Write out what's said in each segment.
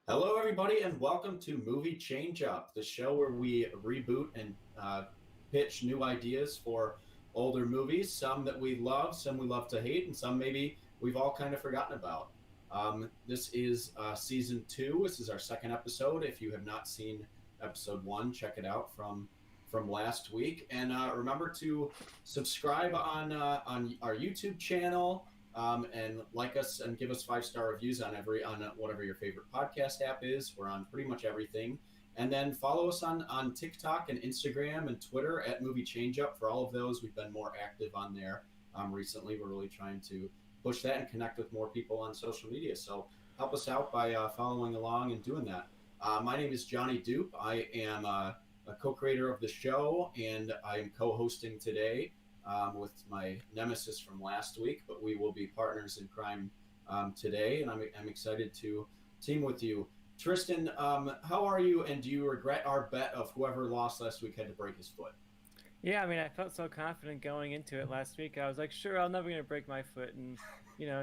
Hello, everybody, and welcome to Movie Changeup, the show where we reboot and pitch new ideas for older movies, some that we love, some we love to hate, and some maybe we've all kind of forgotten about. This is season 2. This is our second episode. If you have not seen episode 1, check it out from last week. And remember to subscribe on our YouTube channel, and like us and give us 5-star reviews on whatever your favorite podcast app is. We're on pretty much everything. And then follow us on TikTok and Instagram and Twitter at Movie Changeup. For all of those, we've been more active on there recently. We're really trying to push that and connect with more people on social media. So help us out by following along and doing that. My name is Johnny Doop. I am a co-creator of the show, and I am co-hosting today with my nemesis from last week, but we will be partners in crime today, and I'm excited to team with you. Tristan, how are you, and do you regret our bet of whoever lost last week had to break his foot? Yeah, I mean, I felt so confident going into it last week. I was like, sure, I'm never gonna break my foot, and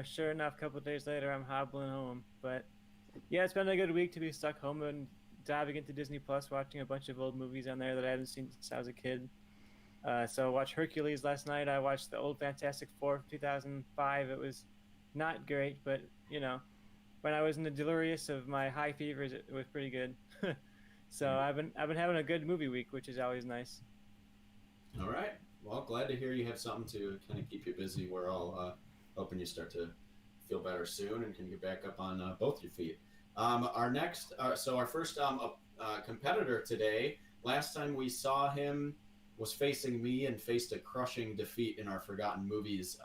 sure enough, a couple of days later, I'm hobbling home. But yeah, it's been a good week to be stuck home and diving into Disney Plus, watching a bunch of old movies on there that I hadn't seen since I was a kid. So I watched Hercules last night. I watched the old Fantastic Four from 2005. It was not great, but when I was in the delirious of my high fevers, it was pretty good. So I've been having a good movie week, which is always nice. All right. Well, glad to hear you have something to kind of keep you busy. We're all hoping you start to feel better soon and can get back up on both your feet. Our first competitor today, last time we saw him was facing me and faced a crushing defeat in our Forgotten Movies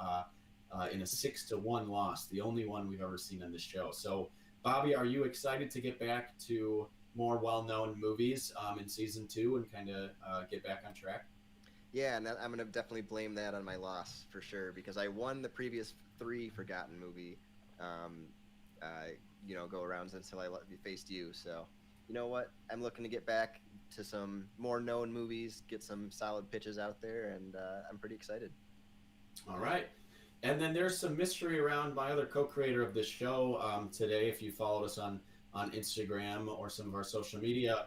in a 6-1 loss, the only one we've ever seen on this show. So, Bobby, are you excited to get back to more well-known movies in season 2 and kind of get back on track? Yeah, and I'm gonna definitely blame that on my loss for sure because I won the previous 3 Forgotten movie, um, go arounds until I faced you. So, you know what? I'm looking to get back to some more known movies, get some solid pitches out there, and I'm pretty excited. All right. And then there's some mystery around my other co-creator of this show today. If you followed us on Instagram or some of our social media,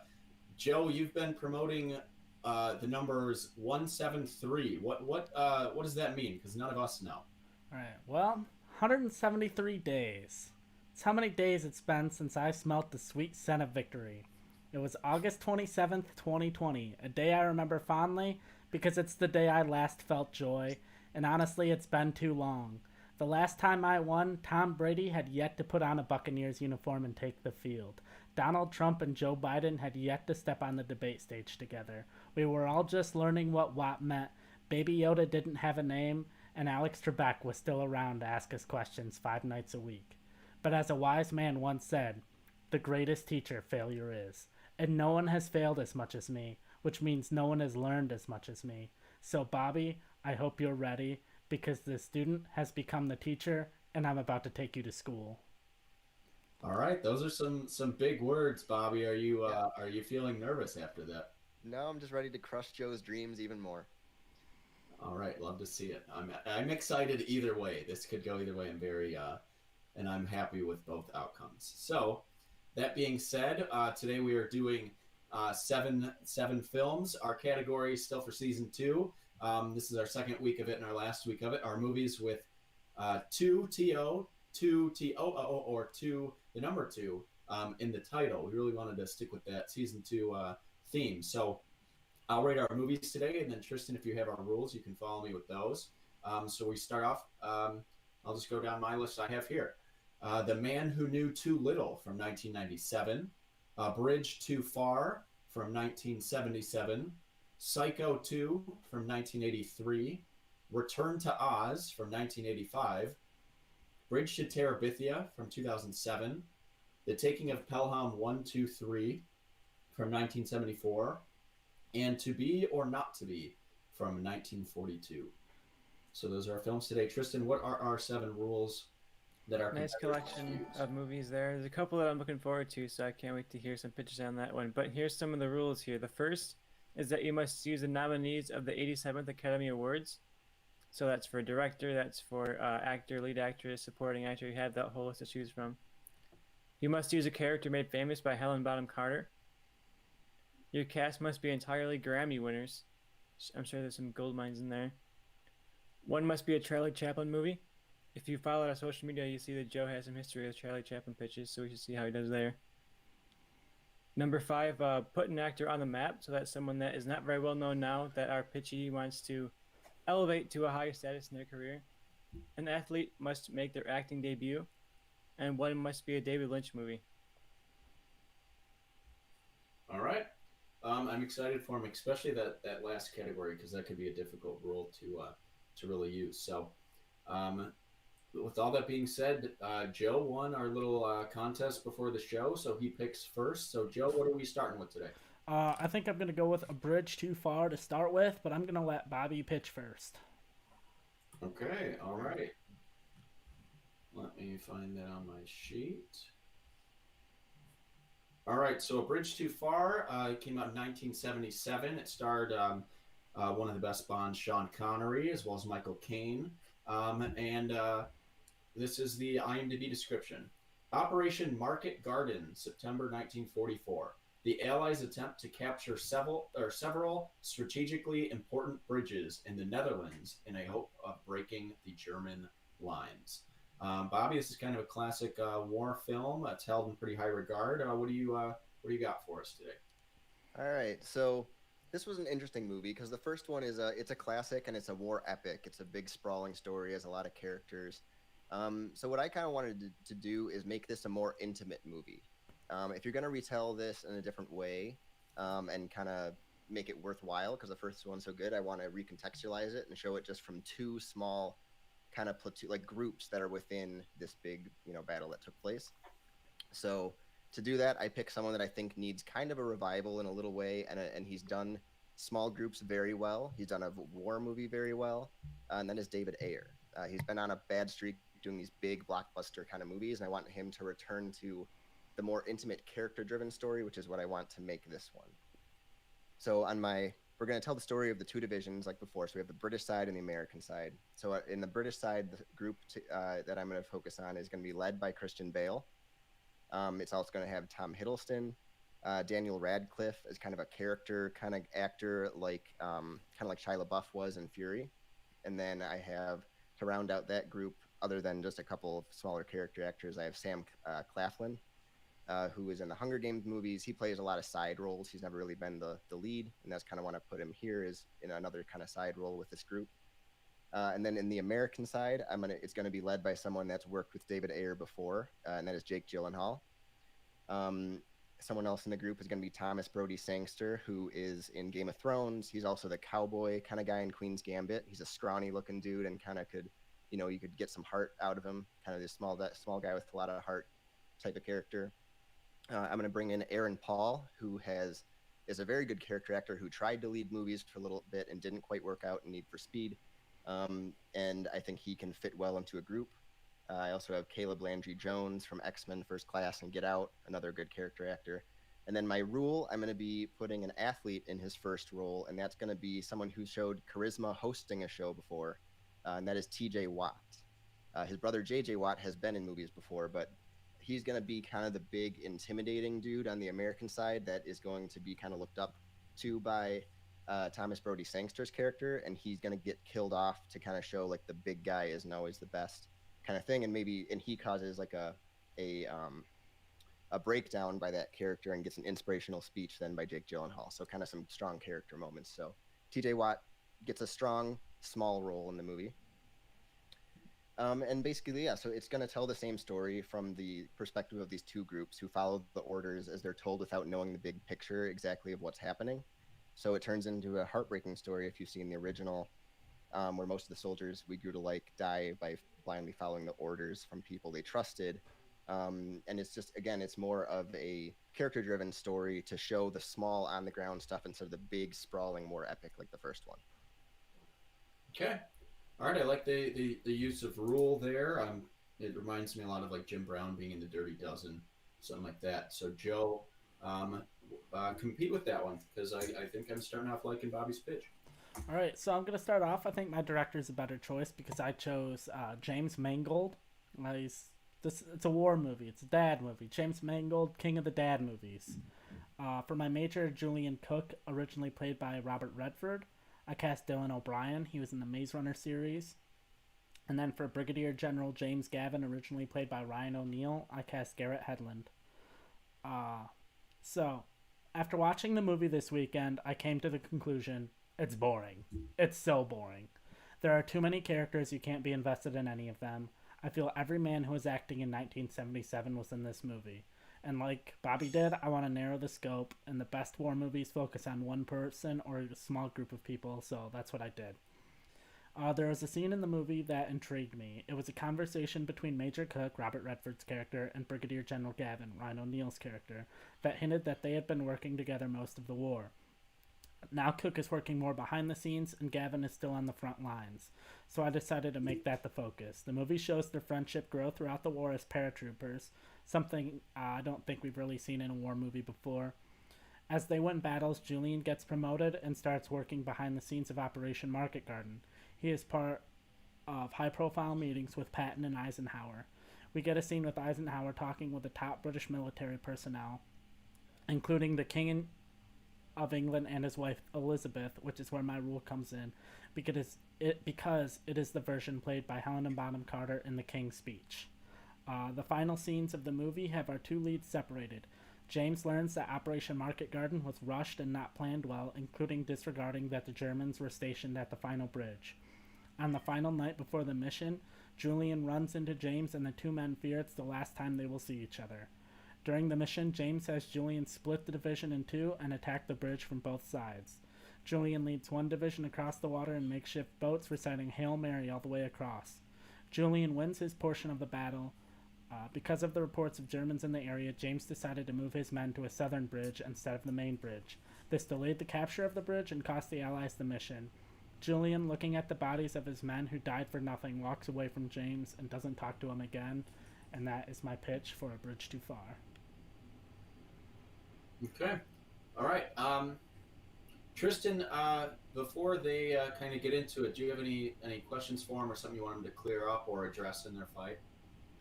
Joe, you've been promoting the numbers 173. What does that mean? Because none of us know. All right. Well, 173 days. It's how many days it's been since I smelt the sweet scent of victory. It was August 27th, 2020, a day I remember fondly because it's the day I last felt joy, and honestly, it's been too long. The last time I won, Tom Brady had yet to put on a Buccaneers uniform and take the field. Donald Trump and Joe Biden had yet to step on the debate stage together. We were all just learning what WAP meant. Baby Yoda didn't have a name, and Alex Trebek was still around to ask us questions 5 nights a week. But as a wise man once said, the greatest teacher failure is. And no one has failed as much as me, which means no one has learned as much as me. So, Bobby, I hope you're ready, because the student has become the teacher, and I'm about to take you to school. All right, those are some big words, Bobby. Are you Yeah. are you feeling nervous after that? No, I'm just ready to crush Joe's dreams even more. All right, love to see it. I'm excited either way. This could go either way. And I'm happy with both outcomes. So, that being said, today we are doing seven films. Our category is still for season 2. This is our second week of it and our last week of it. Our movies with 2TO, 2TOO, or 2, the number 2 in the title. We really wanted to stick with that season 2 theme. So I'll rate our movies today, and then Tristan, if you have our rules, you can follow me with those. So we start off. I'll just go down my list I have here. The Man Who Knew Too Little from 1997. Bridge Too Far from 1977. Psycho 2 from 1983. Return to Oz from 1985. Bridge to Terabithia from 2007. The Taking of Pelham 1, 2, 3 from 1974. And To Be or Not to Be from 1942. So those are our films today. Tristan, what are our 7 rules that are Nice collection of movies there. There's a couple that I'm looking forward to, so I can't wait to hear some pitches on that one. But here's some of the rules here. The first is that you must use the nominees of the 87th Academy Awards. So that's for director, that's for actor, lead actress, supporting actor. You have that whole list to choose from. You must use a character made famous by Helena Bonham Carter. Your cast must be entirely Grammy winners. I'm sure there's some gold mines in there. One must be a Charlie Chaplin movie. If you follow our social media, you see that Joe has some history with Charlie Chaplin pitches, so we should see how he does there. Number 5, put an actor on the map, so that's someone that is not very well known now that our pitchee wants to elevate to a higher status in their career. An athlete must make their acting debut, and one must be a David Lynch movie. All right. I'm excited for him, especially that last category, because that could be a difficult role to really use. So, with all that being said, Joe won our little contest before the show, so he picks first. So, Joe, what are we starting with today? I think I'm going to go with A Bridge Too Far to start with, but I'm going to let Bobby pitch first. Okay, all right. Let me find that on my sheet. All right, so A Bridge Too Far came out in 1977. It starred one of the best Bonds, Sean Connery, as well as Michael Caine. This is the IMDb description. Operation Market Garden, September 1944. The Allies attempt to capture several strategically important bridges in the Netherlands in a hope of breaking the German lines. Bobby, this is kind of a classic war film. It's held in pretty high regard. What do you got for us today? All right, so this was an interesting movie because the first one is it's a classic and it's a war epic. It's a big sprawling story, has a lot of characters. So what I kind of wanted to do is make this a more intimate movie. If you're going to retell this in a different way and kind of make it worthwhile, because the first one's so good, I want to recontextualize it and show it just from two small kind of platoon, like groups that are within this big, battle that took place. So to do that, I picked someone that I think needs kind of a revival in a little way, and he's done small groups very well. He's done a war movie very well, and that is David Ayer. He's been on a bad streak doing these big blockbuster kind of movies, and I want him to return to the more intimate character-driven story, which is what I want to make this one. So we're going to tell the story of the two divisions like before. So we have the British side and the American side. So in the British side, the group that I'm going to focus on is going to be led by Christian Bale. It's also going to have Tom Hiddleston, Daniel Radcliffe as kind of a character kind of actor, like kind of like Shia LaBeouf was in Fury. And then I have, to round out that group, other than just a couple of smaller character actors, I have Sam Claflin, who is in the Hunger Games movies. He plays a lot of side roles. He's never really been the lead, and that's kind of want to put him here is in another kind of side role with this group. And then in the American side, it's going to be led by someone that's worked with David Ayer before, and that is Jake Gyllenhaal. Someone else in the group is going to be Thomas Brody Sangster, who is in Game of Thrones. He's also the cowboy kind of guy in Queen's Gambit. He's a scrawny-looking dude and kind of could, you could get some heart out of him, kind of this small guy with a lot of heart type of character. I'm going to bring in Aaron Paul, who is a very good character actor who tried to lead movies for a little bit and didn't quite work out in Need for Speed. And I think he can fit well into a group. I also have Caleb Landry Jones from X-Men First Class and Get Out, another good character actor. And then my rule, I'm going to be putting an athlete in his first role, and that's going to be someone who showed charisma hosting a show before, and that is TJ Watt. His brother JJ Watt has been in movies before, but he's going to be kind of the big intimidating dude on the American side that is going to be kind of looked up to by Thomas Brody Sangster's character, and he's going to get killed off to kind of show like the big guy isn't always the best kind of thing, and he causes like a breakdown by that character and gets an inspirational speech then by Jake Gyllenhaal. So kind of some strong character moments. So TJ Watt gets a strong small role in the movie. And basically, yeah, so it's going to tell the same story from the perspective of these two groups who follow the orders as they're told without knowing the big picture exactly of what's happening. So it turns into a heartbreaking story if you've seen the original, where most of the soldiers we grew to like die by blindly following the orders from people they trusted. And it's just, again, it's more of a character-driven story to show the small on-the-ground stuff instead of the big, sprawling, more epic like the first one. Okay. All right, I like the use of rule there. It reminds me a lot of like Jim Brown being in the Dirty Dozen, something like that. So Joe, compete with that one because I think I'm starting off liking Bobby's pitch. All right, so I'm going to start off. I think my director is a better choice because I chose James Mangold. He's It's a war movie. It's a dad movie. James Mangold, king of the dad movies. For my major, Julian Cook, originally played by Robert Redford. I cast Dylan O'Brien. He was in the Maze Runner series. And then for Brigadier General James Gavin, originally played by Ryan O'Neal, I cast Garrett Hedlund. So, after watching the movie this weekend, I came to the conclusion, it's boring. It's so boring. There are too many characters, you can't be invested in any of them. I feel every man who was acting in 1977 was in this movie. And like Bobby did, I want to narrow the scope, and the best war movies focus on one person or a small group of people, so that's what I did. There was a scene in the movie that intrigued me. It was a conversation between Major Cook, Robert Redford's character, and Brigadier General Gavin, Ryan O'Neal's character, that hinted that they had been working together most of the war. Now Cook is working more behind the scenes, and Gavin is still on the front lines. So I decided to make that the focus. The movie shows their friendship grow throughout the war as paratroopers, something I don't think we've really seen in a war movie before. As they win battles, Julian gets promoted and starts working behind the scenes of Operation Market Garden. He is part of high-profile meetings with Patton and Eisenhower. We get a scene with Eisenhower talking with the top British military personnel, including the King of England and his wife Elizabeth, which is where my rule comes in, because it is the version played by Helena Bonham Carter in the King's Speech. The final scenes of the movie have our two leads separated. James learns that Operation Market Garden was rushed and not planned well, including disregarding that the Germans were stationed at the final bridge. On the final night before the mission, Julian runs into James and the two men fear it's the last time they will see each other. During the mission, James has Julian split the division in two and attack the bridge from both sides. Julian leads one division across the water in makeshift boats, reciting Hail Mary all the way across. Julian wins his portion of the battle. Because of the reports of Germans in the area, James decided to move his men to a southern bridge instead of the main bridge. This delayed the capture of the bridge and cost the Allies the mission. Julian, looking at the bodies of his men who died for nothing, walks away from James and doesn't talk to him again. And that is my pitch for A Bridge Too Far. Okay. All right. Tristan, before they kind of get into it, do you have any questions for him or something you want him to clear up or address in their fight?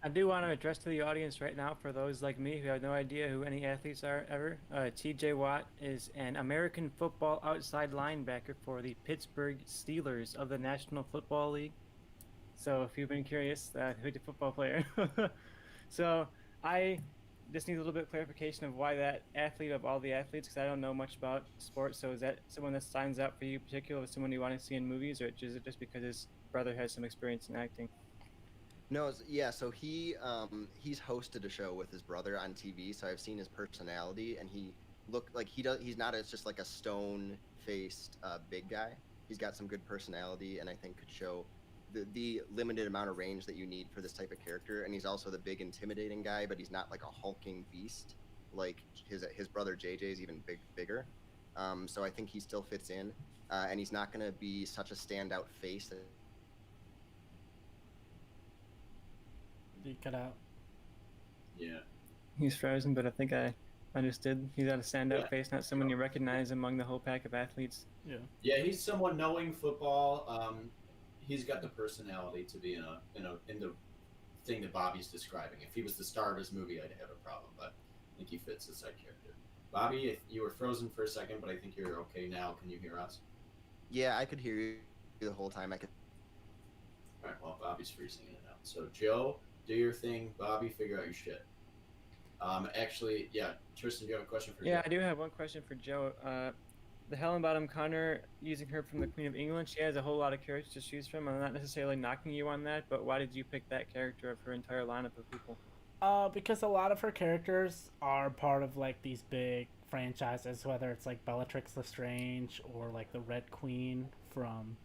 I do want to address to the audience right now, for those like me who have no idea who any athletes are ever. TJ Watt is an American football outside linebacker for the Pittsburgh Steelers of the National Football League. So if you've been curious, who's a football player? So I just need a little bit of clarification of why that athlete of all the athletes, because I don't know much about sports. So is that someone that signs out for you, particularly someone you want to see in movies, or is it just because his brother has some experience in acting? No, yeah. So he's hosted a show with his brother on TV. So I've seen his personality, and he looked like he's not just like a stone-faced big guy. He's got some good personality, and I think could show the limited amount of range that you need for this type of character. And he's also the big, intimidating guy, but he's not like a hulking beast like his brother JJ is even bigger. So I think he still fits in, and he's not going to be such a standout face. Did you cut out? Yeah. He's frozen, but I think I understood. He's got a standout face, not someone you recognize among the whole pack of athletes. Yeah. Yeah, he's someone knowing football. He's got the personality to be in the thing that Bobby's describing. If he was the star of his movie, I'd have a problem, but I think he fits the side character. Bobby, you were frozen for a second, but I think you're okay now. Can you hear us? Yeah, I could hear you the whole time. I could. All right. Well, Bobby's freezing in and out. So Joe, do your thing. Bobby, figure out your shit. Actually, yeah. Tristan, do you have a question for Joe? Yeah, I do have one question for Joe. The Helena Bonham Carter, using her from the Queen of England, she has a whole lot of characters to choose from. I'm not necessarily knocking you on that, but why did you pick that character of her entire lineup of people? Because a lot of her characters are part of like these big franchises, whether it's like Bellatrix Lestrange or like the Red Queen from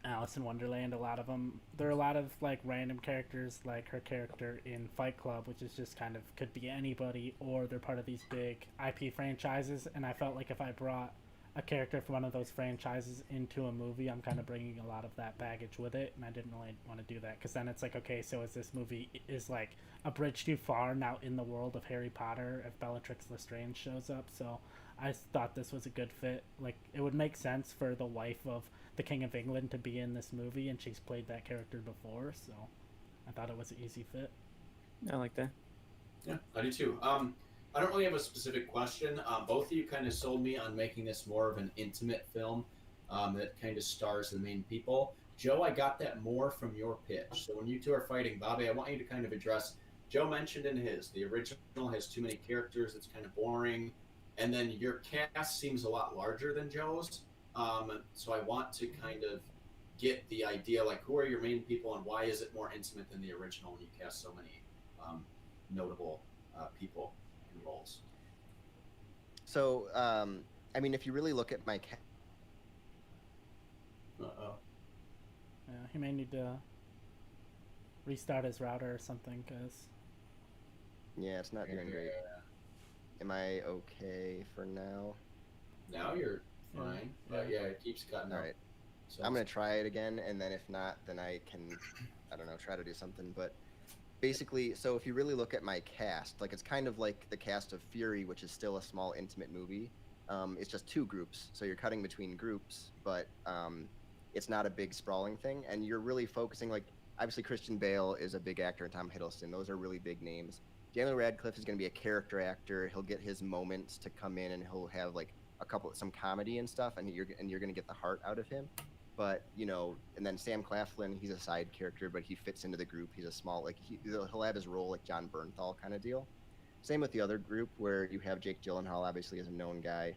Alice in Wonderland. A lot of them, there are a lot of like random characters, like her character in Fight Club, which is just kind of could be anybody, or they're part of these big IP franchises. And I felt like if I brought a character from one of those franchises into a movie, I'm kind of bringing a lot of that baggage with it, and I didn't really want to do that, because then it's like, okay, so is this movie is like A Bridge Too Far now in the world of Harry Potter if Bellatrix Lestrange shows up? So I thought this was a good fit. Like, it would make sense for the wife of the King of England to be in this movie, and she's played that character before, so I thought it was an easy fit. I like that. Yeah, I do too. I don't really have a specific question. Both of you kind of sold me on making this more of an intimate film that kind of stars the main people. Joe, I got that more from your pitch. So when you two are fighting, Bobby, I want you to kind of address. Joe mentioned in his the original has too many characters; it's kind of boring, and then your cast seems a lot larger than Joe's. So I want to kind of get the idea, like who are your main people and why is it more intimate than the original when you cast so many notable people in roles. So, I mean, if you really look at my Uh-oh. Yeah, he may need to restart his router or something, because yeah, it's not doing great. Am I okay for now? Now you're fine. But yeah, it keeps cutting All out. right. So I'm gonna try it again, and then if not, then I can, I don't know, try to do something. But basically, so if you really look at my cast, like it's kind of like the cast of Fury, which is still a small, intimate movie. It's just two groups, so you're cutting between groups, but it's not a big sprawling thing, and you're really focusing, like, obviously Christian Bale is a big actor, and Tom Hiddleston, those are really big names. Daniel Radcliffe is going to be a character actor. He'll get his moments to come in, and he'll have like some comedy and stuff, and you're going to get the heart out of him. But and then Sam Claflin, he's a side character, but he fits into the group. He's a small, like he'll have his role like John Bernthal kind of deal. Same with the other group where you have Jake Gyllenhaal, obviously as a known guy,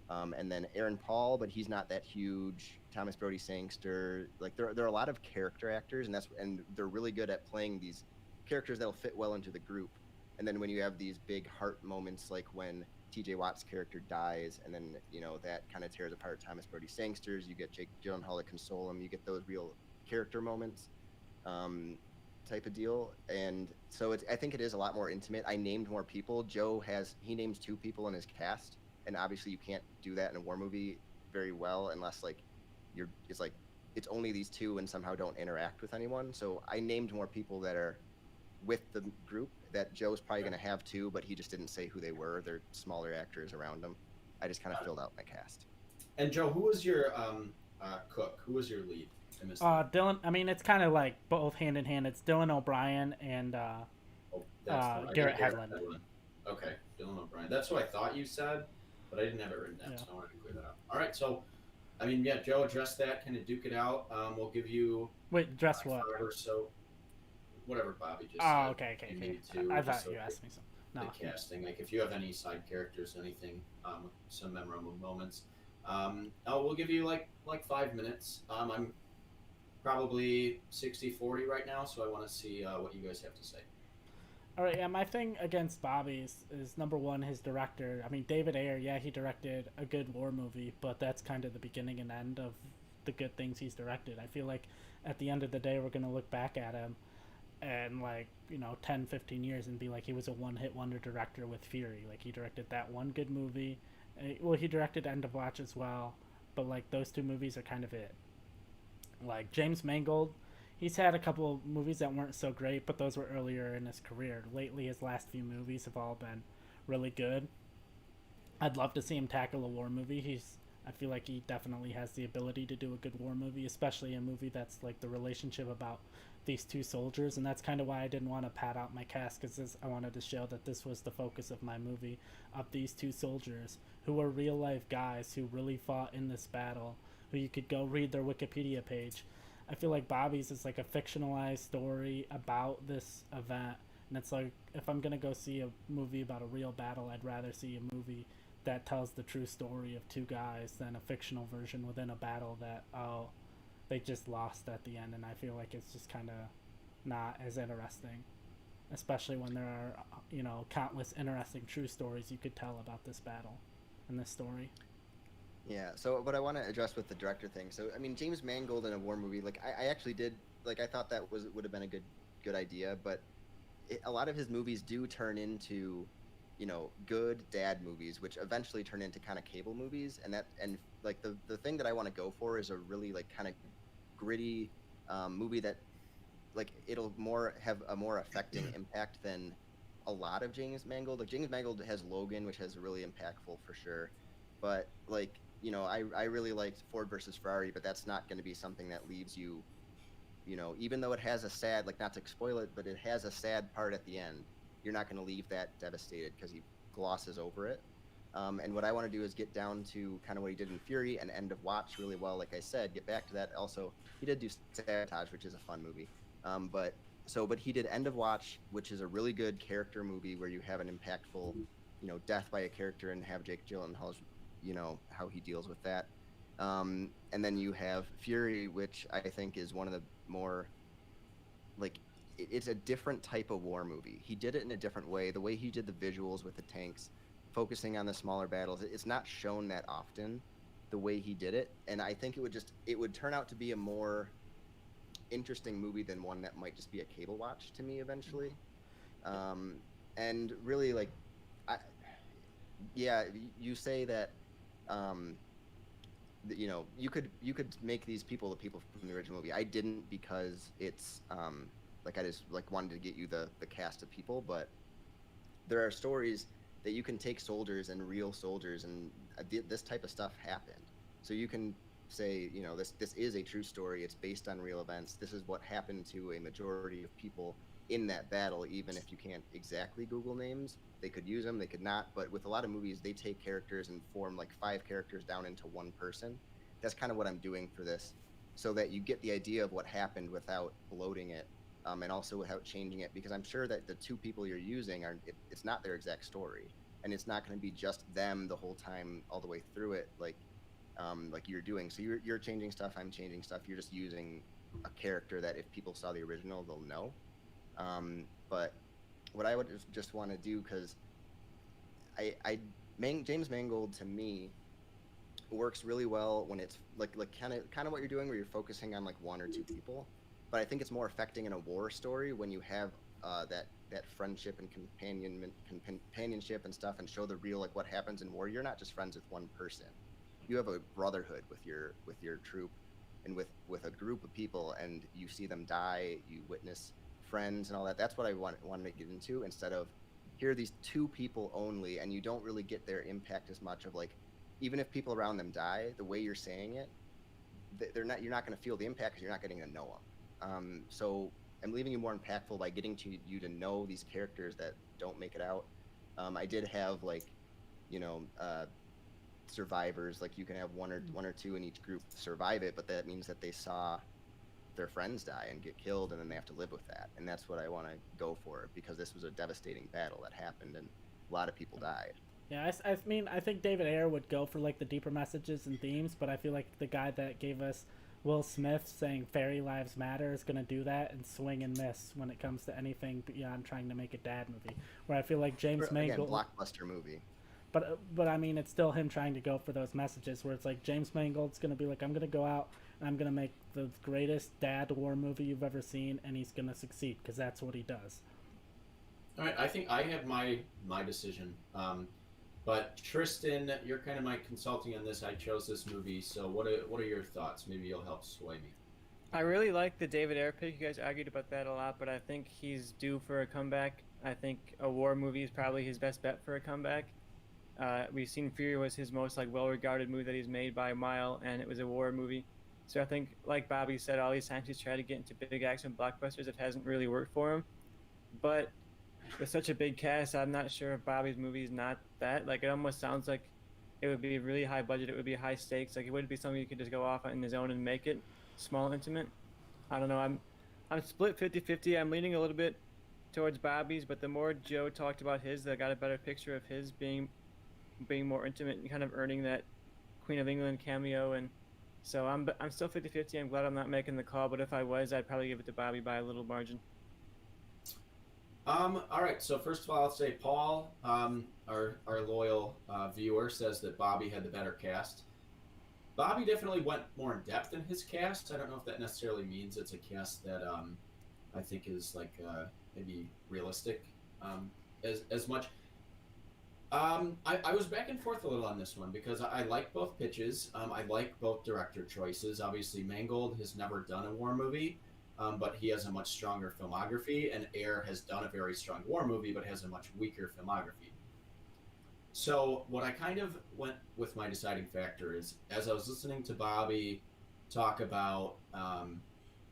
and then Aaron Paul, but he's not that huge. Thomas Brody Sangster, like there are a lot of character actors, and they're really good at playing these characters that'll fit well into the group. And then when you have these big heart moments, like when TJ Watt's character dies, and then that kind of tears apart Thomas Brody Sangsters. You get Jake Gyllenhaal to console him. You get those real character moments, type of deal. And so I think it is a lot more intimate. I named more people. Joe he names 2 people in his cast, and obviously you can't do that in a war movie very well unless like it's only these 2 and somehow don't interact with anyone. So I named more people that are with the group that Joe's probably going to have too, but he just didn't say who they were. They're smaller actors around him. I just kind of filled out my cast. And Joe, who was your cook? Who was your lead? Dylan. I mean, it's kind of like both hand in hand. It's Dylan O'Brien and Garrett Hedlund. Okay, Dylan O'Brien. That's what I thought you said, but I didn't have it written down, so I wanted to clear that up. All right, so I mean, yeah, Joe, address that, kind of duke it out. We'll give you address what? Or so. Whatever Bobby just said. Okay. I thought you asked me something. No. The casting, like if you have any side characters, anything, some memorable moments. We'll give you like 5 minutes. I'm probably 60-40 right now, so I want to see what you guys have to say. All right, yeah, my thing against Bobby is number one, his director. I mean, David Ayer, yeah, he directed a good war movie, but that's kind of the beginning and end of the good things he's directed. I feel like at the end of the day, we're going to look back at him and 10, 15 years and be like, he was a one-hit wonder director with Fury. Like, he directed that one good movie. Well, he directed End of Watch as well, but like those 2 movies are kind of it. Like James Mangold, he's had a couple of movies that weren't so great, but those were earlier in his career. Lately, his last few movies have all been really good. I'd love to see him tackle a war movie. I feel like he definitely has the ability to do a good war movie, especially a movie that's like the relationship about these 2 soldiers, and that's kind of why I didn't want to pad out my cast, because I wanted to show that this was the focus of my movie, of these 2 soldiers who were real life guys who really fought in this battle, who you could go read their Wikipedia page. I feel like Bobby's is like a fictionalized story about this event, and it's like, if I'm gonna go see a movie about a real battle, I'd rather see a movie that tells the true story of 2 guys than a fictional version within a battle that they just lost at the end. And I feel like it's just kind of not as interesting, especially when there are countless interesting true stories you could tell about this battle and this story. Yeah, so what I want to address with the director thing, so I mean, James Mangold in a war movie, like I actually did, like I thought that would have been a good idea, but a lot of his movies do turn into good dad movies, which eventually turn into kind of cable movies, and like the thing that I want to go for is a really like kind of gritty movie that like it'll have a more affecting impact than a lot of James Mangold. Like James Mangold has Logan, which has really impactful for sure, but like I really liked Ford versus Ferrari, but that's not going to be something that leaves you even though it has a sad, like, not to spoil it, but it has a sad part at the end, you're not going to leave that devastated because he glosses over it. And what I want to do is get down to kind of what he did in Fury and End of Watch really well. Like I said, get back to that. Also, he did do Sabotage, which is a fun movie. But he did End of Watch, which is a really good character movie where you have an impactful, death by a character, and have Jake Gyllenhaal's, how he deals with that. And then you have Fury, which I think is one of the more, like, it's a different type of war movie. He did it in a different way. The way he did the visuals with the tanks, focusing on the smaller battles, it's not shown that often the way he did it. And I think it would turn out to be a more interesting movie than one that might just be a cable watch to me eventually. And really, like, you say that, you could make these people the people from the original movie. I didn't, because it's like, I just wanted to get you the cast of people, but there are stories that you can take soldiers and real soldiers, and this type of stuff happened. So you can say, this is a true story. It's based on real events. This is what happened to a majority of people in that battle. Even if you can't exactly Google names, they could use them, they could not. But with a lot of movies, they take characters and form like 5 characters down into one person. That's kind of what I'm doing for this, so that you get the idea of what happened without bloating it. And also without changing it, because I'm sure that the 2 people you're using it's not their exact story, and it's not going to be just them the whole time all the way through it, like you're doing. So you're changing stuff, I'm changing stuff. You're just using a character that if people saw the original, they'll know. But what I would just want to do, because James Mangold to me works really well when it's like kind of what you're doing, where you're focusing on like 1 or 2 people. But I think it's more affecting in a war story when you have that friendship and companionship and stuff, and show the real, like, what happens in war. You're not just friends with one person. You have a brotherhood with your troop, and with a group of people, and you see them die. You witness friends and all that. That's what I wanted to get into, instead of here are these 2 people only, and you don't really get their impact as much. Of like, even if people around them die, the way you're saying it, you're not going to feel the impact because you're not getting to know them. So I'm leaving you more impactful by getting you to know these characters that don't make it out. I did have, like, survivors. Like, you can have one or 2 in each group survive it, but that means that they saw their friends die and get killed, and then they have to live with that. And that's what I want to go for, because this was a devastating battle that happened, and a lot of people died. Yeah, I mean, I think David Ayer would go for, like, the deeper messages and themes, but I feel like the guy that gave us Will Smith saying Fairy Lives Matter is going to do that and swing and miss when it comes to anything beyond trying to make a dad movie. Where I feel like James Mangold... Again, blockbuster movie. But I mean, it's still him trying to go for those messages, where it's like James Mangold's going to be like, I'm going to go out and I'm going to make the greatest dad war movie you've ever seen, and he's going to succeed, because that's what he does. All right, I think I have my decision. But Tristan, you're kind of my consulting on this. I chose this movie, so what are your thoughts? Maybe you'll help sway me. I really like the David Ayer pick. You guys argued about that a lot, but I think he's due for a comeback. I think a war movie is probably his best bet for a comeback. We've seen Fury was his most well-regarded movie that he's made by a mile, and it was a war movie. So I think, like Bobby said, all these times he's tried to get into big action blockbusters, it hasn't really worked for him. But with such a big cast, I'm not sure if Bobby's movie is not that. Like, it almost sounds like it would be really high budget. It would be high stakes. Like, it wouldn't be something you could just go off on his own and make it small, intimate. I don't know. I'm split 50-50. I'm leaning a little bit towards Bobby's, but the more Joe talked about his, I got a better picture of his being more intimate and kind of earning that Queen of England cameo. And so I'm still 50-50. I'm glad I'm not making the call, but if I was, I'd probably give it to Bobby by a little margin. All right, so first of all, I'll say Paul, our loyal viewer, says that Bobby had the better cast. Bobby definitely went more in depth in his cast. I don't know if that necessarily means it's a cast that I think is maybe realistic as much. I was back and forth a little on this one, because I like both pitches. I like both director choices. Obviously, Mangold has never done a war movie. But he has a much stronger filmography, and Ayer has done a very strong war movie, but has a much weaker filmography. So what I kind of went with my deciding factor is, as I was listening to Bobby talk about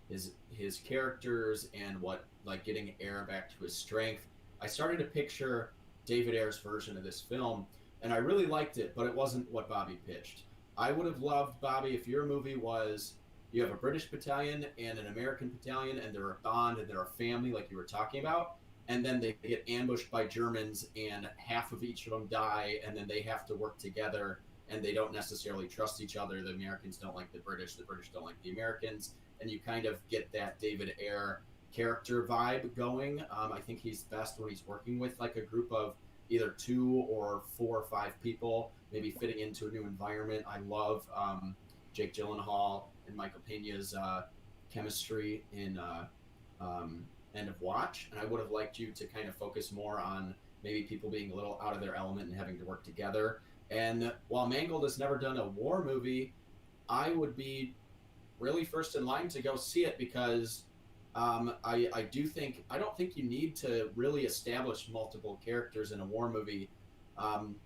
his characters and what like getting Ayer back to his strength. I started to picture David Ayer's version of this film, and I really liked it, but it wasn't what Bobby pitched. I would have loved, Bobby, if your movie was you have a British battalion and an American battalion, and they're a bond and they're a family, like you were talking about, and then they get ambushed by Germans, and half of each of them die, and then they have to work together, and they don't necessarily trust each other. The Americans don't like the British don't like the Americans, and you kind of get that David Ayer character vibe going. I think he's best when he's working with like a group of either 2 or 4 or 5 people, maybe fitting into a new environment. I love Jake Gyllenhaal and Michael Pena's chemistry in End of Watch, and I would have liked you to kind of focus more on maybe people being a little out of their element and having to work together. And while Mangold has never done a war movie, I would be really first in line to go see it because I don't think you need to really establish multiple characters in a war movie.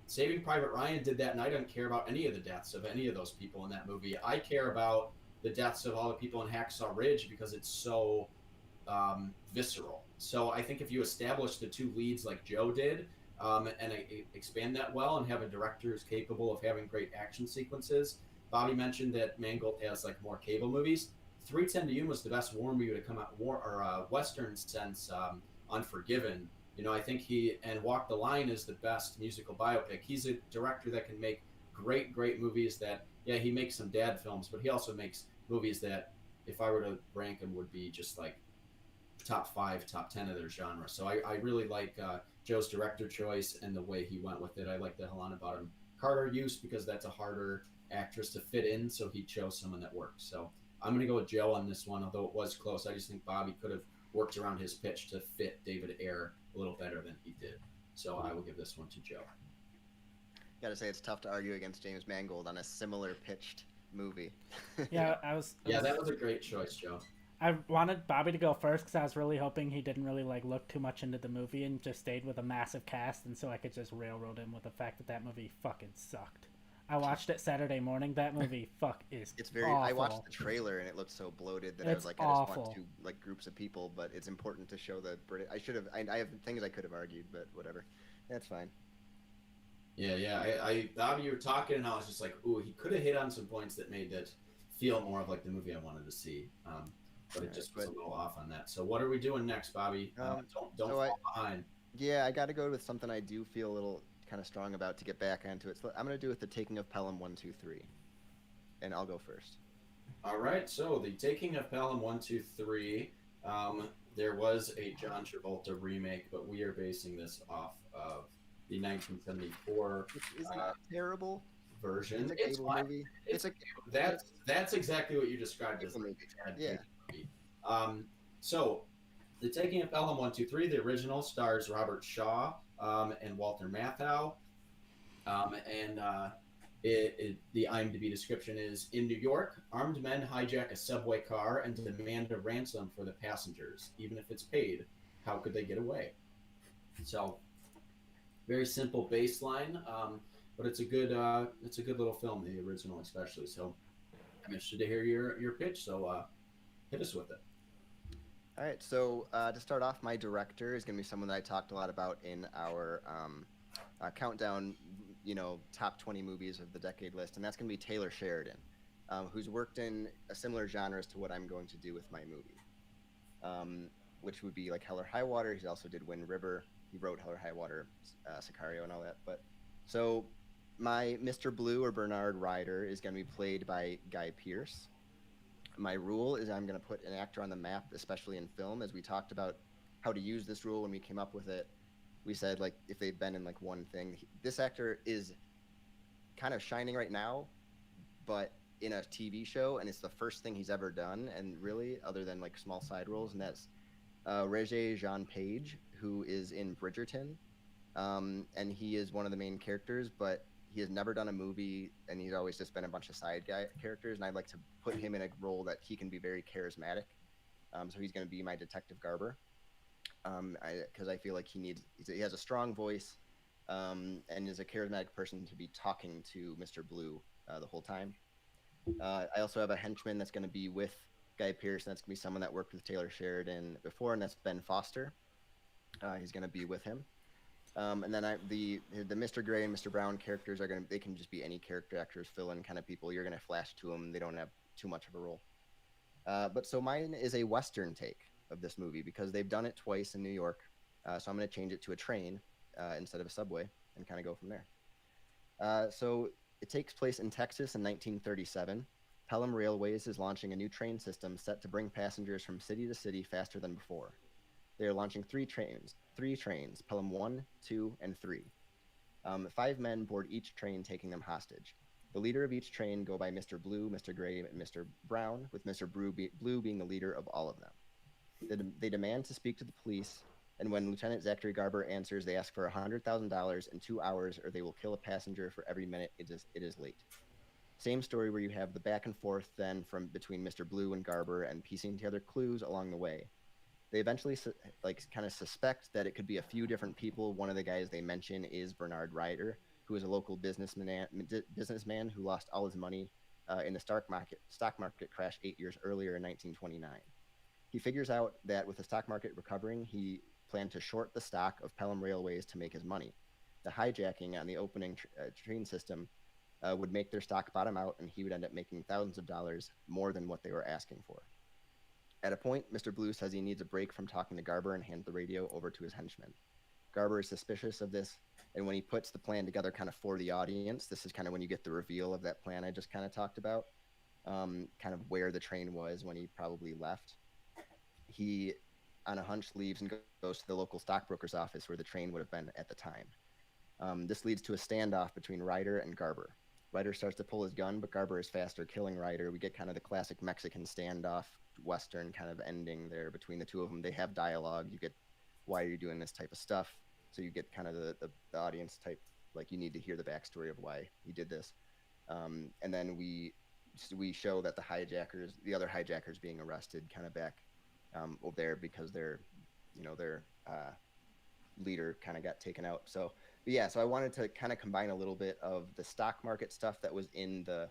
Saving Private Ryan did that, and I don't care about any of the deaths of any of those people in that movie. I care about the deaths of all the people in Hacksaw Ridge because it's so visceral. So I think if you establish the 2 leads like Joe did, and expand that well and have a director who's capable of having great action sequences. Bobby mentioned that Mangold has like more cable movies. 3:10 to Yuma was the best war movie to come out, Western since Unforgiven. You know, I think and Walk the Line is the best musical biopic. He's a director that can make great movies that, yeah, he makes some dad films, but he also makes movies that, if I were to rank them, would be just like top 5, top 10 of their genre. So I really like Joe's director choice and the way he went with it. I like the Helena Bonham Carter use because that's a harder actress to fit in, so he chose someone that works. So I'm going to go with Joe on this one, although it was close. I just think Bobby could have worked around his pitch to fit David Ayer a little better than he did. So I will give this one to Joe. Gotta say, it's tough to argue against James Mangold on a similar pitched movie. Yeah, that was a great choice, Joe. I wanted Bobby to go first because I was really hoping he didn't really like look too much into the movie and just stayed with a massive cast, and so I could just railroad him with the fact that movie fucking sucked. I watched it Saturday morning. That movie It's very awful. I watched the trailer and it looked so bloated that I was like, I just want 2 like groups of people, but it's important to show the British. I have things I could have argued, but whatever. That's fine. Yeah. Bobby, you were talking, and I was just like, ooh, he could have hit on some points that made it feel more of like the movie I wanted to see. But it just was a little off on that. So what are we doing next, Bobby? Don't fall behind. Yeah, I got to go with something I do feel a little kind of strong about to get back onto it. So I'm going to do with the Taking of Pelham 1, 2, 3, and I'll go first. All right. So the Taking of Pelham 1, 2, 3. There was a John Travolta remake, but we are basing this off of the 1974 terrible version. It's a cable movie. That's exactly what you described as a movie. Yeah. So, The Taking of Pelham 1, 2, 3, the original, stars Robert Shaw and Walter Matthau. The IMDb description is, in New York, armed men hijack a subway car and demand a ransom for the passengers. Even if it's paid, how could they get away? So, very simple baseline, but it's a good little film, the original especially. So, I'm interested to hear your pitch. So, hit us with it. All right, so to start off, my director is going to be someone that I talked a lot about in our countdown, top 20 movies of the decade list, and that's going to be Taylor Sheridan, who's worked in a similar genres to what I'm going to do with my movie, which would be like Hell or High Water. He also did Wind River. He wrote Hell or High Water, Sicario, and all that. But so my Mr. Blue, or Bernard Ryder, is going to be played by Guy Pearce. My rule is I'm going to put an actor on the map, especially in film. As we talked about how to use this rule when we came up with it, we said, like, if they've been in like one thing, this actor is kind of shining right now, but in a TV show, and it's the first thing he's ever done, and really, other than like small side roles, and that's Regé Jean Page, who is in Bridgerton, and he is one of the main characters, but he has never done a movie, and he's always just been a bunch of side guy characters, and I'd like to put him in a role that he can be very charismatic. So he's going to be my Detective Garber, because I feel like he has a strong voice, and is a charismatic person to be talking to Mr. Blue the whole time. I also have a henchman that's going to be with Guy Pearce, and that's going to be someone that worked with Taylor Sheridan before, and that's Ben Foster. He's going to be with him. And then the Mr. Gray and Mr. Brown characters they can just be any character actors, fill-in kind of people. You're going to flash to them. They don't have too much of a role. But so mine is a Western take of this movie because they've done it twice in New York. So I'm going to change it to a train instead of a subway and kind of go from there. So it takes place in Texas in 1937. Pelham Railways is launching a new train system set to bring passengers from city to city faster than before. They are launching three trains, Pelham 1, 2, and 3. 5 men board each train, taking them hostage. The leader of each train go by Mr. Blue, Mr. Gray, and Mr. Brown, with Mr. Blue being the leader of all of them. They demand to speak to the police, and when Lieutenant Zachary Garber answers, they ask for $100,000 in 2 hours, or they will kill a passenger for every minute it is late. Same story where you have the back and forth then from between Mr. Blue and Garber and piecing together clues along the way. They eventually kind of suspect that it could be a few different people. One of the guys they mention is Bernard Ryder, who is a local businessman who lost all his money in the stock market crash 8 years earlier in 1929. He figures out that with the stock market recovering, he planned to short the stock of Pelham Railways to make his money. The hijacking on the opening train system would make their stock bottom out, and he would end up making thousands of dollars more than what they were asking for. At a point, Mr. Blue says he needs a break from talking to Garber and hands the radio over to his henchman. Garber is suspicious of this, and when he puts the plan together kind of for the audience, this is kind of when you get the reveal of that plan I just kind of talked about, kind of where the train was when he probably left. He, on a hunch, leaves and goes to the local stockbroker's office where the train would have been at the time. This leads to a standoff between Ryder and Garber. Ryder starts to pull his gun, but Garber is faster, killing Ryder. We get kind of the classic Mexican standoff, Western kind of ending there between the two of them. They have dialogue. You get, why are you doing this type of stuff? So you get kind of the audience type, like you need to hear the backstory of why he did this. And then we show that the other hijackers being arrested kind of back over there because their leader kind of got taken out. So I wanted to kind of combine a little bit of the stock market stuff that was in the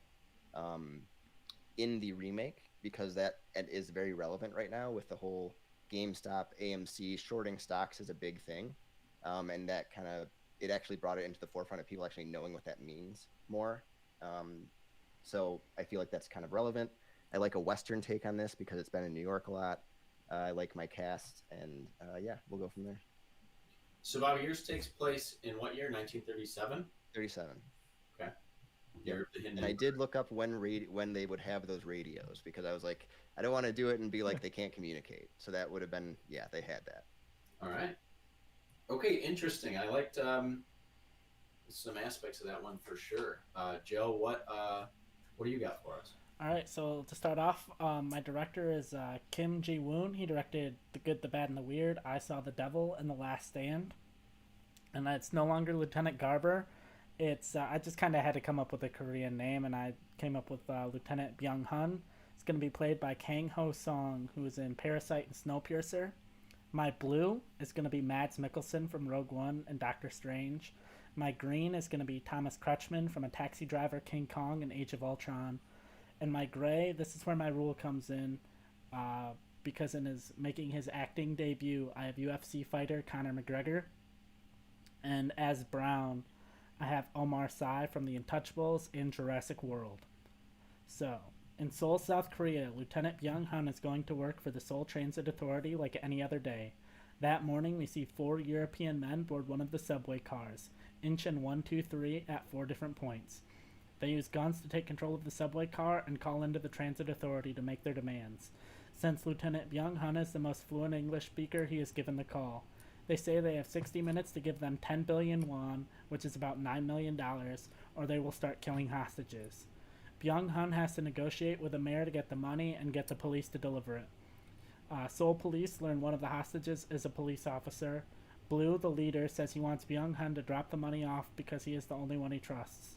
remake, because that is very relevant right now with the whole GameStop, AMC shorting stocks is a big thing, and that kind of it actually brought it into the forefront of people actually knowing what that means more. So I feel like that's kind of relevant. I like a Western take on this because it's been in New York a lot. I like my cast, and we'll go from there. So, Bobby, yours takes place in what year? 1937? 37. Okay. And I did look up when they would have those radios, because I was like, I don't want to do it and be like they can't communicate. So that would have been, they had that. All right. Okay, interesting. I liked some aspects of that one for sure. Joe, what do you got for us? All right, so to start off, my director is Kim Ji-woon. He directed The Good, the Bad, and the Weird, I Saw the Devil, and The Last Stand. And it's no longer Lieutenant Garber. It's I just kind of had to come up with a Korean name, and I came up with Lieutenant Byung-hun. It's going to be played by Kang Ho-sung, who is in Parasite and Snowpiercer. My blue is going to be Mads Mikkelsen from Rogue One and Doctor Strange. My green is going to be Thomas Kretschmann from A Taxi Driver, King Kong, and Age of Ultron. And my gray, this is where my rule comes in, because in making his acting debut, I have UFC fighter Conor McGregor. And as brown, I have Omar Sy from The Untouchables in Jurassic World. So, in Seoul, South Korea, Lieutenant Byung-hun is going to work for the Seoul Transit Authority like any other day. That morning, we see 4 European men board one of the subway cars, Incheon 123, at 4 different points. They use guns to take control of the subway car and call into the transit authority to make their demands. Since Lieutenant Byung-hun is the most fluent English speaker, he is given the call. They say they have 60 minutes to give them 10 billion won, which is about $9 million, or they will start killing hostages. Byung-hun has to negotiate with the mayor to get the money and get the police to deliver it. Seoul police learn one of the hostages is a police officer. Blue, the leader, says he wants Byung-hun to drop the money off because he is the only one he trusts.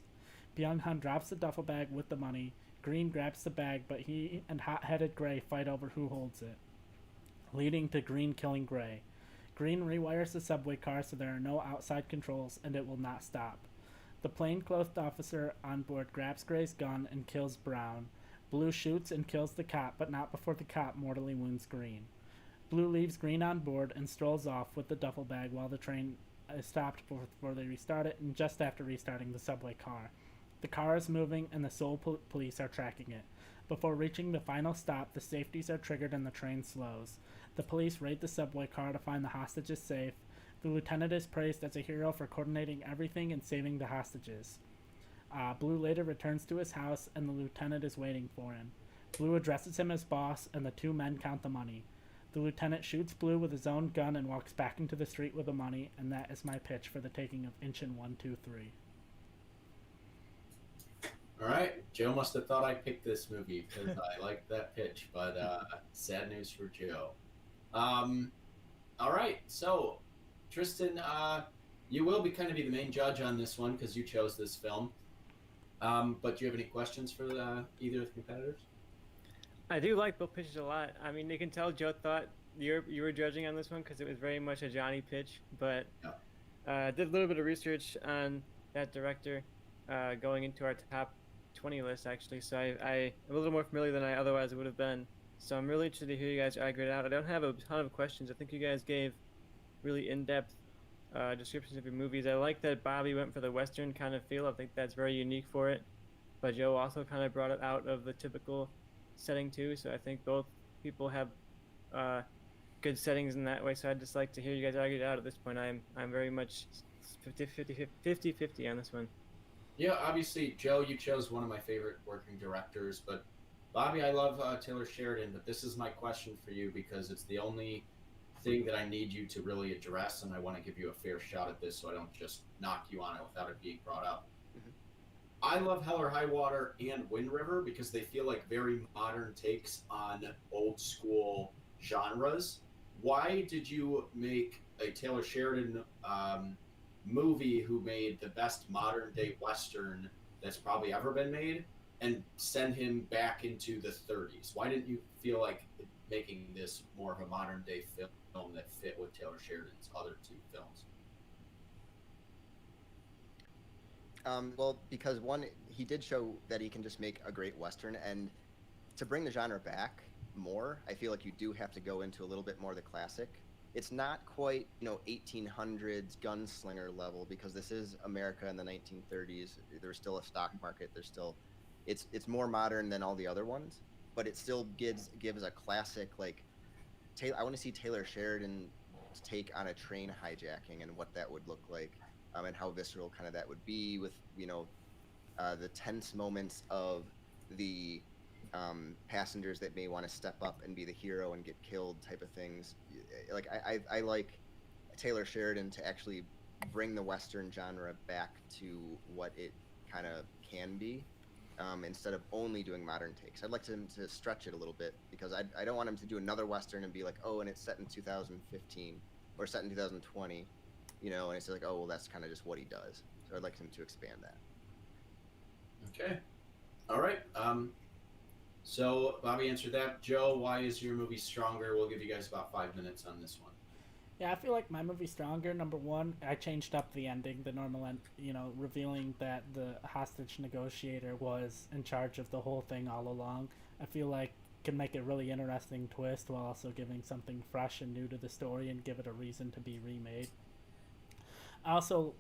Byung-hun drops the duffel bag with the money. Green grabs the bag, but he and hot-headed Gray fight over who holds it, leading to Green killing Gray. Green rewires the subway car so there are no outside controls, and it will not stop. The plainclothed officer on board grabs Gray's gun and kills Brown. Blue shoots and kills the cop, but not before the cop mortally wounds Green. Blue leaves Green on board and strolls off with the duffel bag while the train is stopped before they restart it, and just after restarting the subway car. The car is moving and the Seoul police are tracking it. Before reaching the final stop, the safeties are triggered and the train slows. The police raid the subway car to find the hostages safe. The lieutenant is praised as a hero for coordinating everything and saving the hostages. Blue later returns to his house and the lieutenant is waiting for him. Blue addresses him as boss and the two men count the money. The lieutenant shoots Blue with his own gun and walks back into the street with the money, and that is my pitch for the taking of Inchin 1, 2, 3. All right, Joe must have thought I picked this movie because I liked that pitch, but sad news for Joe. All right, so Tristan, you will be the main judge on this one because you chose this film. But do you have any questions for either of the competitors? I do like both pitches a lot. I mean, you can tell Joe thought you were judging on this one because it was very much a Johnny pitch, but did a little bit of research on that director going into our top 20 list, actually, so I'm a little more familiar than I otherwise would have been. So I'm really interested to hear you guys argue it out. I don't have a ton of questions. I think you guys gave really in-depth descriptions of your movies. I like that Bobby went for the Western kind of feel. I think that's very unique for it. But Joe also kind of brought it out of the typical setting too. So I think both people have good settings in that way. So I'd just like to hear you guys argue it out at this point. I'm very much 50-50 on this one. Yeah, obviously, Joe, you chose one of my favorite working directors, but Bobby, I love Taylor Sheridan, but this is my question for you because it's the only thing that I need you to really address, and I want to give you a fair shot at this so I don't just knock you on it without it being brought up. Mm-hmm. I love Hell or High Water and Wind River because they feel like very modern takes on old school genres. Why did you make a Taylor Sheridan movie who made the best modern day Western that's probably ever been made and send him back into the 30s? Why didn't you feel like making this more of a modern day film that fit with Taylor Sheridan's other two films? Well, because one, he did show that he can just make a great Western, and to bring the genre back more, I feel like you do have to go into a little bit more of the classic. It's not quite, 1800s gunslinger level because this is America in the 1930s. There's still a stock market. There's still, it's more modern than all the other ones, but it still gives a classic, like, I want to see Taylor Sheridan's take on a train hijacking and what that would look like, and how visceral kind of that would be with, the tense moments of the passengers that may want to step up and be the hero and get killed type of things. Like I like Taylor Sheridan to actually bring the Western genre back to what it kind of can be, instead of only doing modern takes. I'd like him to stretch it a little bit because I don't want him to do another Western and be like, oh, and it's set in 2015 or set in 2020, and it's like, oh, well, that's kind of just what he does. So I'd like him to expand that. Okay. All right. So Bobby answered that. Joe, why is your movie stronger? We'll give you guys about 5 minutes on this one. Yeah, I feel like my movie's stronger. Number one, I changed up the ending, the normal end, revealing that the hostage negotiator was in charge of the whole thing all along. I feel like can make a really interesting twist while also giving something fresh and new to the story and give it a reason to be remade. Also,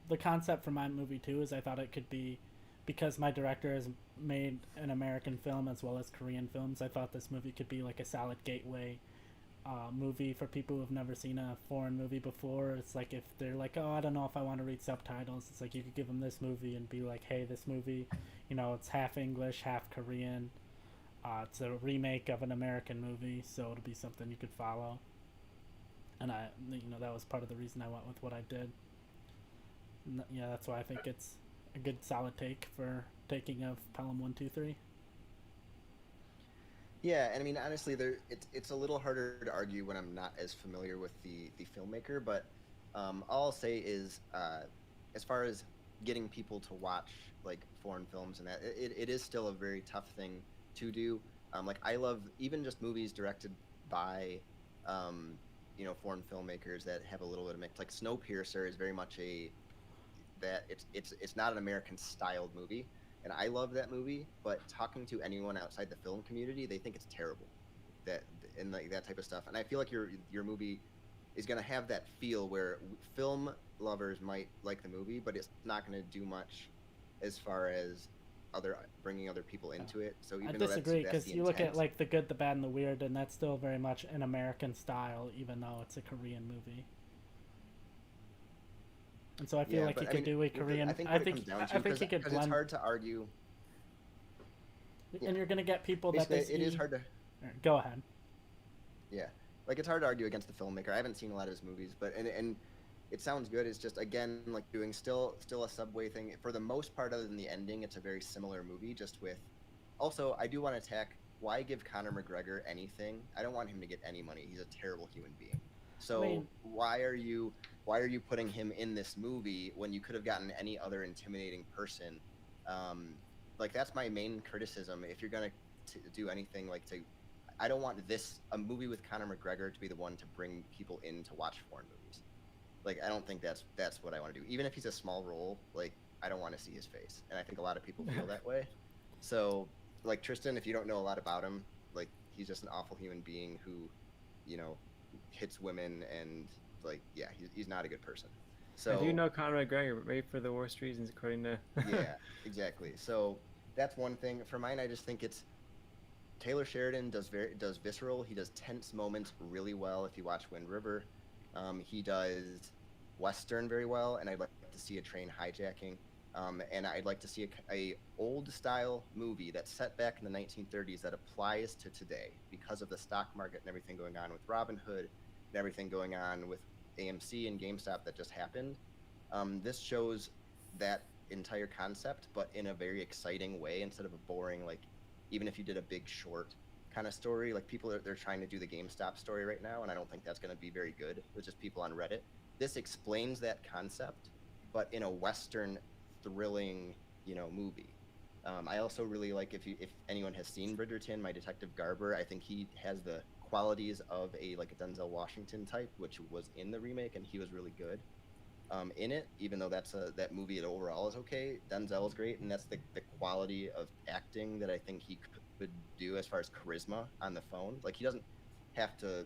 the concept for my movie too is I thought it could be, because my director has made an American film as well as Korean films, I thought this movie could be like a solid gateway movie for people who have never seen a foreign movie before. It's like if they're like, oh, I don't know if I want to read subtitles, it's like you could give them this movie and be like, hey, this movie, it's half English, half Korean. It's a remake of an American movie, so it'll be something you could follow. And that was part of the reason I went with what I did. Yeah, that's why I think it's a good solid take for Taking of Pelham 1, 2, 3. Yeah, and I mean, honestly, it's a little harder to argue when I'm not as familiar with the filmmaker, but all I'll say is, as far as getting people to watch like foreign films and that, it is still a very tough thing to do. Like I love even just movies directed by foreign filmmakers that have a little bit of mix. Like Snowpiercer is very much it's not an American styled movie, and I love that movie. But talking to anyone outside the film community, they think it's terrible, that and like that type of stuff. And I feel like your movie is going to have that feel where film lovers might like the movie, but it's not going to do much as far as bringing other people into it. So even I though disagree, because you look intent, at like The Good, the Bad, and the Weird, and that's still very much an American style, even though it's a Korean movie. And so I feel like he could do a Korean. I think he could blend. It's hard to argue. And you're gonna get people that it is hard to. Go ahead. Yeah, like it's hard to argue against the filmmaker. I haven't seen a lot of his movies, but and it sounds good. It's just again like doing still a subway thing for the most part. Other than the ending, it's a very similar movie. Just with, also I do want to attack. Why give Conor McGregor anything? I don't want him to get any money. He's a terrible human being. So why are you putting him in this movie when you could have gotten any other intimidating person? Like that's my main criticism. If you're gonna do anything I don't want a movie with Conor McGregor to be the one to bring people in to watch foreign movies. Like I don't think that's what I want to do. Even if he's a small role, like I don't want to see his face, and I think a lot of people feel that way. So like Tristan, if you don't know a lot about him, like he's just an awful human being who, hits women and he's not a good person. So I do know Conor McGregor, raped for the worst reasons, according to. Yeah, exactly. So that's one thing. For mine, I just think it's Taylor Sheridan does visceral. He does tense moments really well. If you watch Wind River, he does Western very well, and I'd like to see a train hijacking. And I'd like to see a old style movie that's set back in the 1930s that applies to today because of the stock market and everything going on with Robin Hood and everything going on with AMC and GameStop that just happened. This shows that entire concept, but in a very exciting way instead of a boring, even if you did a Big Short kind of story, they're trying to do the GameStop story right now, and I don't think that's going to be very good with just people on Reddit. This explains that concept, but in a Western thrilling, movie. I also really like if anyone has seen Bridgerton, My Detective Garber, I think he has the qualities of a Denzel Washington type, which was in the remake, and he was really good in it. Even though that movie overall is okay, Denzel is great, and that's the quality of acting that I think he could do as far as charisma on the phone. Like he doesn't have to,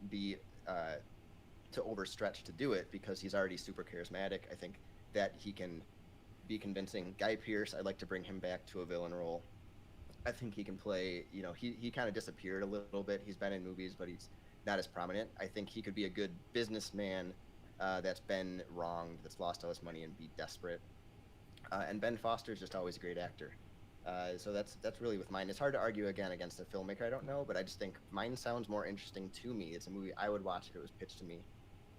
be to overstretch to do it because he's already super charismatic. I think that he can be convincing. Guy Pearce, I'd like to bring him back to a villain role. I think he can play, he kind of disappeared a little bit. He's been in movies, but he's not as prominent. I think he could be a good businessman that's been wronged, that's lost all his money and be desperate. And Ben Foster's just always a great actor. So that's really with mine. It's hard to argue against a filmmaker I don't know, but I just think mine sounds more interesting to me. It's a movie I would watch if it was pitched to me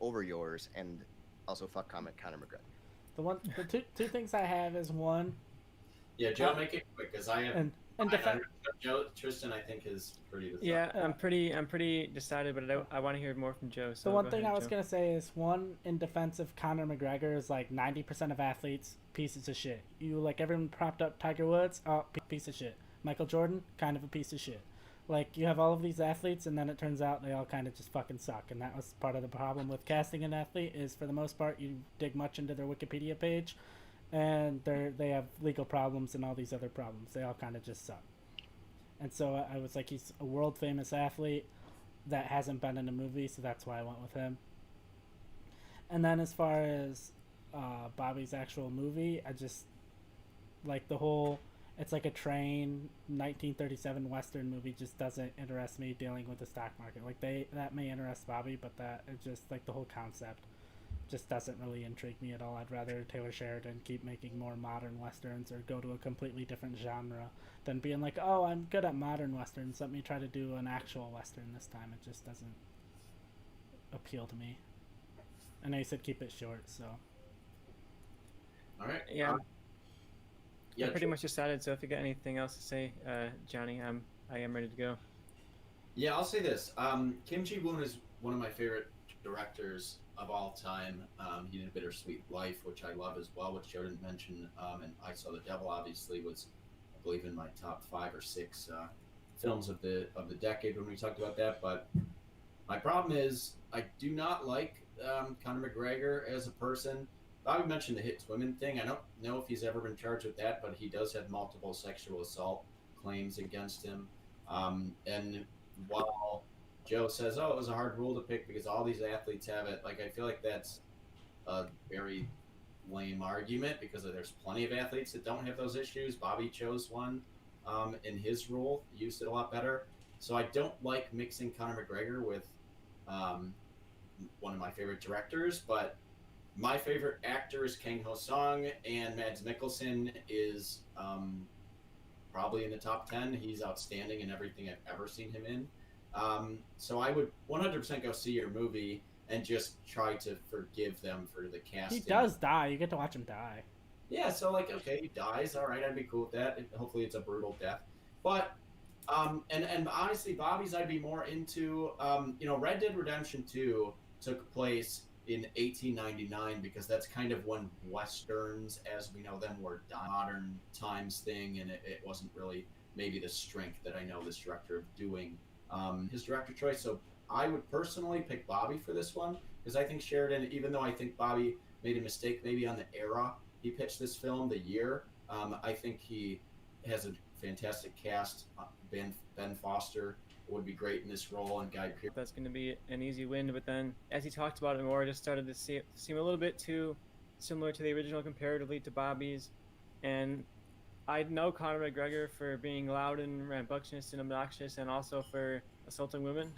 over yours, and also fuck Conor McGregor. The two things I have is one. Yeah, Joe, make it quick because I have. And Joe, Tristan, I think is pretty. Yeah, I'm pretty decided, but I want to hear more from Joe. So the one thing I was gonna say is one in defense of Conor McGregor is 90% of athletes pieces of shit. You everyone propped up Tiger Woods, piece of shit. Michael Jordan, kind of a piece of shit. You have all of these athletes, and then it turns out they all kind of just fucking suck. And that was part of the problem with casting an athlete. Is for the most part you dig much into their Wikipedia page, and they have legal problems and all these other problems. They all kind of just suck. And so I was he's a world famous athlete that hasn't been in a movie, so that's why I went with him. And then as far as Bobby's actual movie, I just the whole, it's a train 1937 Western movie just doesn't interest me dealing with the stock market. That may interest Bobby, but that it's just the whole concept just doesn't really intrigue me at all. I'd rather Taylor Sheridan keep making more modern westerns or go to a completely different genre than being oh, I'm good at modern westerns, let me try to do an actual western this time. It just doesn't appeal to me. I know you said keep it short, so. All right. Yeah. Yeah, I'm pretty much decided, so if you got anything else to say, Johnny, I am ready to go. Yeah, I'll say this. Kim Ji-woon is one of my favorite directors of all time. He did Bittersweet Life, which I love as well, which Joe didn't mention. And I Saw the Devil, obviously, was, I believe, in my top 5 or 6 films of the decade when we talked about that. But my problem is I do not like Conor McGregor as a person. Bobby mentioned the hits women thing. I don't know if he's ever been charged with that, but he does have multiple sexual assault claims against him. And while Joe says, "Oh, it was a hard rule to pick because all these athletes have it," like I feel like that's a very lame argument because there's plenty of athletes that don't have those issues. Bobby chose one in his rule, used it a lot better. So I don't like mixing Conor McGregor with um, one of my favorite directors, but my favorite actor is Kang Ho Song, and Mads Mikkelsen is probably in the top 10. He's outstanding in everything I've ever seen him in. So I would 100% go see your movie and just try to forgive them for the casting. He does die. You get to watch him die. Yeah, so like, okay, he dies. All right, I'd be cool with that. Hopefully, it's a brutal death. But and honestly, Bobby's I'd be more into. Red Dead Redemption 2 took place in 1899 because that's kind of when westerns, as we know them, were modern times thing, and it wasn't really maybe the strength that I know this director of doing his director choice. So I would personally pick Bobby for this one because I think Sheridan, even though I think Bobby made a mistake maybe on the era he pitched this film, the year, I think he has a fantastic cast. Ben Foster would be great in this role, and Guy Pearce. That's going to be an easy win, but then as he talked about it more, it just started to seem a little bit too similar to the original comparatively to Bobby's. And I know Conor McGregor for being loud and rambunctious and obnoxious and also for assaulting women.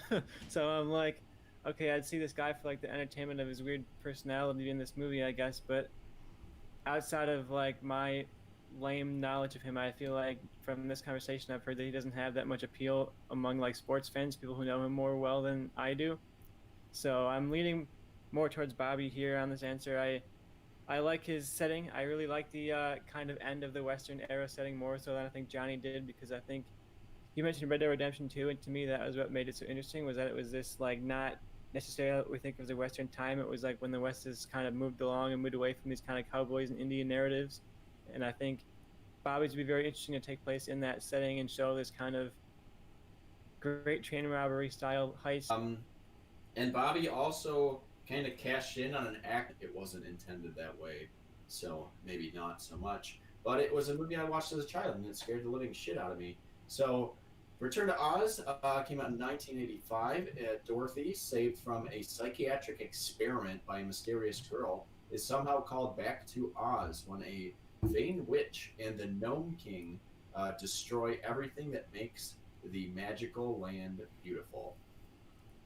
So I'm like, okay, I'd see this guy for like the entertainment of his weird personality in this movie, I guess. But outside of like my lame knowledge of him, I feel like from this conversation I've heard that he doesn't have that much appeal among like sports fans, people who know him more well than I do. So I'm leaning more towards Bobby here on this answer. I like his setting. I really like the kind of end of the Western era setting more so than I think Johnny did, because I think you mentioned Red Dead Redemption 2, and to me that was what made it so interesting, was that it was this like not necessarily what we think of as a Western time. It was like when the West has kind of moved along and moved away from these kind of cowboys and Indian narratives. And I think Bobby's would be very interesting to take place in that setting and show this kind of great train robbery style heist. And Bobby also kind of cashed in on an act. It wasn't intended that way, so maybe not so much. But it was a movie I watched as a child, and it scared the living shit out of me. So Return to Oz came out in 1985. Dorothy, saved from a psychiatric experiment by a mysterious girl, is somehow called back to Oz when a vain witch and the Gnome King destroy everything that makes the magical land beautiful.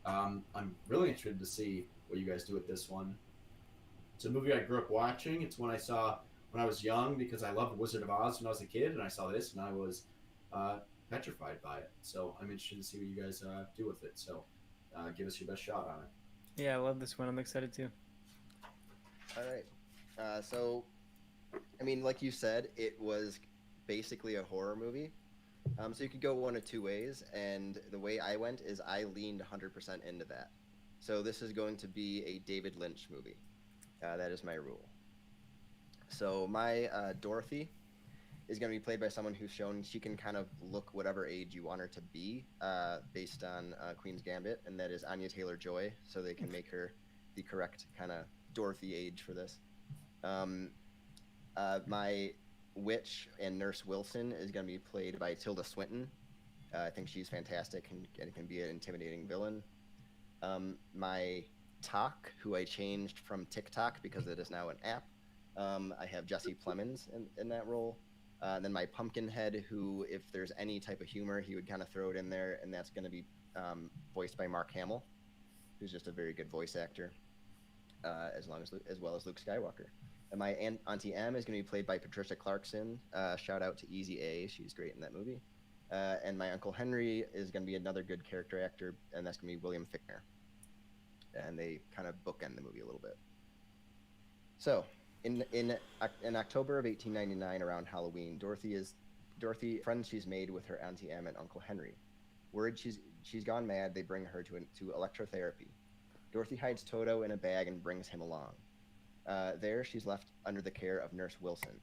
I'm really interested to see what you guys do with this one. It's a movie I grew up watching. It's one I saw when I was young because I loved Wizard of Oz when I was a kid, and I saw this and I was petrified by it. So I'm interested to see what you guys do with it. So give us your best shot on it. Yeah, I love this one. I'm excited too. All right. So, I mean, like you said, it was basically a horror movie. So you could go one of two ways, and the way I went is I leaned 100% into that. So this is going to be a David Lynch movie. That is my rule. So my Dorothy is going to be played by someone who's shown she can kind of look whatever age you want her to be based on Queen's Gambit, and that is Anya Taylor-Joy, so they can make her the correct kind of Dorothy age for this. My witch and Nurse Wilson is going to be played by Tilda Swinton. I think she's fantastic and can be an intimidating villain. My Talk, who I changed from TikTok because it is now an app, I have Jesse Plemons in that role. Then my Pumpkinhead, who, if there's any type of humor, he would kind of throw it in there, and that's going to be voiced by Mark Hamill, who's just a very good voice actor, as well as Luke Skywalker. And my Auntie M is going to be played by Patricia Clarkson. Shout out to Easy A, she's great in that movie. And my Uncle Henry is going to be another good character actor, and that's going to be William Fichtner. And they kind of bookend the movie a little bit. So, in October of 1899, around Halloween, Dorothy, friends she's made with her Auntie Em and Uncle Henry. Word she's gone mad, they bring her to electrotherapy. Dorothy hides Toto in a bag and brings him along. There, she's left under the care of Nurse Wilson.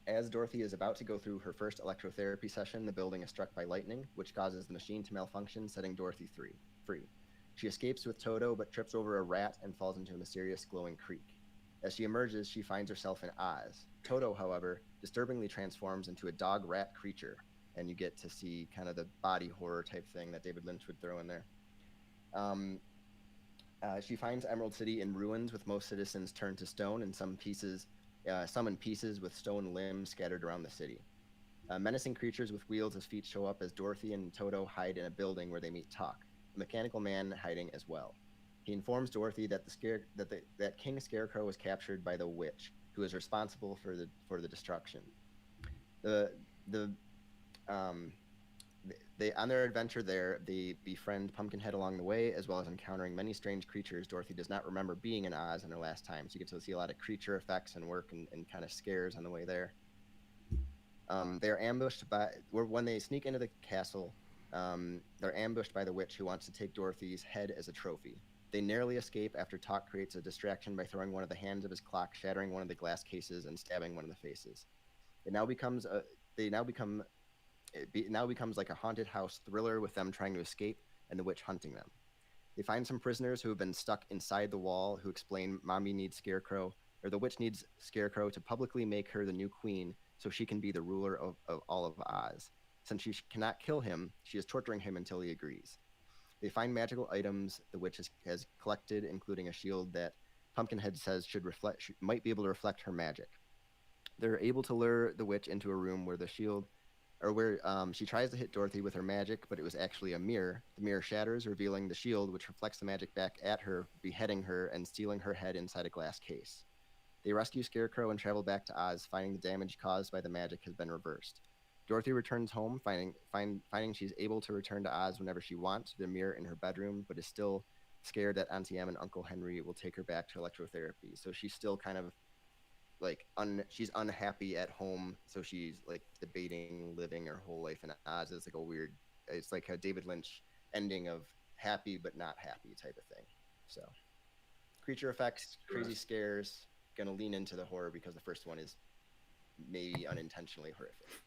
As Dorothy is about to go through her first electrotherapy session, the building is struck by lightning, which causes the machine to malfunction, setting Dorothy free. She escapes with Toto, but trips over a rat and falls into a mysterious glowing creek. As she emerges, she finds herself in Oz. Toto, however, disturbingly transforms into a dog-rat creature, and you get to see kind of the body horror type thing that David Lynch would throw in there. She finds Emerald City in ruins, with most citizens turned to stone, and some in pieces with stone limbs scattered around the city. Menacing creatures with wheels as feet show up as Dorothy and Toto hide in a building where they meet Talk, a mechanical man hiding as well. He informs Dorothy that that King Scarecrow was captured by the witch, who is responsible for the destruction. They on their adventure there, they befriend Pumpkinhead along the way, as well as encountering many strange creatures Dorothy does not remember being in Oz in her last time. So you get to see a lot of creature effects and work and kind of scares on the way there. They are ambushed when they sneak into the castle. They're ambushed by the witch, who wants to take Dorothy's head as a trophy. They narrowly escape after Talk creates a distraction by throwing one of the hands of his clock, shattering one of the glass cases, and stabbing one of the faces. It now becomes like a haunted house thriller, with them trying to escape and the witch hunting them. They find some prisoners who have been stuck inside the wall, who explain Mommy needs Scarecrow, or the witch needs Scarecrow to publicly make her the new queen so she can be the ruler of all of Oz. Since she cannot kill him, she is torturing him until he agrees. They find magical items the witch has collected, including a shield that Pumpkinhead says might be able to reflect her magic. They're able to lure the witch into a room where she tries to hit Dorothy with her magic, but it was actually a mirror. The mirror shatters, revealing the shield, which reflects the magic back at her, beheading her and stealing her head inside a glass case. They rescue Scarecrow and travel back to Oz, finding the damage caused by the magic has been reversed. Dorothy returns home, finding she's able to return to Oz whenever she wants to the mirror in her bedroom, but is still scared that Auntie Em and Uncle Henry will take her back to electrotherapy. So she's still kind of like she's unhappy at home, so she's like debating living her whole life in Oz. It's like a David Lynch ending of happy but not happy type of thing. So creature effects, crazy scares, gonna lean into the horror because the first one is maybe unintentionally horrific.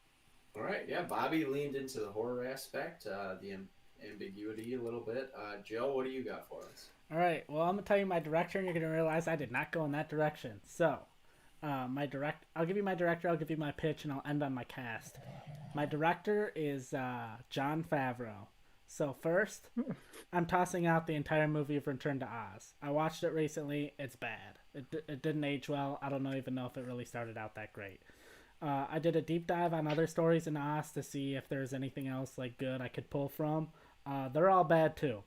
All right, yeah, Bobby leaned into the horror aspect, the ambiguity a little bit. Joe, what do you got for us? All right, well, I'm gonna tell you my director, and you're gonna realize I did not go in that direction. So, I'll give you my director, I'll give you my pitch, and I'll end on my cast. My director is Jon Favreau. So first, I'm tossing out the entire movie of Return to Oz. I watched it recently. It's bad. It didn't age well. I don't even know if it really started out that great. I did a deep dive on other stories in Oz to see if there's anything else like good I could pull from. They're all bad too.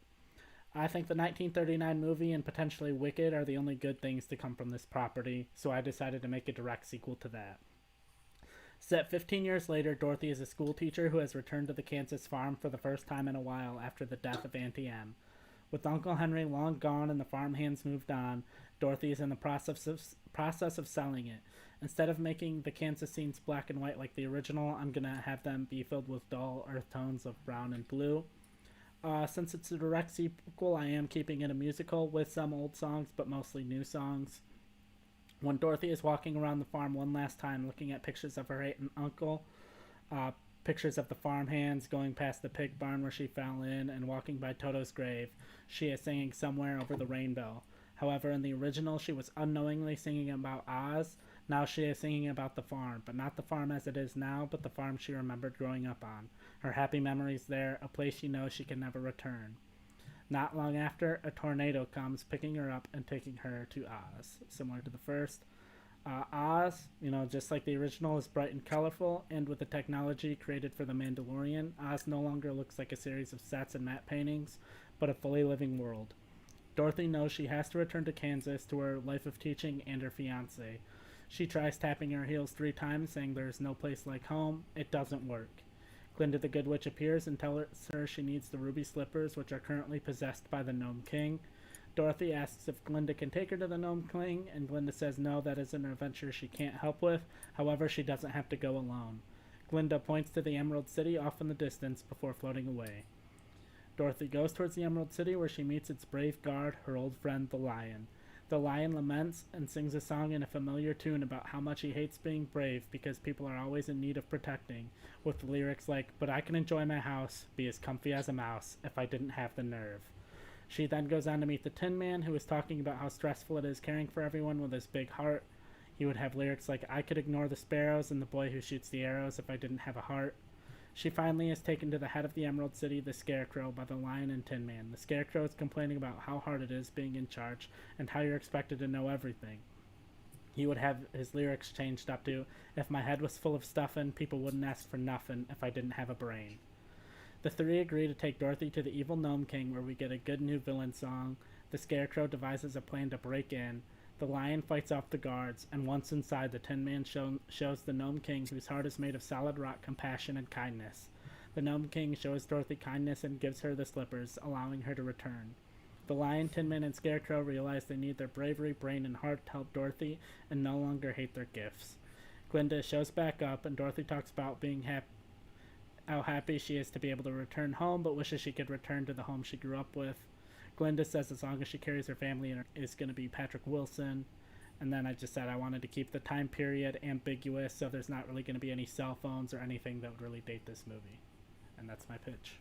I think the 1939 movie and potentially Wicked are the only good things to come from this property, so I decided to make a direct sequel to that. Set 15 years later, Dorothy is a school teacher who has returned to the Kansas farm for the first time in a while after the death of Auntie Em. With Uncle Henry long gone and the farm hands moved on, Dorothy is in the process of selling it. Instead of making the Kansas scenes black and white like the original, I'm going to have them be filled with dull earth tones of brown and blue. Since it's a direct sequel, I am keeping it a musical with some old songs, but mostly new songs. When Dorothy is walking around the farm one last time, looking at pictures of her aunt and uncle, pictures of the farm hands, going past the pig barn where she fell in, and walking by Toto's grave, she is singing Somewhere Over the Rainbow. However, in the original, she was unknowingly singing about Oz. Now she is singing about the farm, but not the farm as it is now, but the farm she remembered growing up on. Her happy memories there, a place she knows she can never return. Not long after, a tornado comes, picking her up and taking her to Oz, similar to the first. Oz, just like the original, is bright and colorful, and with the technology created for The Mandalorian, Oz no longer looks like a series of sets and matte paintings, but a fully living world. Dorothy knows she has to return to Kansas to her life of teaching and her fiancé. She tries tapping her heels 3 times, saying there is no place like home. It doesn't work. Glinda the Good Witch appears and tells her she needs the ruby slippers, which are currently possessed by the Gnome King. Dorothy asks if Glinda can take her to the Gnome King, and Glinda says no, that is an adventure she can't help with. However, she doesn't have to go alone. Glinda points to the Emerald City off in the distance before floating away. Dorothy goes towards the Emerald City, where she meets its brave guard, her old friend the Lion. The Lion laments and sings a song in a familiar tune about how much he hates being brave because people are always in need of protecting, with the lyrics like, "But I can enjoy my house, be as comfy as a mouse, if I didn't have the nerve." She then goes on to meet the Tin Man, who is talking about how stressful it is caring for everyone with his big heart. He would have lyrics like, I could ignore the sparrows and the boy who shoots the arrows if I didn't have a heart. She finally is taken to the head of the Emerald City, the Scarecrow, by the Lion and Tin Man. The Scarecrow is complaining about how hard it is being in charge and how you're expected to know everything. He would have his lyrics changed up to, if my head was full of stuffin', people wouldn't ask for nothing if I didn't have a brain. The three agree to take Dorothy to the evil Gnome King, where we get a good new villain song. The Scarecrow devises a plan to break in. The Lion fights off the guards, and once inside, the Tin Man shows the Gnome King, whose heart is made of solid rock, compassion and kindness. The Gnome King shows Dorothy kindness and gives her the slippers, allowing her to return. The Lion, Tin Man, and Scarecrow realize they need their bravery, brain, and heart to help Dorothy, and no longer hate their gifts. Glinda shows back up, and Dorothy talks about being how happy she is to be able to return home, but wishes she could return to the home she grew up with. Glinda says as long as she carries her family is going to be Patrick Wilson. And then I just said I wanted to keep the time period ambiguous, so there's not really going to be any cell phones or anything that would really date this movie. And that's my pitch.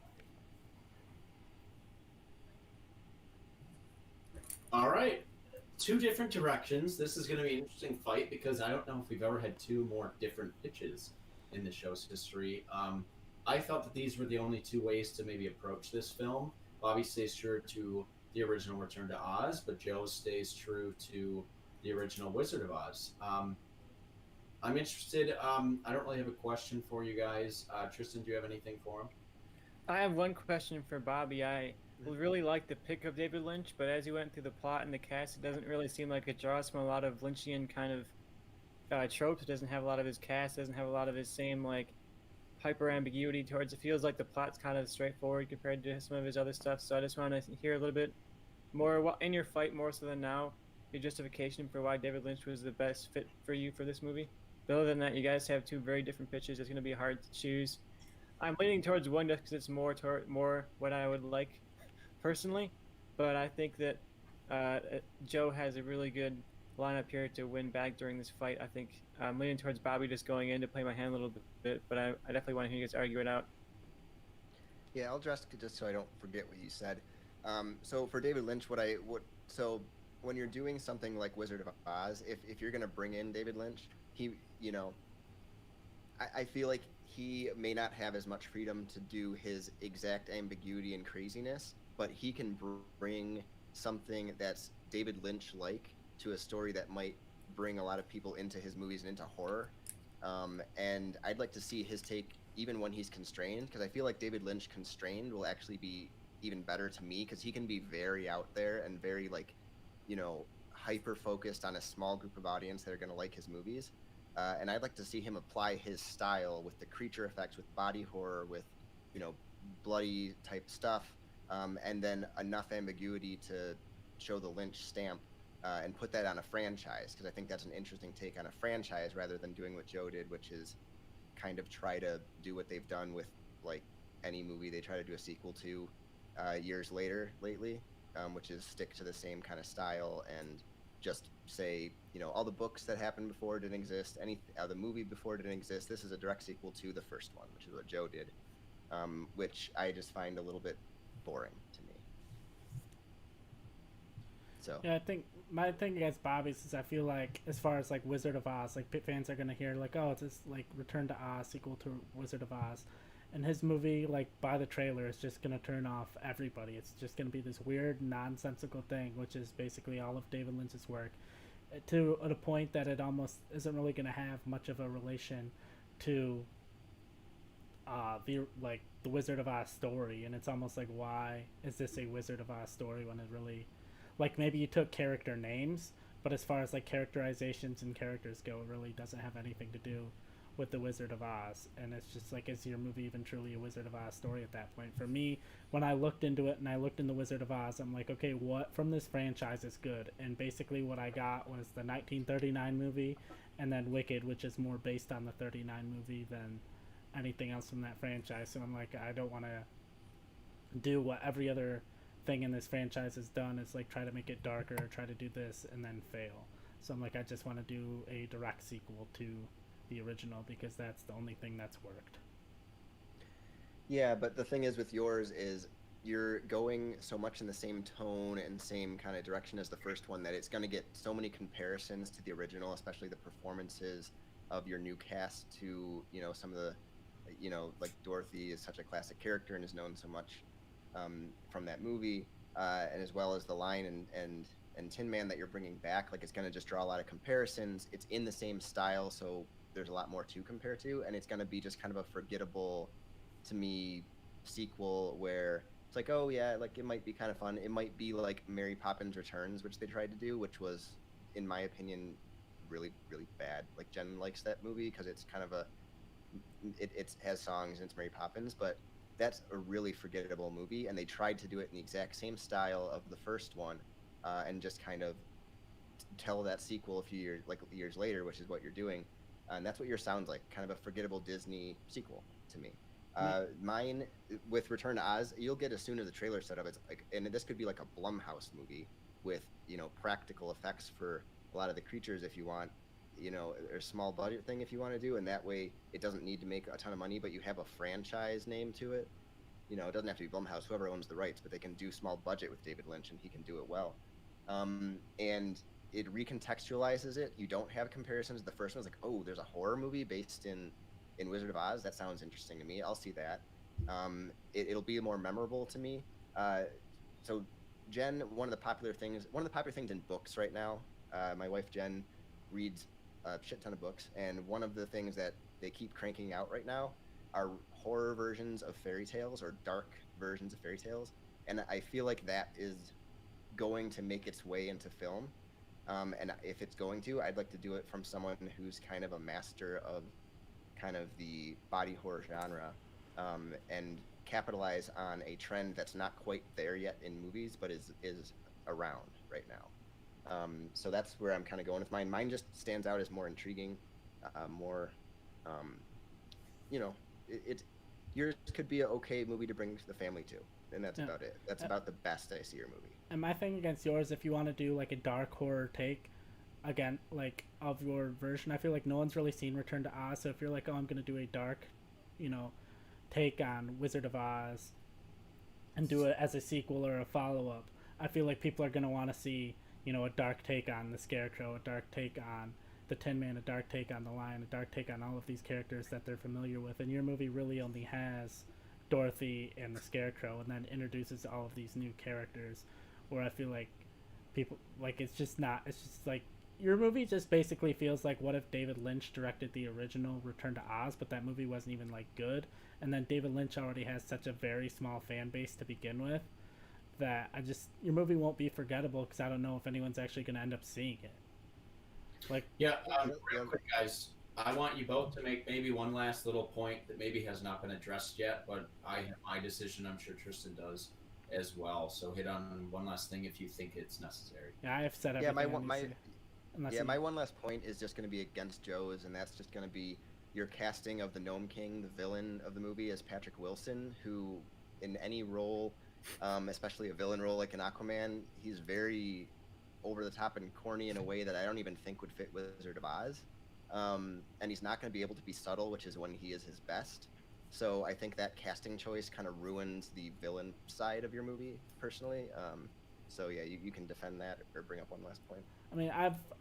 All right. Two different directions. This is going to be an interesting fight because I don't know if we've ever had two more different pitches in the show's history. I felt that these were the only two ways to maybe approach this film. Bobby stays true to the original Return to Oz, but Joe stays true to the original Wizard of Oz. I'm interested. I don't really have a question for you guys. Tristan, do you have anything for him? I have one question for Bobby. I really like the pick of David Lynch, but as you went through the plot and the cast, it doesn't really seem like it draws from a lot of Lynchian kind of tropes. It doesn't have a lot of his cast, doesn't have a lot of his same like hyper ambiguity towards it. Feels like the plot's kind of straightforward compared to some of his other stuff. So I just want to hear a little bit more in your fight, more so than now, your justification for why David Lynch was the best fit for you for this movie. But other than that, you guys have two very different pitches. It's going to be hard to choose. I'm leaning towards one just because it's more what I would like personally. But I think that Joe has a really good lineup here to win back during this fight. I think I'm leaning towards Bobby just going in to play my hand a little bit, but I definitely want to hear you guys argue it out. Yeah, I'll just so I don't forget what you said. So for David Lynch, so when you're doing something like Wizard of Oz, if you're gonna bring in David Lynch, he, I feel like he may not have as much freedom to do his exact ambiguity and craziness, but he can bring something that's David Lynch-like to a story that might bring a lot of people into his movies and into horror. And I'd like to see his take even when he's constrained, because I feel like David Lynch constrained will actually be even better to me, because he can be very out there and very hyper focused on a small group of audience that are going to like his movies. And I'd like to see him apply his style with the creature effects, with body horror, with bloody type stuff, and then enough ambiguity to show the Lynch stamp, and put that on a franchise, because I think that's an interesting take on a franchise rather than doing what Joe did, which is kind of try to do what they've done with like any movie they try to do a sequel to years later lately, which is stick to the same kind of style and just say, all the books that happened before didn't exist, the movie before didn't exist. This is a direct sequel to the first one, which is what Joe did, which I just find a little bit boring to me. So yeah, I think my thing against Bobby's is I feel like as far as like Wizard of Oz, like fans are gonna hear like, oh, it's this like Return to Oz sequel to Wizard of Oz, and his movie, like by the trailer, is just gonna turn off everybody. It's just gonna be this weird nonsensical thing, which is basically all of David Lynch's work, to a point that it almost isn't really gonna have much of a relation to the Wizard of Oz story, and it's almost like, why is this a Wizard of Oz story when it really, like, maybe you took character names, but as far as like characterizations and characters go, it really doesn't have anything to do with the Wizard of Oz. And it's just like, is your movie even truly a Wizard of Oz story at that point? For me, when I looked into it and I looked in the Wizard of Oz, I'm like, okay, what from this franchise is good? And basically what I got was the 1939 movie and then Wicked, which is more based on the 39 movie than anything else from that franchise. So I'm like, I don't want to do what every other thing in this franchise has done, is like try to make it darker, try to do this and then fail. So I'm like, I just want to do a direct sequel to the original, because that's the only thing that's worked. yeah, but the thing is with yours is you're going so much in the same tone and same kind of direction as the first one that it's going to get so many comparisons to the original, especially the performances of your new cast to, some of the, like Dorothy is such a classic character and is known so much from that movie, and as well as the Lion and Tin Man that you're bringing back. Like, it's going to just draw a lot of comparisons. It's in the same style, so there's a lot more to compare to, and it's going to be just kind of a forgettable, to me, sequel where it's like, oh yeah, like it might be kind of fun. It might be like Mary Poppins Returns, which they tried to do, which was, in my opinion, really, really bad. Like, Jen likes that movie because it's kind of it has songs and it's Mary Poppins, but that's a really forgettable movie. And they tried to do it in the exact same style of the first one, and just kind of tell that sequel a few years later, which is what you're doing. And that's what yours sounds like, kind of a forgettable Disney sequel to me. Mine, with Return to Oz, you'll get as soon as the trailer set up. It's like, and this could be like a Blumhouse movie with, practical effects for a lot of the creatures if you want, or a small budget thing if you want to do, and that way it doesn't need to make a ton of money, but you have a franchise name to it. It doesn't have to be Blumhouse, whoever owns the rights, but they can do small budget with David Lynch, and he can do it well. And it recontextualizes it. You don't have comparisons. The first one's like, oh, there's a horror movie based in Wizard of Oz. That sounds interesting to me. I'll see that. It'll be more memorable to me. So Jen, one of the popular things in books right now, my wife Jen reads a shit ton of books, and one of the things that they keep cranking out right now are horror versions of fairy tales, or dark versions of fairy tales. And I feel like that is going to make its way into film. And if it's going to, I'd like to do it from someone who's kind of a master of kind of the body horror genre, and capitalize on a trend that's not quite there yet in movies, but is around right now. So that's where I'm kind of going with mine. Mine just stands out as more intriguing, more, yours could be an okay movie to bring the family to, and that's about it. That's about the best I see your movie. And my thing against yours, if you want to do like a dark horror take, again, like of your version, I feel like no one's really seen Return to Oz. So if you're like, oh, I'm gonna do a dark, take on Wizard of Oz, and do it as a sequel or a follow up, I feel like people are gonna want to see, a dark take on the Scarecrow, a dark take on the Tin Man, a dark take on the Lion, a dark take on all of these characters that they're familiar with. And your movie really only has Dorothy and the Scarecrow, and then introduces all of these new characters, where I feel like people, like, it's just like your movie just basically feels like, what if David Lynch directed the original Return to Oz, but that movie wasn't even like good, and then David Lynch already has such a very small fan base to begin with, that your movie won't be forgettable, because I don't know if anyone's actually going to end up seeing it. Like, yeah, real quick, guys, I want you both to make maybe one last little point that maybe has not been addressed yet, but I have my decision. I'm sure Tristan does as well. So hit on one last thing if you think it's necessary. Yeah, I have said everything. My one last point is just going to be against Joe's, and that's just going to be your casting of the Gnome King, the villain of the movie, as Patrick Wilson, who in any role, especially a villain role like an Aquaman, he's very over the top and corny in a way that I don't even think would fit Wizard of Oz. And he's not going to be able to be subtle, which is when he is his best. So I think that casting choice kind of ruins the villain side of your movie, personally. So yeah, you can defend that or bring up one last point. I mean,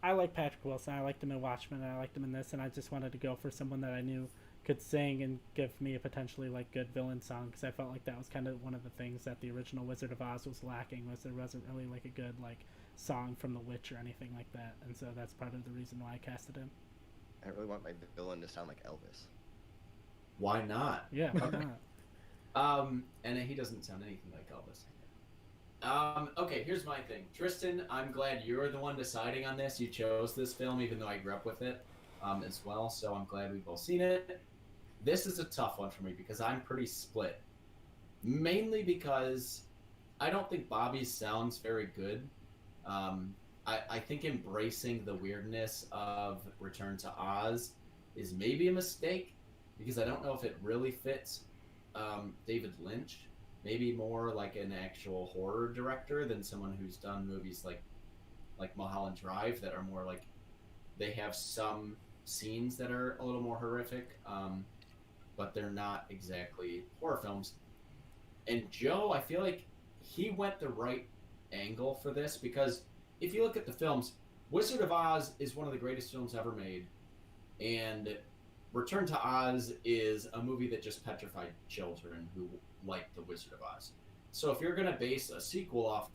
I like Patrick Wilson. I liked him in Watchmen, and I liked him in this, and I just wanted to go for someone that I knew could sing and give me a potentially like good villain song, because I felt like that was kind of one of the things that the original Wizard of Oz was lacking, was there wasn't really like a good like song from The Witch or anything like that, and so that's part of the reason why I casted him. I really want my villain to sound like Elvis. Why not? Yeah, why not? And he doesn't sound anything like Elvis. Okay, here's my thing. Tristan, I'm glad you're the one deciding on this. You chose this film, even though I grew up with it as well, so I'm glad we've both seen it. This is a tough one for me because I'm pretty split. Mainly because I don't think Bobby's sounds very good. I think embracing the weirdness of Return to Oz is maybe a mistake, because I don't know if it really fits David Lynch. Maybe more like an actual horror director than someone who's done movies like Mulholland Drive that are more like, they have some scenes that are a little more horrific, but they're not exactly horror films. And Joe, I feel like he went the right angle for this because if you look at the films, Wizard of Oz is one of the greatest films ever made, and Return to Oz is a movie that just petrified children who like The Wizard of Oz. So if you're going to base a sequel off,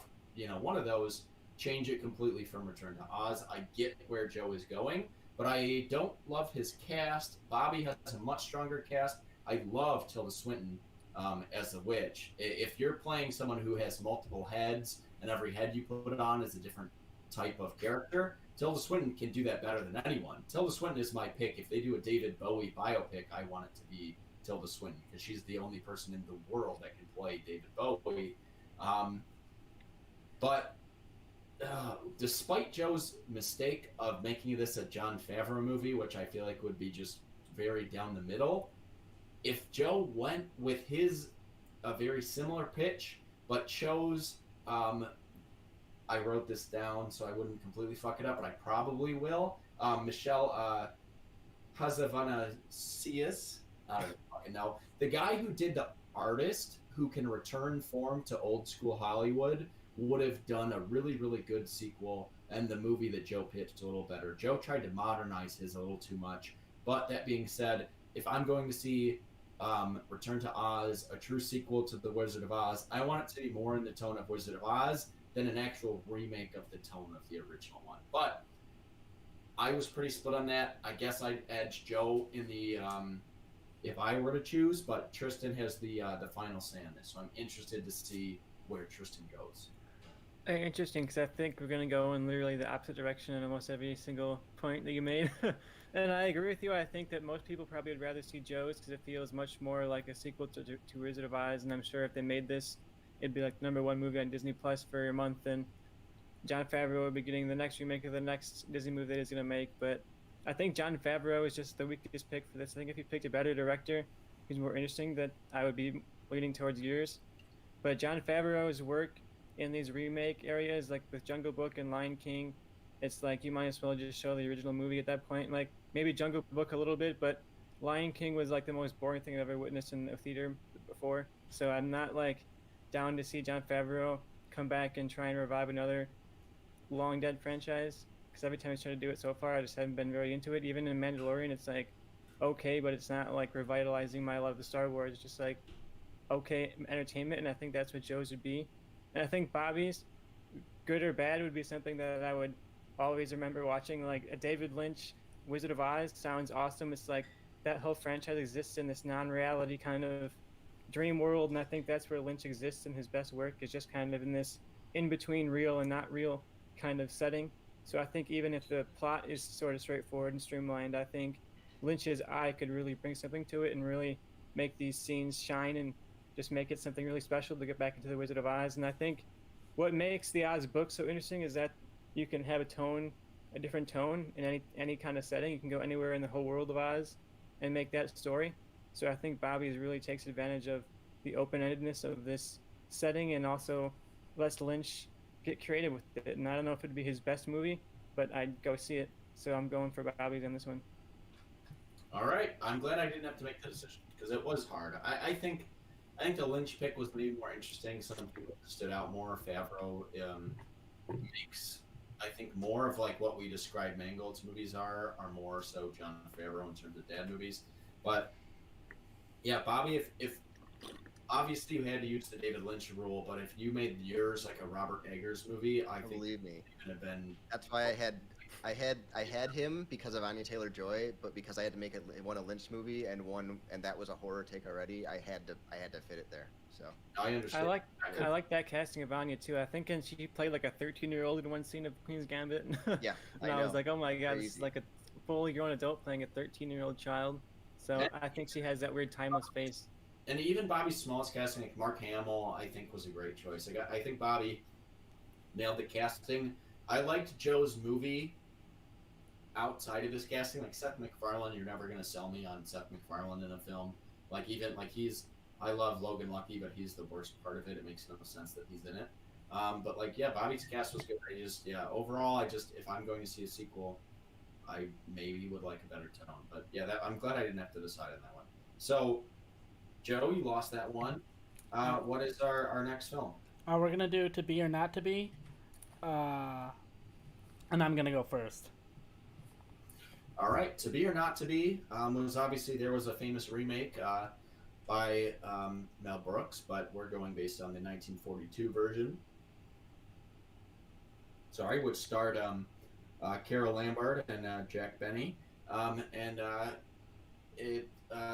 one of those, change it completely from Return to Oz. I get where Joe is going, but I don't love his cast. Bobby has a much stronger cast. I love Tilda Swinton as the witch. If you're playing someone who has multiple heads and every head you put it on is a different type of character, Tilda Swinton can do that better than anyone. Tilda Swinton is my pick. If they do a David Bowie biopic, I want it to be Tilda Swinton because she's the only person in the world that can play David Bowie. But despite Joe's mistake of making this a Jon Favreau movie, which I feel like would be just very down the middle, if Joe went with a very similar pitch, but chose, I wrote this down so I wouldn't completely fuck it up, but I probably will. Michelle Hazanavicius, I don't fucking know. The guy who did The Artist, who can return form to old school Hollywood, would have done a really, really good sequel, and the movie that Joe pitched a little better. Joe tried to modernize his a little too much, but that being said, if I'm going to see Return to Oz, a true sequel to The Wizard of Oz, I want it to be more in the tone of Wizard of Oz than an actual remake of the tone of the original one. But I was pretty split on that. I guess I'd edge Joe in the if I were to choose, but Tristan has the final say on this, so I'm interested to see where Tristan goes. Interesting, because I think we're going to go in literally the opposite direction in almost every single point that you made. And I agree with you. I think that most people probably would rather see Joe's because it feels much more like a sequel to Wizard of Oz. And I'm sure if they made this, it'd be like the #1 movie on Disney Plus for a month. And Jon Favreau would be getting the next remake of the next Disney movie that he's going to make. But I think Jon Favreau is just the weakest pick for this. I think if he picked a better director who's more interesting, that I would be leaning towards yours. But Jon Favreau's work in these remake areas, like with Jungle Book and Lion King, it's like you might as well just show the original movie at that point. Like maybe Jungle Book a little bit, but Lion King was like the most boring thing I've ever witnessed in a theater before. So I'm not like down to see Jon Favreau come back and try and revive another long dead franchise, because every time he's tried to do it so far, I just haven't been very into it. Even in Mandalorian, it's like okay, but it's not like revitalizing my love of Star Wars. It's just like okay entertainment, and I think that's what Joe's would be. And I think Bobby's, good or bad, would be something that I would always remember watching. Like a David Lynch Wizard of Oz sounds awesome. It's like that whole franchise exists in this non-reality kind of dream world, and I think that's where Lynch exists in his best work, is just kind of in this in-between real and not real kind of setting. So I think even if the plot is sort of straightforward and streamlined, I think Lynch's eye could really bring something to it and really make these scenes shine and just make it something really special to get back into the Wizard of Oz. And I think what makes the Oz book so interesting is that you can have a different tone in any kind of setting. You can go anywhere in the whole world of Oz and make that story. So I think Bobby's really takes advantage of the open-endedness of this setting and also lets Lynch get creative with it. And I don't know if it'd be his best movie, but I'd go see it. So I'm going for Bobby's on this one. All right. I'm glad I didn't have to make the decision because it was hard. I think the Lynch pick was maybe more interesting. Some people stood out more. Favreau makes, I think, more of like what we described Mangold's movies are more so Jon Favreau in terms of dad movies. But yeah, Bobby, if obviously you had to use the David Lynch rule, but if you made yours like a Robert Eggers movie, I think Believe me, it could have been. that's why I had him because of Anya Taylor-Joy, but because I had to make one a Lynch movie and that was a horror take already, I had to fit it there. So I understand. I like that casting of Anya too. I think she played like a 13-year-old in one scene of Queen's Gambit. Yeah, and I was like, oh my god, Crazy. this is like a fully grown adult playing a 13-year-old child. So I think she has that weird timeless face. And even Bobby's smallest casting, like Mark Hamill, I think was a great choice. Like, I think Bobby nailed the casting. I liked Joe's movie outside of his casting. Like Seth MacFarlane, you're never gonna sell me on Seth MacFarlane in a film. Like even like I love Logan Lucky, but he's the worst part of it. It makes no sense that he's in it. But like yeah, Bobby's cast was good. Overall, if I'm going to see a sequel, I maybe would like a better tone. But yeah, I'm glad I didn't have to decide on that one. So Joe, you lost that one. What is our next film? We're gonna do To Be or Not to Be, uh, and I'm gonna go first. All right, To Be or Not to Be was obviously there was a famous remake by Mel Brooks, but we're going based on the 1942 version. Sorry, which starred Carol Lambert and Jack Benny. And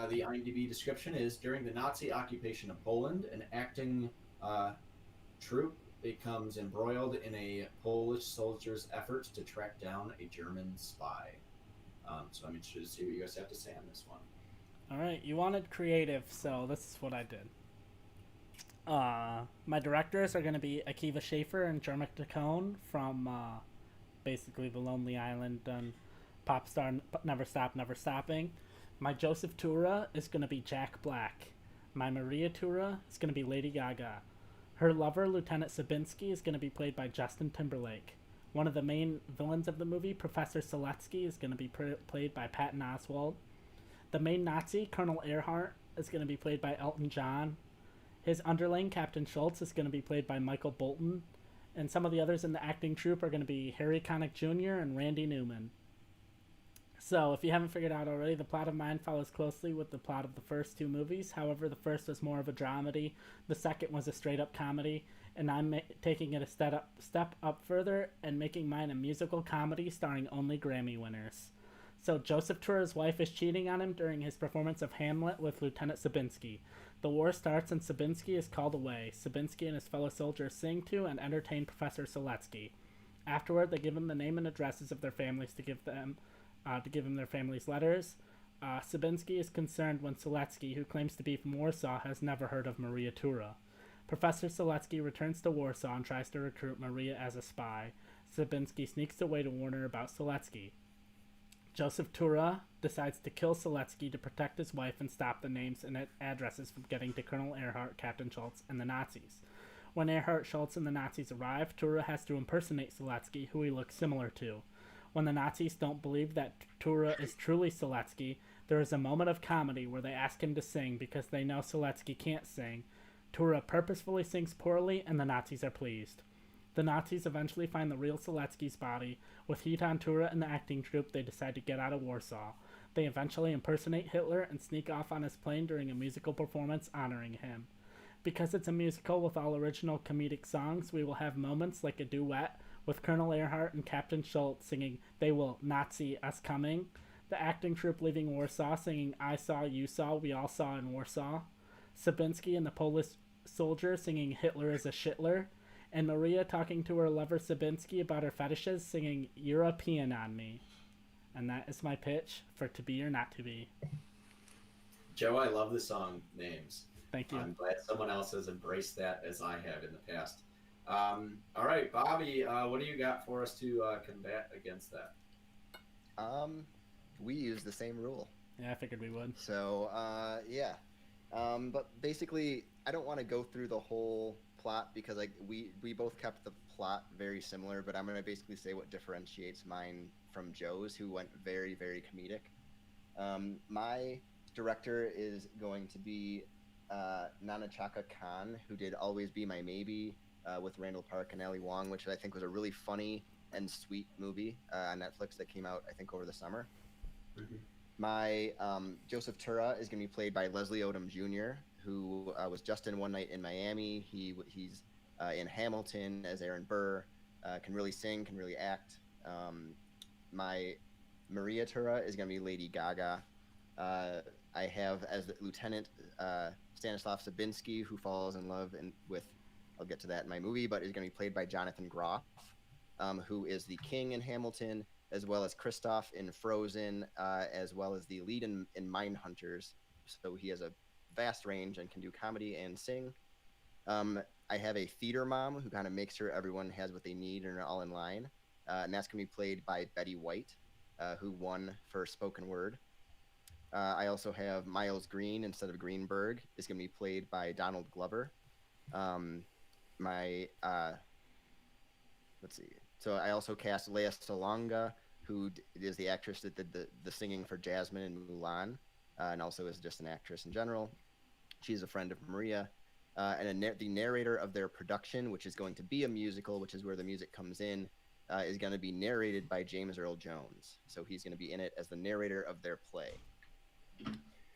the IMDb description is during the Nazi occupation of Poland, an acting troupe becomes embroiled in a Polish soldier's efforts to track down a German spy. So I'm interested to see what you guys have to say on this one. All right, you wanted creative, so this is what I did. My directors are going to be Akiva Schaffer and Jermaine Tacone from basically The Lonely Island and Pop Star Never Stop, Never Stopping. My Joseph Tura is going to be Jack Black. My Maria Tura is going to be Lady Gaga. Her lover, Lieutenant Sabinski, is going to be played by Justin Timberlake. One of the main villains of the movie, Professor Seletsky, is going to be played by Patton Oswalt. The main Nazi, Colonel Earhart, is going to be played by Elton John. His underling, Captain Schultz, is going to be played by Michael Bolton. And some of the others in the acting troupe are going to be Harry Connick Jr. and Randy Newman. So, if you haven't figured out already, the plot of mine follows closely with the plot of the first two movies. However, the first was more of a dramedy, the second was a straight-up comedy, and I'm taking it a step up further and making mine a musical comedy starring only Grammy winners. So, Joseph Tura's wife is cheating on him during his performance of Hamlet with Lieutenant Sabinski. The war starts and Sabinski is called away. Sabinski and his fellow soldiers sing to and entertain Professor Seletsky. Afterward, they give him the name and addresses of their families to give him their families' letters. Sabinski is concerned when Seletsky, who claims to be from Warsaw, has never heard of Maria Tura. Professor Seletsky returns to Warsaw and tries to recruit Maria as a spy. Sabinski sneaks away to warn her about Seletsky. Joseph Tura decides to kill Seletsky to protect his wife and stop the names and addresses from getting to Colonel Earhart, Captain Schultz, and the Nazis. When Earhart, Schultz, and the Nazis arrive, Tura has to impersonate Seletsky, who he looks similar to. When the Nazis don't believe that Tura is truly Seletsky, there is a moment of comedy where they ask him to sing because they know Seletsky can't sing. Tura purposefully sings poorly, and the Nazis are pleased. The Nazis eventually find the real Seletsky's body. With heat on Tura and the acting troupe, they decide to get out of Warsaw. They eventually impersonate Hitler and sneak off on his plane during a musical performance honoring him. Because it's a musical with all original comedic songs, we will have moments like a duet with Colonel Earhart and Captain Schultz singing They Will Nazi Us Coming, the acting troupe leaving Warsaw singing I Saw, You Saw, We All Saw in Warsaw, Sabinski and the Polish soldier singing Hitler is a Shitler, and Maria talking to her lover Sabinski about her fetishes singing European on Me. And that is my pitch for To Be or Not to Be. Joe, I love the song names. Thank you. I'm glad someone else has embraced that as I have in the past. All right, Bobby, what do you got for us to combat against that? We use the same rule. Yeah, I figured we would. So, yeah. But basically, I don't want to go through the whole plot because we both kept the plot very similar, but I'm going to basically say what differentiates mine from Joe's, who went very, very comedic. My director is going to be Nana Chaka Khan, who did Always Be My Maybe with Randall Park and Ali Wong, which I think was a really funny and sweet movie on Netflix that came out, I think, over the summer. Mm-hmm. My Joseph Tura is going to be played by Leslie Odom Jr., who was just in One Night in Miami. He's in Hamilton as Aaron Burr, can really sing, can really act. My Maria Tura is going to be Lady Gaga. I have as Lieutenant Stanislav Sabinski, who falls in love with, I'll get to that in my movie, but is going to be played by Jonathan Groff, who is the king in Hamilton, as well as Kristoff in Frozen, as well as the lead in Mindhunters. So he has a vast range and can do comedy and sing. I have a theater mom who kind of makes sure everyone has what they need and are all in line. And that's going to be played by Betty White, who won for spoken word. I also have Miles Green instead of Greenberg is going to be played by Donald Glover. Let's see. So I also cast Lea Salonga, who is the actress that did the singing for Jasmine in Mulan, and also is just an actress in general. She's a friend of Maria. and the narrator of their production, which is going to be a musical, which is where the music comes in, is going to be narrated by James Earl Jones. So he's going to be in it as the narrator of their play.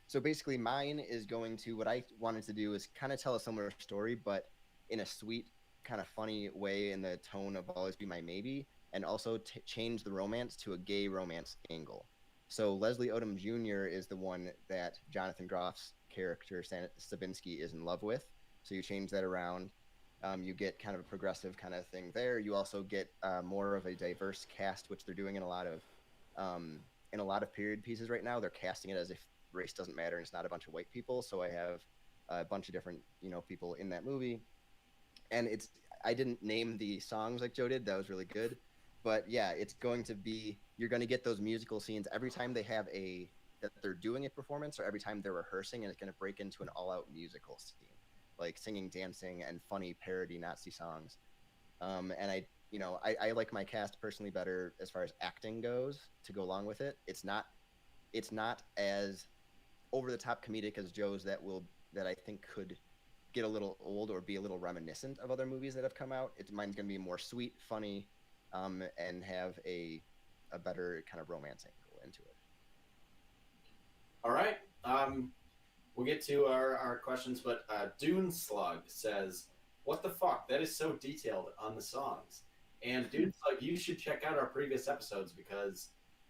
So basically mine is going to, what I wanted to do is kind of tell a similar story, but in a sweet, kind of funny way in the tone of Always Be My Maybe, and also change the romance to a gay romance angle. So Leslie Odom Jr. is the one that Jonathan Groff's character, Sabinski, is in love with. So you change that around. You get kind of a progressive kind of thing there. You also get more of a diverse cast, which they're doing in a lot of period pieces right now. They're casting it as if race doesn't matter and it's not a bunch of white people. So I have a bunch of different, people in that movie. And I didn't name the songs like Joe did. That was really good. But yeah, it's going to be, you're going to get those musical scenes every time they have that they're doing a performance, or every time they're rehearsing, and it's going to break into an all-out musical scene, like singing, dancing, and funny parody Nazi songs. And I like my cast personally better as far as acting goes to go along with it. It's not as over-the-top comedic as Joe's that I think could get a little old or be a little reminiscent of other movies that have come out. Mine's going to be more sweet, funny, and have a better kind of romance angle into it. All right. We'll get to our questions, but Dune Slug says, "What the fuck? That is so detailed on the songs." And Dune Slug, you should check out our previous episodes, because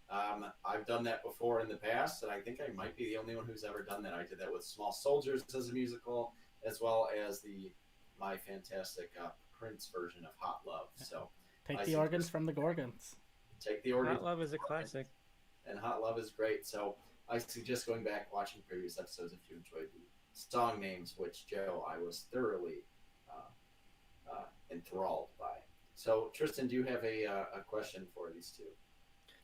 I've done that before in the past, and I think I might be the only one who's ever done that. I did that with Small Soldiers as a musical, as well as my fantastic Prince version of Hot Love. So take the organs from the Gorgons. Take the organs. Hot Love is a classic, and Hot Love is great. So I suggest going back, watching previous episodes if you enjoyed the song names, which, Joe, I was thoroughly enthralled by. So Tristan, do you have a question for these two?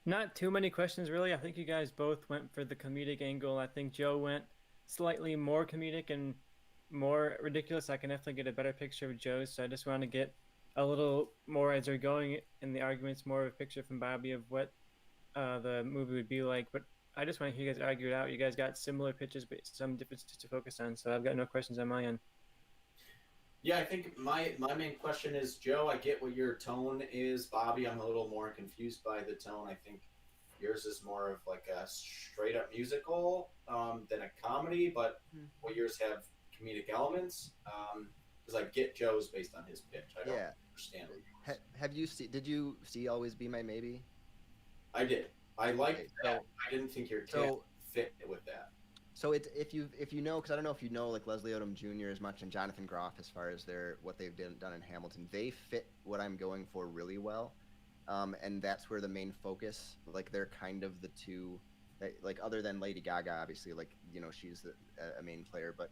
Not too many questions, really. I think you guys both went for the comedic angle. I think Joe went slightly more comedic and more ridiculous. I can definitely get a better picture of Joe's, so I just want to get a little more, as they're going in the arguments, more of a picture from Bobby of what the movie would be like. But I just want to hear you guys argue it out. You guys got similar pitches, but some differences to focus on, so I've got no questions on my end. Yeah, I think my main question is, Joe, I get what your tone is. Bobby, I'm a little more confused by the tone. I think yours is more of like a straight-up musical than a comedy, but what yours have comedic elements. Because I get Joe's based on his pitch. I don't understand what yours. Did you see Always Be My Maybe? I did. I liked that. I didn't think your cat fit with that. So if you know, because I don't know if you know like Leslie Odom Jr. as much, and Jonathan Groff as far as what they've done in Hamilton, they fit what I'm going for really well, and that's where the main focus, like they're kind of the two, like other than Lady Gaga, obviously, like she's a main player, but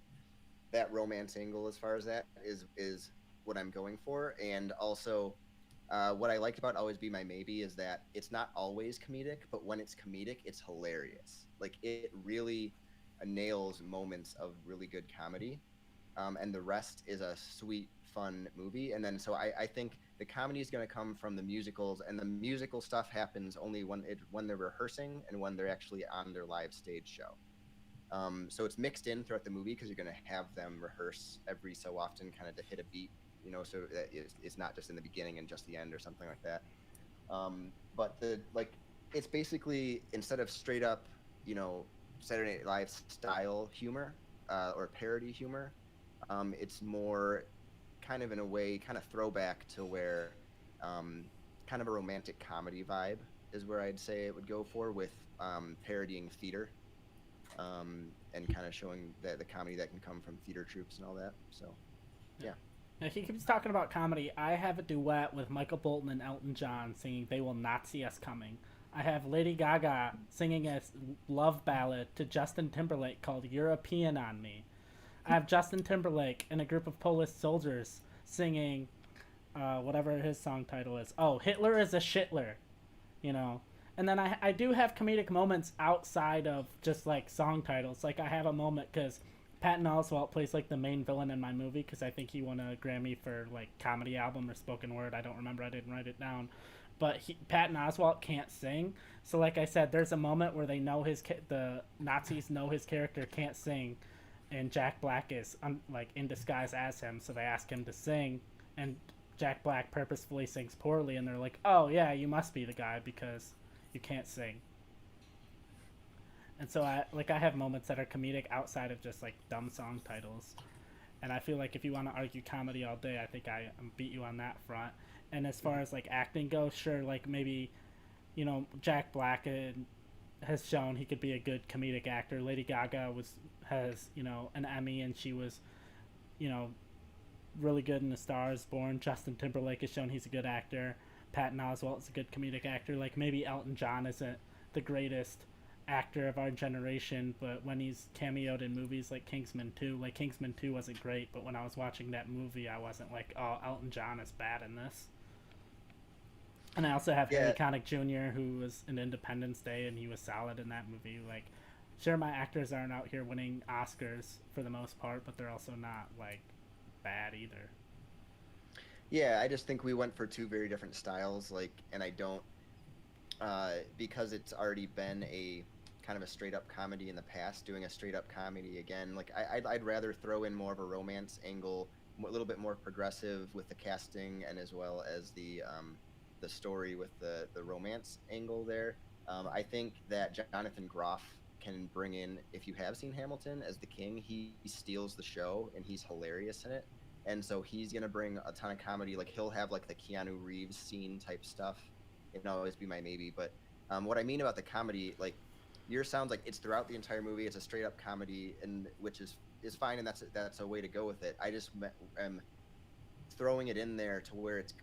that romance angle as far as that is what I'm going for, and also what I liked about Always Be My Maybe is that it's not always comedic, but when it's comedic, it's hilarious. Like it really nails moments of really good comedy, and the rest is a sweet, fun movie. And then so I think the comedy is going to come from the musicals, and the musical stuff happens only when they're rehearsing and when they're actually on their live stage show. So it's mixed in throughout the movie because you're going to have them rehearse every so often, kind of to hit a beat, so that it's not just in the beginning and just the end or something like that. But it's basically, instead of straight up, Saturday Night Live style humor or parody humor, it's more kind of in a way kind of throwback to where kind of a romantic comedy vibe is where I'd say it would go for, with parodying theater and kind of showing the comedy that can come from theater troupes and all that. So yeah. Now, he keeps talking about comedy. I have a duet with Michael Bolton and Elton John singing "They Will Not See Us Coming." I have Lady Gaga singing a love ballad to Justin Timberlake called "European on Me." I have Justin Timberlake and a group of Polish soldiers singing whatever his song title is. Oh, "Hitler is a Shitler," And then I do have comedic moments outside of just like song titles. Like I have a moment because Patton Oswalt plays like the main villain in my movie because I think he won a Grammy for like comedy album or spoken word. I don't remember. I didn't write it down. But Patton Oswalt can't sing. So like I said, there's a moment where they know the Nazis know his character can't sing. and Jack Black is like in disguise as him, so they ask him to sing, and Jack Black purposefully sings poorly, and they're like, "Oh yeah, you must be the guy because you can't sing." And so I have moments that are comedic outside of just like dumb song titles, and I feel like if you want to argue comedy all day, I think I beat you on that front. And as far as like acting goes, sure, like maybe, Jack Black has shown he could be a good comedic actor. Lady Gaga has an Emmy, and she was, you know, really good in A Star Is Born. Justin Timberlake has shown he's a good actor. Patton Oswalt is a good comedic actor. Like maybe Elton John isn't the greatest actor of our generation, but when he's cameoed in movies like Kingsman 2, like Kingsman 2 wasn't great, but when I was watching that movie, I wasn't like, oh, Elton John is bad in this. And I also have Harry Connick Jr., who was in Independence Day, and he was solid in that movie. Like, sure, my actors aren't out here winning Oscars for the most part, but they're also not, like, bad either. Yeah, I just think we went for two very different styles, like, and I don't, because it's already been a kind of a straight-up comedy in the past, doing a straight-up comedy again, like, I'd rather throw in more of a romance angle, a little bit more progressive with the casting, and as well as the story with the romance angle there. I think that Jonathan Groff can bring in, if you have seen Hamilton, as the king. He steals the show, and he's hilarious in it. And so he's going to bring a ton of comedy. Like, he'll have, like, the Keanu Reeves scene type stuff. It'll always be my maybe. But what I mean about the comedy, like, yours sounds like it's throughout the entire movie. It's a straight-up comedy, and which is fine, and that's a way to go with it. I just am throwing it in there to where it's,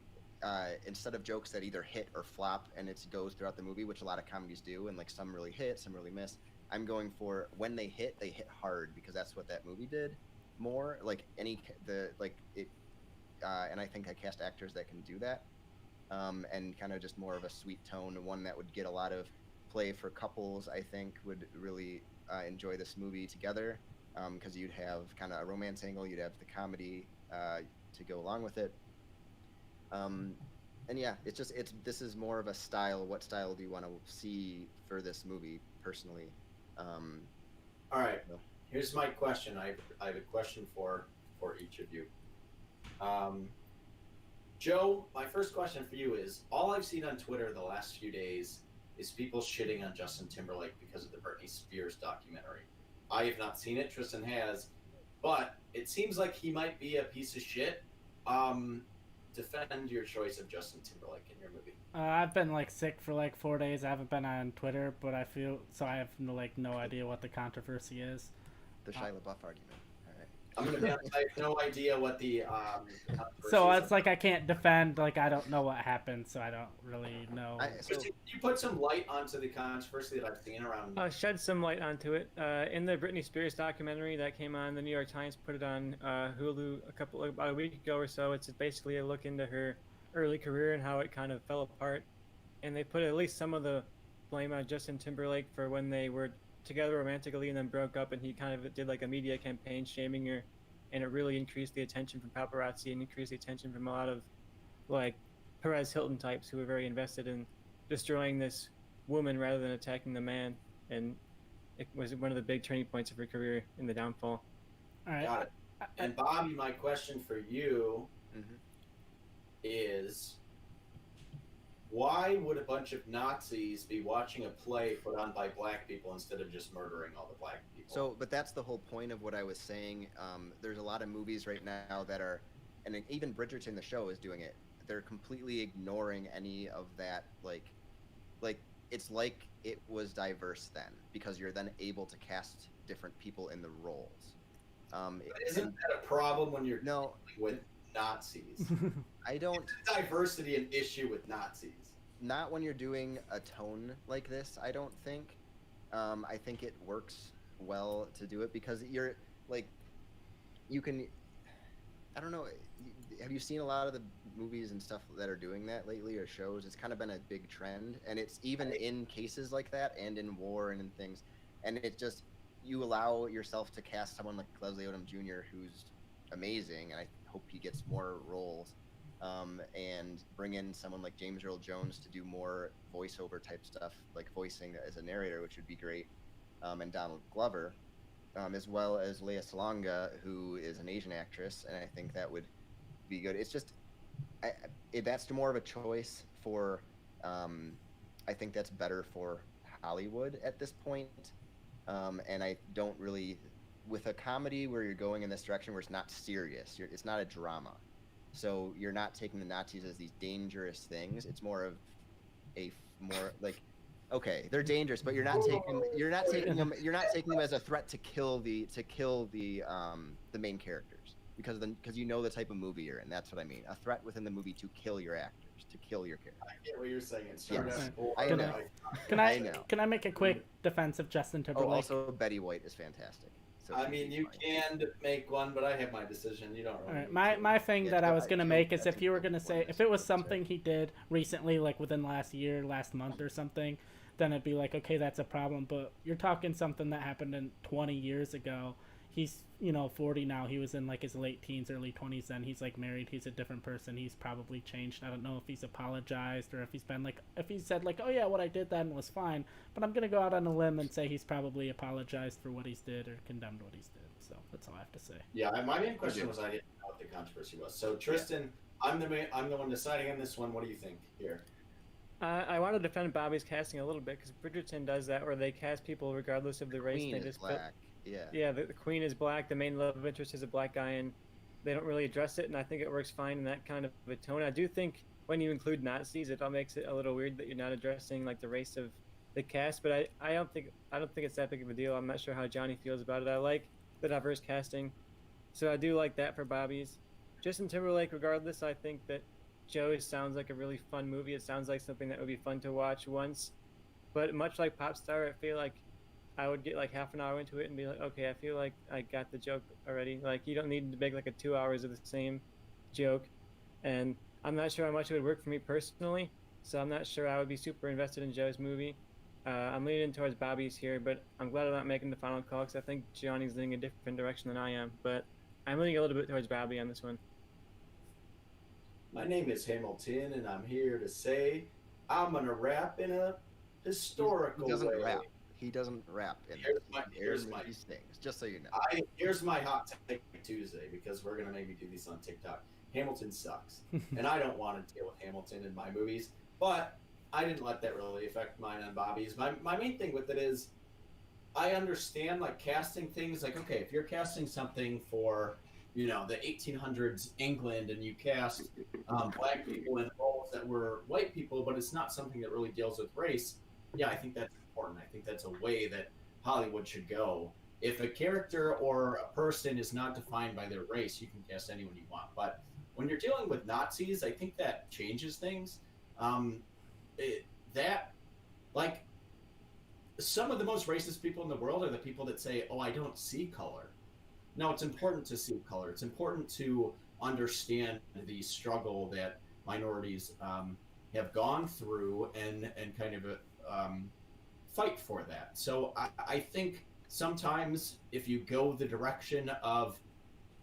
instead of jokes that either hit or flop and it goes throughout the movie, which a lot of comedies do, and like some really hit, some really miss, I'm going for when they hit hard, because that's what that movie did more. Like and I think I cast actors that can do that, and kind of just more of a sweet tone, one that would get a lot of play for couples. I think would really enjoy this movie together, because you'd have kind of a romance angle, you'd have the comedy to go along with it. And yeah, this is more of a style. What style do you want to see for this movie, personally? All right. Here's my question. I have a question for each of you. Joe, my first question for you is: all I've seen on Twitter the last few days is people shitting on Justin Timberlake because of the Britney Spears documentary. I have not seen it. Tristan has, but it seems like he might be a piece of shit. Defend your choice of Justin Timberlake in your movie. I've been like sick for like 4 days. I haven't been on Twitter, but I have no idea what the controversy is. The Shia LaBeouf argument. All right. I'm gonna be honest, I have no idea what the so it's like I can't defend. Like I don't know what happened, so I don't really know. You put some light onto the controversy that I've seen around. Shed some light onto it. In the Britney Spears documentary that came on, the New York Times put it on Hulu about a week ago or so. It's basically a look into her early career and how it kind of fell apart. And they put at least some of the blame on Justin Timberlake for when they were together romantically and then broke up, and he kind of did like a media campaign shaming her, and it really increased the attention from paparazzi and increased the attention from a lot of like Perez Hilton types who were very invested in destroying this woman rather than attacking the man, and it was one of the big turning points of her career in the downfall. All right. Got it. And Bobby, my question for you is: why would a bunch of Nazis be watching a play put on by black people instead of just murdering all the black people? So, but that's the whole point of what I was saying. There's a lot of movies right now that are, and even Bridgerton, the show, is doing it. They're completely ignoring any of that. Like it's like it was diverse then, because you're then able to cast different people in the roles. Isn't that a problem when you're dealing with Nazis? I don't. Diversity an issue with Nazis? Not when you're doing a tone like this, I don't think. I think it works well to do it because you're like, you can. I don't know. Have you seen a lot of the movies and stuff that are doing that lately, or shows? It's kind of been a big trend, and it's even in cases like that, and in war and in things, and it just, you allow yourself to cast someone like Leslie Odom Jr., who's amazing, and I hope he gets more roles. And bring in someone like James Earl Jones to do more voiceover type stuff, like voicing as a narrator, which would be great, and Donald Glover. as well as Lea Salonga, who is an Asian actress, and I think that would be good. It's just that's more of a choice for. I think that's better for Hollywood at this point, and I don't really, with a comedy where you're going in this direction where it's not serious, it's not a drama, so you're not taking the Nazis as these dangerous things. It's more of more like, okay, they're dangerous, but you're not taking them as a threat to kill the main characters, because you know the type of movie you're in. That's what I mean. A threat within the movie to kill your actors, to kill your characters. I get what you're saying. It's Yes. I know. Can I make a quick defense of Justin Timberlake? Also Betty White is fantastic. So I mean, you can make one, but I have my decision. You don't really. All right. My thing that I was gonna make is, that's if you were gonna say, important. if it was something he did recently, like within last year, last month or something, then it'd be like, okay, that's a problem. But you're talking something that happened 20 years ago. He's 40 now. He was in like his late teens, early 20s then. He's like married. He's a different person. He's probably changed. I don't know if he's apologized or if he's been like, if he said like, oh yeah, what I did then was fine. But I'm gonna go out on a limb and say he's probably apologized for what he's did or condemned what he's did. So that's all I have to say. Yeah, my main question was I didn't know what the controversy was. So Tristan, I'm the one deciding on this one. What do you think here? I want to defend Bobby's casting a little bit, because Bridgerton does that, where they cast people regardless of the race. Queen They is just black. Yeah. Yeah, the queen is black. The main love interest is a black guy, and they don't really address it. And I think it works fine in that kind of a tone. I do think when you include Nazis, it all makes it a little weird that you're not addressing like the race of the cast. But I don't think it's that big of a deal. I'm not sure how Johnny feels about it. I like the diverse casting, so I do like that for Bobby's. Justin Timberlake, regardless, I think that Joe sounds like a really fun movie. It sounds like something that would be fun to watch once. But much like Popstar, I feel like I would get like half an hour into it and be like, okay, I feel like I got the joke already. Like, you don't need to make like 2 hours of the same joke. And I'm not sure how much it would work for me personally, so I'm not sure I would be super invested in Joe's movie. I'm leaning towards Bobby's here, but I'm glad I'm not making the final call, because I think Johnny's leaning a different direction than I am. But I'm leaning a little bit towards Bobby on this one. My name is Hamilton, and I'm here to say I'm gonna rap in a historical He doesn't way. rap. He doesn't rap in Here's my these things, just so you know. Here's my hot take Tuesday, because we're gonna maybe do these on TikTok. Hamilton sucks, and I don't want to deal with Hamilton in my movies, but I didn't let that really affect mine and Bobby's. My main thing with it is, I understand like casting things. Like, okay, if you're casting something for the 1800s England, and you cast black people in roles that were white people, but it's not something that really deals with race. Yeah, I think that's important. I think that's a way that Hollywood should go. If a character or a person is not defined by their race, you can cast anyone you want. But when you're dealing with Nazis, I think that changes things. Some of the most racist people in the world are the people that say, oh, I don't see color. No, it's important to see color. It's important to understand the struggle that minorities have gone through and kind of fight for that. So I think sometimes if you go the direction of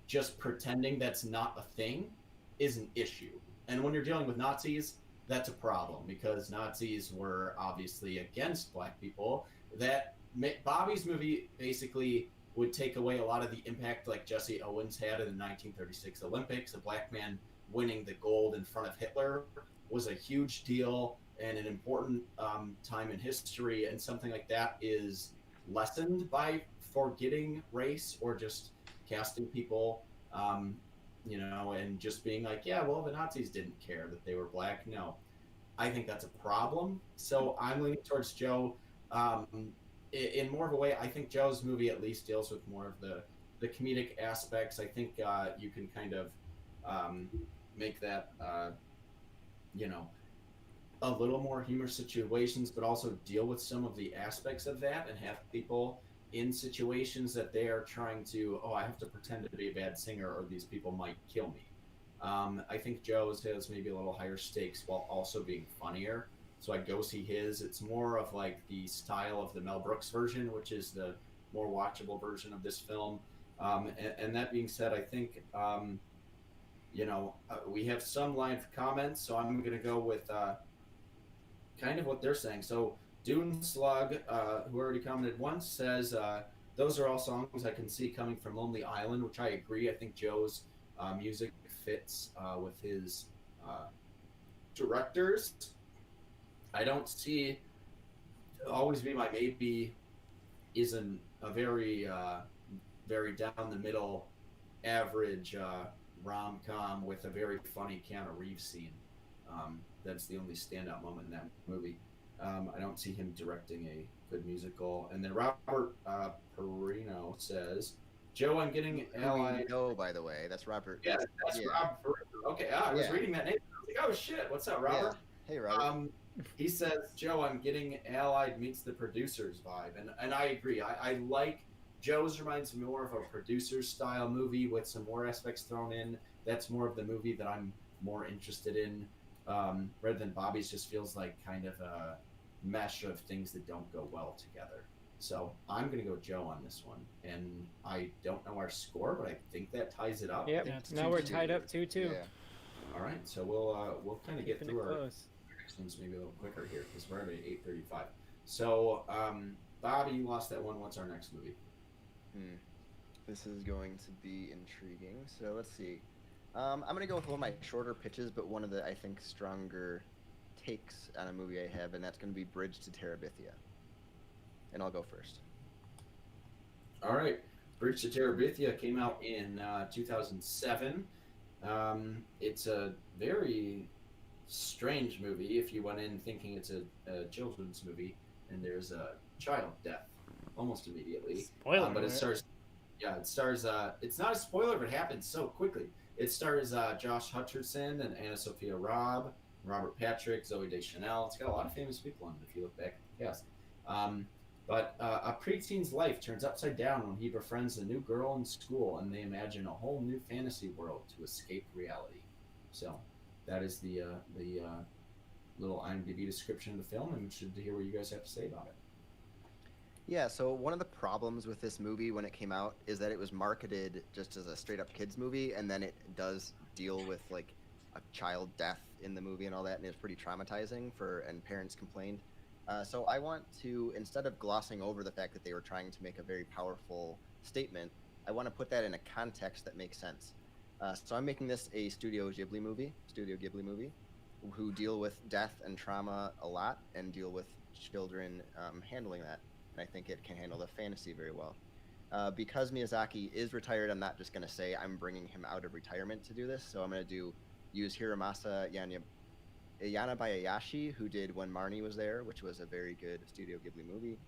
just pretending that's not a thing is an issue. And when you're dealing with Nazis, that's a problem, because Nazis were obviously against black people. That Bobby's movie basically would take away a lot of the impact like Jesse Owens had in the 1936 Olympics. A black man winning the gold in front of Hitler was a huge deal and an important time in history, and something like that is lessened by forgetting race or just casting people, and just being like, yeah, well, the Nazis didn't care that they were black. No, I think that's a problem. So I'm leaning towards Joe. In more of a way, I think Joe's movie at least deals with more of the comedic aspects. I think you can kind of make that, a little more humorous situations, but also deal with some of the aspects of that and have people in situations that they are trying to, oh, I have to pretend to be a bad singer or these people might kill me. I think Joe's has maybe a little higher stakes while also being funnier. So I'd go see his. It's more of like the style of the Mel Brooks version, which is the more watchable version of this film. And that being said, I think, we have some live comments, so I'm going to go with kind of what they're saying. So Dune Slug, who already commented once, says, those are all songs I can see coming from Lonely Island, which I agree. I think Joe's music fits with his directors. I don't see Always Be My Maybe isn't a very down the middle, average rom com with a very funny Keanu Reeves scene. That's the only standout moment in that movie. I don't see him directing a good musical. And then Robert Perino says, "Joe, I'm getting allied." No, by the way, that's Robert. Yeah, that's Robert Perino. Okay, I was reading that name. I was like, oh shit, what's up, Robert? Yeah. Hey, Robert. He says, "Joe, I'm getting Allied meets the producers vibe," and I agree. I like Joe's reminds me more of a producer style movie with some more aspects thrown in. That's more of the movie that I'm more interested in, rather than Bobby's. Just feels like kind of a mesh of things that don't go well together. So I'm gonna go Joe on this one, and I don't know our score, but I think that ties it up. Yep. Now we're tied up 2-2. Yeah. All right, so we'll kind of get Keeping through it our close. next one's maybe a little quicker here because we're at 8:35. So, Bobby, you lost that one. What's our next movie? This is going to be intriguing. So let's see. I'm going to go with one of my shorter pitches, but one of the, I think, stronger takes on a movie I have, and that's going to be Bridge to Terabithia. And I'll go first. All right. Bridge to Terabithia came out in 2007. It's a very strange movie if you went in thinking it's a children's movie, and there's a child death almost immediately. Spoiler, but it right? stars. Yeah, it stars. It's not a spoiler, but it happens so quickly. It stars Josh Hutcherson and Anna Sophia Robb, Robert Patrick, Zoe Deschanel. It's got a lot of famous people in it if you look back at the cast. But a preteen's life turns upside down when he befriends a new girl in school, and they imagine a whole new fantasy world to escape reality. So that is the little IMDb description of the film. I'm interested to hear what you guys have to say about it. Yeah, so one of the problems with this movie when it came out is that it was marketed just as a straight-up kids movie, and then it does deal with, like, a child death in the movie and all that, and it's pretty traumatizing and parents complained. So I want to, instead of glossing over the fact that they were trying to make a very powerful statement, I want to put that in a context that makes sense. So I'm making this a Studio Ghibli movie, who deal with death and trauma a lot and deal with children handling that. And I think it can handle the fantasy very well. Because Miyazaki is retired, I'm not just going to say I'm bringing him out of retirement to do this. So I'm going to use Hiromasa Yanabayashi, who did When Marnie Was There, which was a very good Studio Ghibli movie.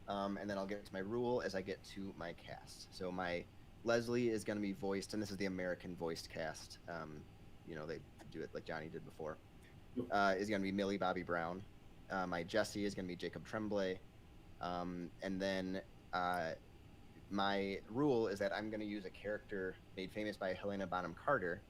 And then I'll get to my rule as I get to my cast. So my Leslie is going to be voiced, and this is the American voiced cast. They do it like Johnny did before. Is going to be Millie Bobby Brown. My Jesse is going to be Jacob Tremblay. And then my rule is that I'm going to use a character made famous by Helena Bonham Carter.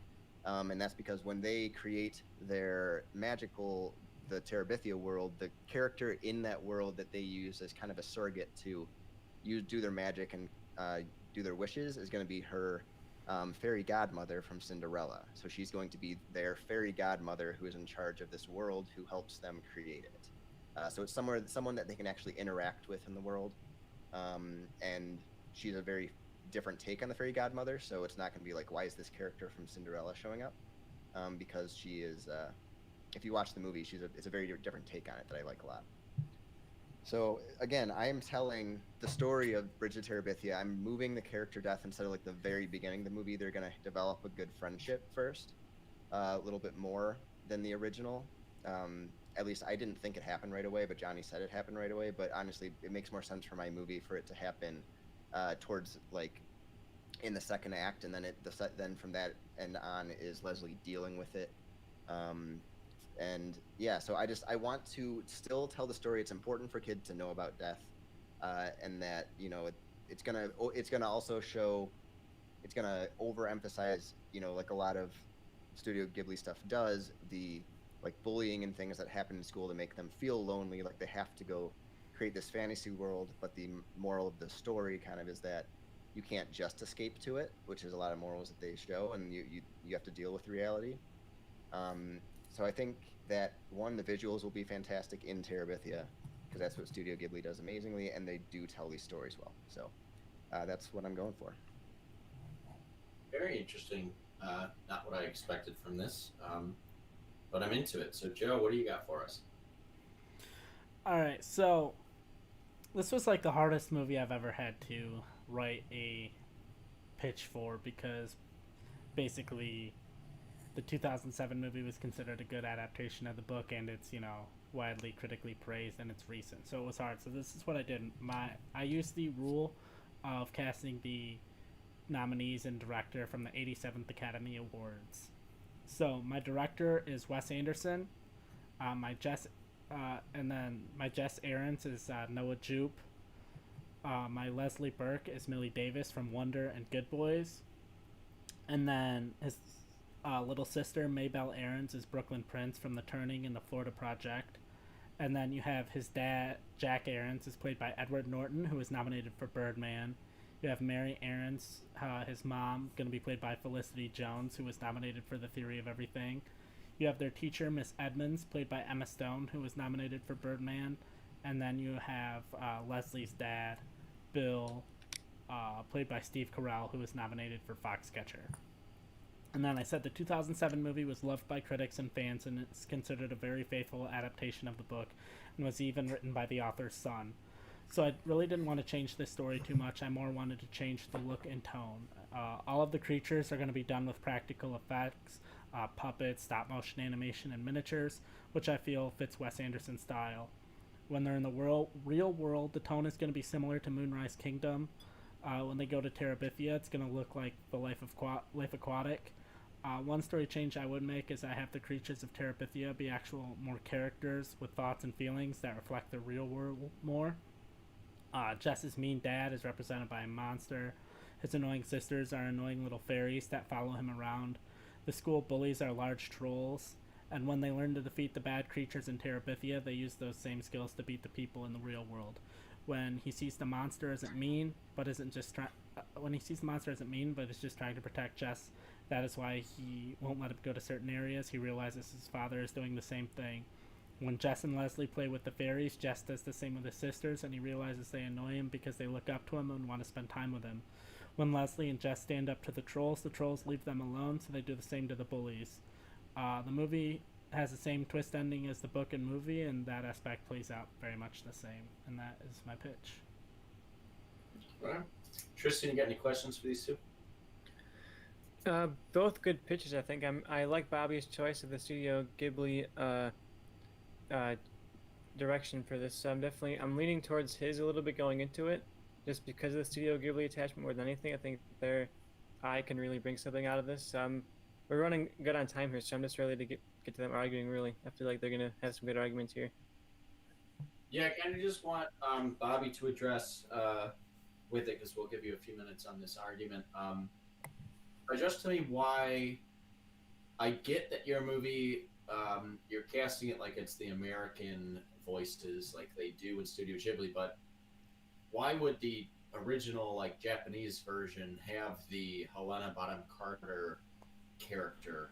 And that's because when they create their the Terabithia world, the character in that world that they use as kind of a surrogate to do their magic and do their wishes is going to be her fairy godmother from Cinderella. So she's going to be their fairy godmother who is in charge of this world, who helps them create it. So it's someone that they can actually interact with in the world. And she's a very different take on the fairy godmother, so it's not going to be like, why is this character from Cinderella showing up? Because she is, if you watch the movie, it's a very different take on it that I like a lot. So again, I am telling the story of Bridge to Terabithia. I'm moving the character death instead of like the very beginning of the movie. They're going to develop a good friendship first, a little bit more than the original. At least I didn't think it happened right away, but Johnny said it happened right away. But honestly, it makes more sense for my movie for it to happen towards like in the second act, and then from that and on is Leslie dealing with it. And yeah, so I want to still tell the story. It's important for kids to know about death, and that it's gonna also show, it's gonna overemphasize like a lot of Studio Ghibli stuff does, the like bullying and things that happen in school to make them feel lonely, like they have to go create this fantasy world. But the moral of the story kind of is that you can't just escape to it, which is a lot of morals that they show, and you have to deal with reality. So I think that the visuals will be fantastic in Terabithia, because that's what Studio Ghibli does amazingly, and they do tell these stories well. So that's what I'm going for. Very interesting. Not what I expected from this, but I'm into it. So, Joe, what do you got for us? All right, so this was like the hardest movie I've ever had to write a pitch for, because basically the 2007 movie was considered a good adaptation of the book, and it's, you know, widely critically praised, and it's recent, so it was hard. So this is what I did. I used the rule of casting the nominees and director from the 87th Academy Awards. So my director is Wes Anderson. My Jess Aarons is Noah Jupe. My Leslie Burke is Millie Davis from Wonder and Good Boys. And then his little sister, Maybelle Aarons, is Brooklyn Prince from The Turning and The Florida Project. And then you have his dad, Jack Aarons, is played by Edward Norton, who was nominated for Birdman. You have Mary Aarons, his mom, going to be played by Felicity Jones, who was nominated for The Theory of Everything. You have their teacher, Miss Edmonds, played by Emma Stone, who was nominated for Birdman. And then you have Leslie's dad, Bill, played by Steve Carell, who was nominated for Foxcatcher. And then I said the 2007 movie was loved by critics and fans, and it's considered a very faithful adaptation of the book, and was even written by the author's son. So I really didn't want to change the story too much. I more wanted to change the look and tone. All of the creatures are going to be done with practical effects, puppets, stop-motion animation, and miniatures, which I feel fits Wes Anderson's style. When they're in the real world, the tone is going to be similar to Moonrise Kingdom. When they go to Terabithia, it's going to look like the Life Aquatic. One story change I would make is I have the creatures of Terabithia be actual more characters with thoughts and feelings that reflect the real world more. Jess's mean dad is represented by a monster. His annoying sisters are annoying little fairies that follow him around. The school bullies are large trolls. And when they learn to defeat the bad creatures in Terabithia, they use those same skills to beat the people in the real world. When he sees the monster isn't mean, but is just trying to protect Jess, that is why he won't let him go to certain areas. He realizes his father is doing the same thing. When Jess and Leslie play with the fairies, Jess does the same with his sisters, and he realizes they annoy him because they look up to him and want to spend time with him. When Leslie and Jess stand up to the trolls leave them alone, so they do the same to the bullies. The movie has the same twist ending as the book and movie, and that aspect plays out very much the same. And that is my pitch. All right. Tristan, you got any questions for these two? Both good pitches, I think. I like Bobby's choice of the Studio Ghibli direction for this. So I'm leaning towards his a little bit going into it, just because of the Studio Ghibli attachment more than anything. I think their eye can really bring something out of this. We're running good on time here, so I'm just ready to get to them arguing. Really, I feel like they're gonna have some good arguments here. Yeah, I kind of just want Bobby to address with it, because we'll give you a few minutes on this argument. Address to me why I get that your movie, you're casting it like it's the American voices like they do in Studio Ghibli, but why would the original like Japanese version have the Helena Bonham Carter character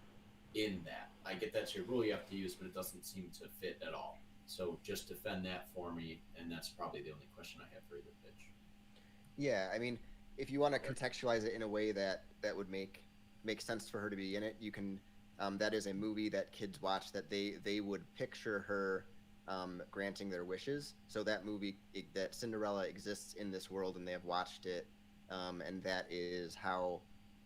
in that? I get that's your rule you have to use, but it doesn't seem to fit at all. So just defend that for me, and that's probably the only question I have for either pitch. Yeah, I mean, if you want to contextualize it in a way that would make sense for her to be in it, you can. That is a movie that kids watch that they would picture her granting their wishes. So that movie, that Cinderella exists in this world, and they have watched it, and that is how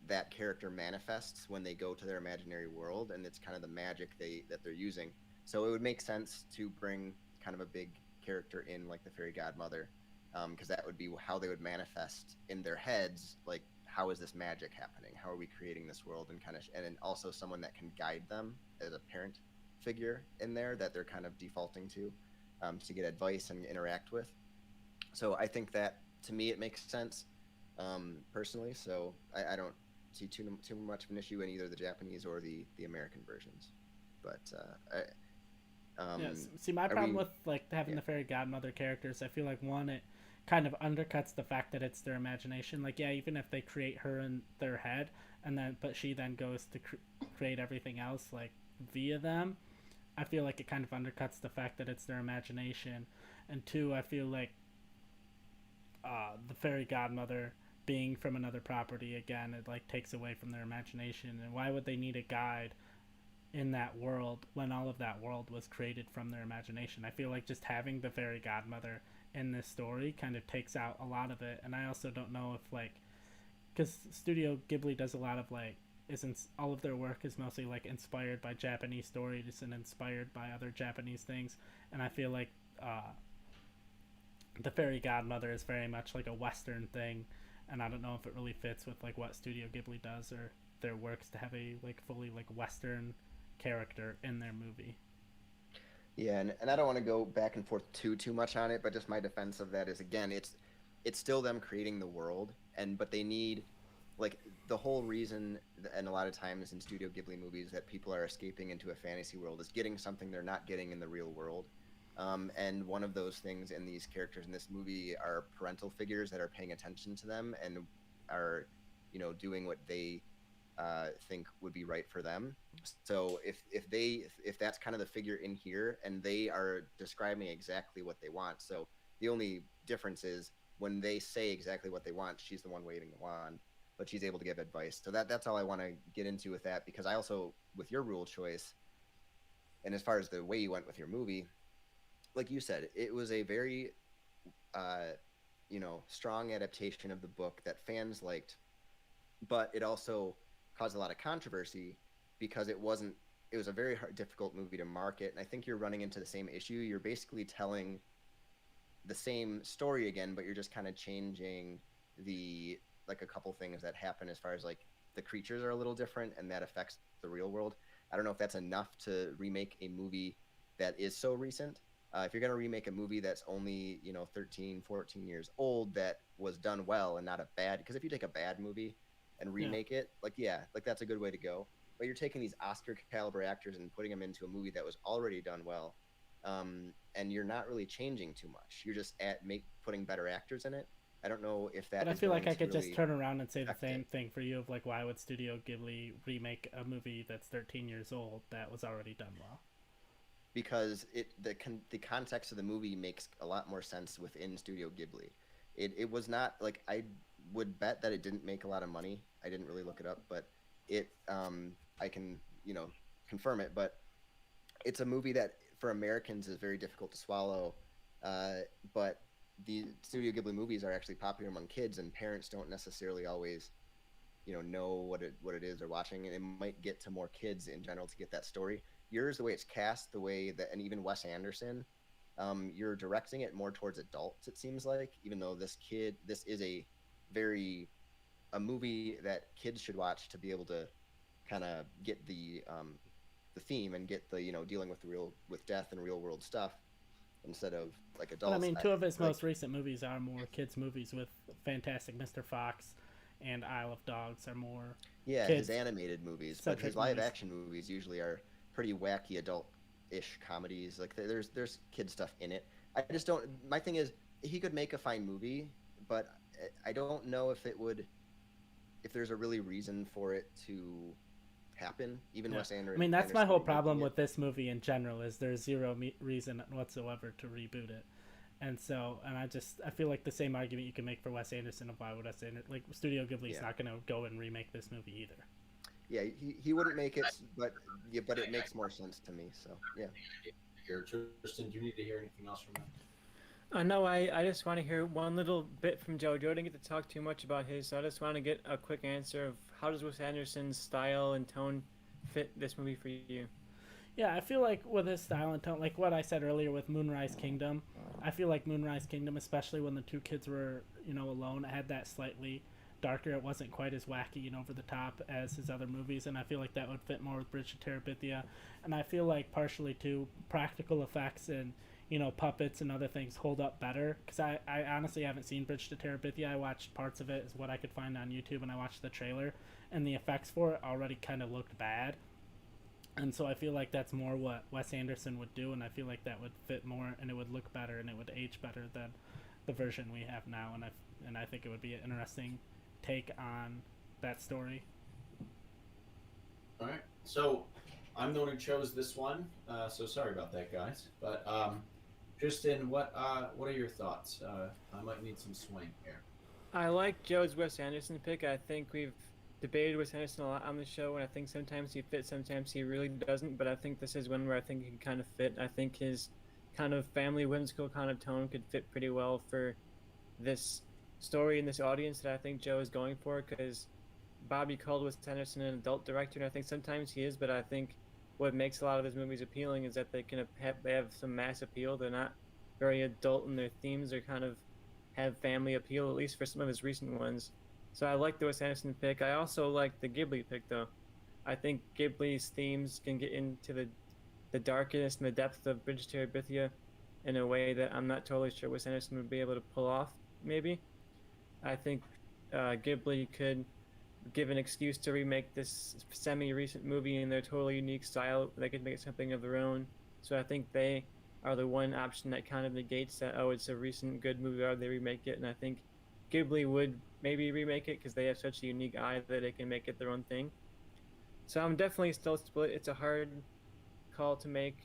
that character manifests when they go to their imaginary world, and it's kind of the magic that they're using. So it would make sense to bring kind of a big character in, like the fairy godmother, because that would be how they would manifest in their heads, like, how is this magic happening? How are we creating this world? And then also someone that can guide them as a parent figure in there that they're kind of defaulting to get advice and interact with. So I think that, to me, it makes sense personally. So I don't see too much of an issue in either the Japanese or the American versions. But see, my problem with like having the fairy godmother characters, I feel like, one, it kind of undercuts the fact that it's their imagination. Like, yeah, even if they create her in their head, but she then goes to create everything else like via them, I feel like it kind of undercuts the fact that it's their imagination. And two, I feel like the fairy godmother being from another property, again, it like takes away from their imagination. And why would they need a guide in that world when all of that world was created from their imagination? I feel like just having the fairy godmother in this story kind of takes out a lot of it. And I also don't know if like, because Studio Ghibli does a lot of like, isn't all of their work is mostly like inspired by Japanese stories and inspired by other Japanese things. And I feel like the fairy godmother is very much like a Western thing, and I don't know if it really fits with like what Studio Ghibli does or their works to have a like fully like Western character in their movie. Yeah, and I don't want to go back and forth too much on it, but just my defense of that is, again, it's still them creating the world, but they need, like, the whole reason, and a lot of times in Studio Ghibli movies, that people are escaping into a fantasy world is getting something they're not getting in the real world. And one of those things in these characters in this movie are parental figures that are paying attention to them and are, doing what they think would be right for them. So if that's kind of the figure in here, and they are describing exactly what they want. So the only difference is when they say exactly what they want, she's the one waving the wand, but she's able to give advice. So that's all I want to get into with that, because I also, with your rule choice, and as far as the way you went with your movie, like you said, it was a very, strong adaptation of the book that fans liked, but it also caused a lot of controversy because it was a very difficult movie to market. And I think you're running into the same issue. You're basically telling the same story again, but you're just kind of changing a couple things that happen as far as like the creatures are a little different, and that affects the real world. I don't know if that's enough to remake a movie that is so recent. If you're going to remake a movie that's only, 13, 14 years old, that was done well and not a bad, because if you take a bad movie and remake it, that's a good way to go. But you're taking these Oscar caliber actors and putting them into a movie that was already done well. And you're not really changing too much. You're just putting better actors in it. I don't know if that. But I feel like I could really just turn around and say the same thing for you of like, why would Studio Ghibli remake a movie that's 13 years old that was already done well? Because the context of the movie makes a lot more sense within Studio Ghibli. It was not like, I would bet that it didn't make a lot of money. I didn't really look it up, but I can confirm it. But it's a movie that for Americans is very difficult to swallow. But the Studio Ghibli movies are actually popular among kids, and parents don't necessarily always know what it is they're watching, and it might get to more kids in general to get that story. Yours, the way it's cast, the way that, and even Wes Anderson, you're directing it more towards adults, it seems like, even though this is a movie that kids should watch to be able to kind of get the theme and get the dealing with death and real world stuff instead of like adults. But I mean, two of his most recent movies are more kids movies, with Fantastic Mr. Fox and Isle of Dogs are more his animated movies, but his live action movies usually are pretty wacky adult-ish comedies. Like there's kid stuff in it. I just don't. My thing is, he could make a fine movie, but I don't know if there's a really reason for it to happen. Even Wes Anderson. I mean, that's my whole problem with this movie in general, is there's zero reason whatsoever to reboot it. And so, I feel like the same argument you can make for Wes Anderson of why would Wes Anderson, like Studio Ghibli's not going to go and remake this movie either. Yeah, he wouldn't make it, but it makes more sense to me. So yeah. Tristan, do you need to hear anything else from him? No, I just want to hear one little bit from Joe. Joe didn't get to talk too much about his, so I just want to get a quick answer of how does Wes Anderson's style and tone fit this movie for you? Yeah, I feel like with his style and tone, like what I said earlier with Moonrise Kingdom, I feel like Moonrise Kingdom, especially when the two kids were, alone, it had that slightly darker. It wasn't quite as wacky and over the top as his other movies, and I feel like that would fit more with Bridge to Terabithia. And I feel like partially too, practical effects and puppets and other things hold up better, because I honestly haven't seen Bridge to Terabithia. I watched parts of it, is what I could find on YouTube, and I watched the trailer, and the effects for it already kind of looked bad. And so I feel like that's more what Wes Anderson would do, and I feel like that would fit more, and it would look better, and it would age better than the version we have now. And I think it would be an interesting take on that story. All right. So I'm the one who chose this one, so sorry about that, guys. But Tristan, what are your thoughts? I might need some swing here. I like Joe's Wes Anderson pick. I think we've debated Wes Anderson a lot on the show, and I think sometimes he fits, sometimes he really doesn't. But I think this is one where I think he can kind of fit. I think his kind of family whimsical kind of tone could fit pretty well for this story and this audience that I think Joe is going for. Because Bobby called Wes Anderson an adult director, and I think sometimes he is. But I think what makes a lot of his movies appealing is that they have some mass appeal. They're not very adult, and their themes are kind of have family appeal, at least for some of his recent ones. So I like the Wes Anderson pick. I also like the Ghibli pick, though. I think Ghibli's themes can get into the darkness and the depth of Bridge to Terabithia in a way that I'm not totally sure Wes Anderson would be able to pull off, maybe. I think Ghibli could give an excuse to remake this semi-recent movie in their totally unique style. They could make it something of their own. So I think they are the one option that kind of negates that, oh, it's a recent good movie, or they remake it. And I think Ghibli would maybe remake it because they have such a unique eye that they can make it their own thing. So I'm definitely still split. It's a hard call to make.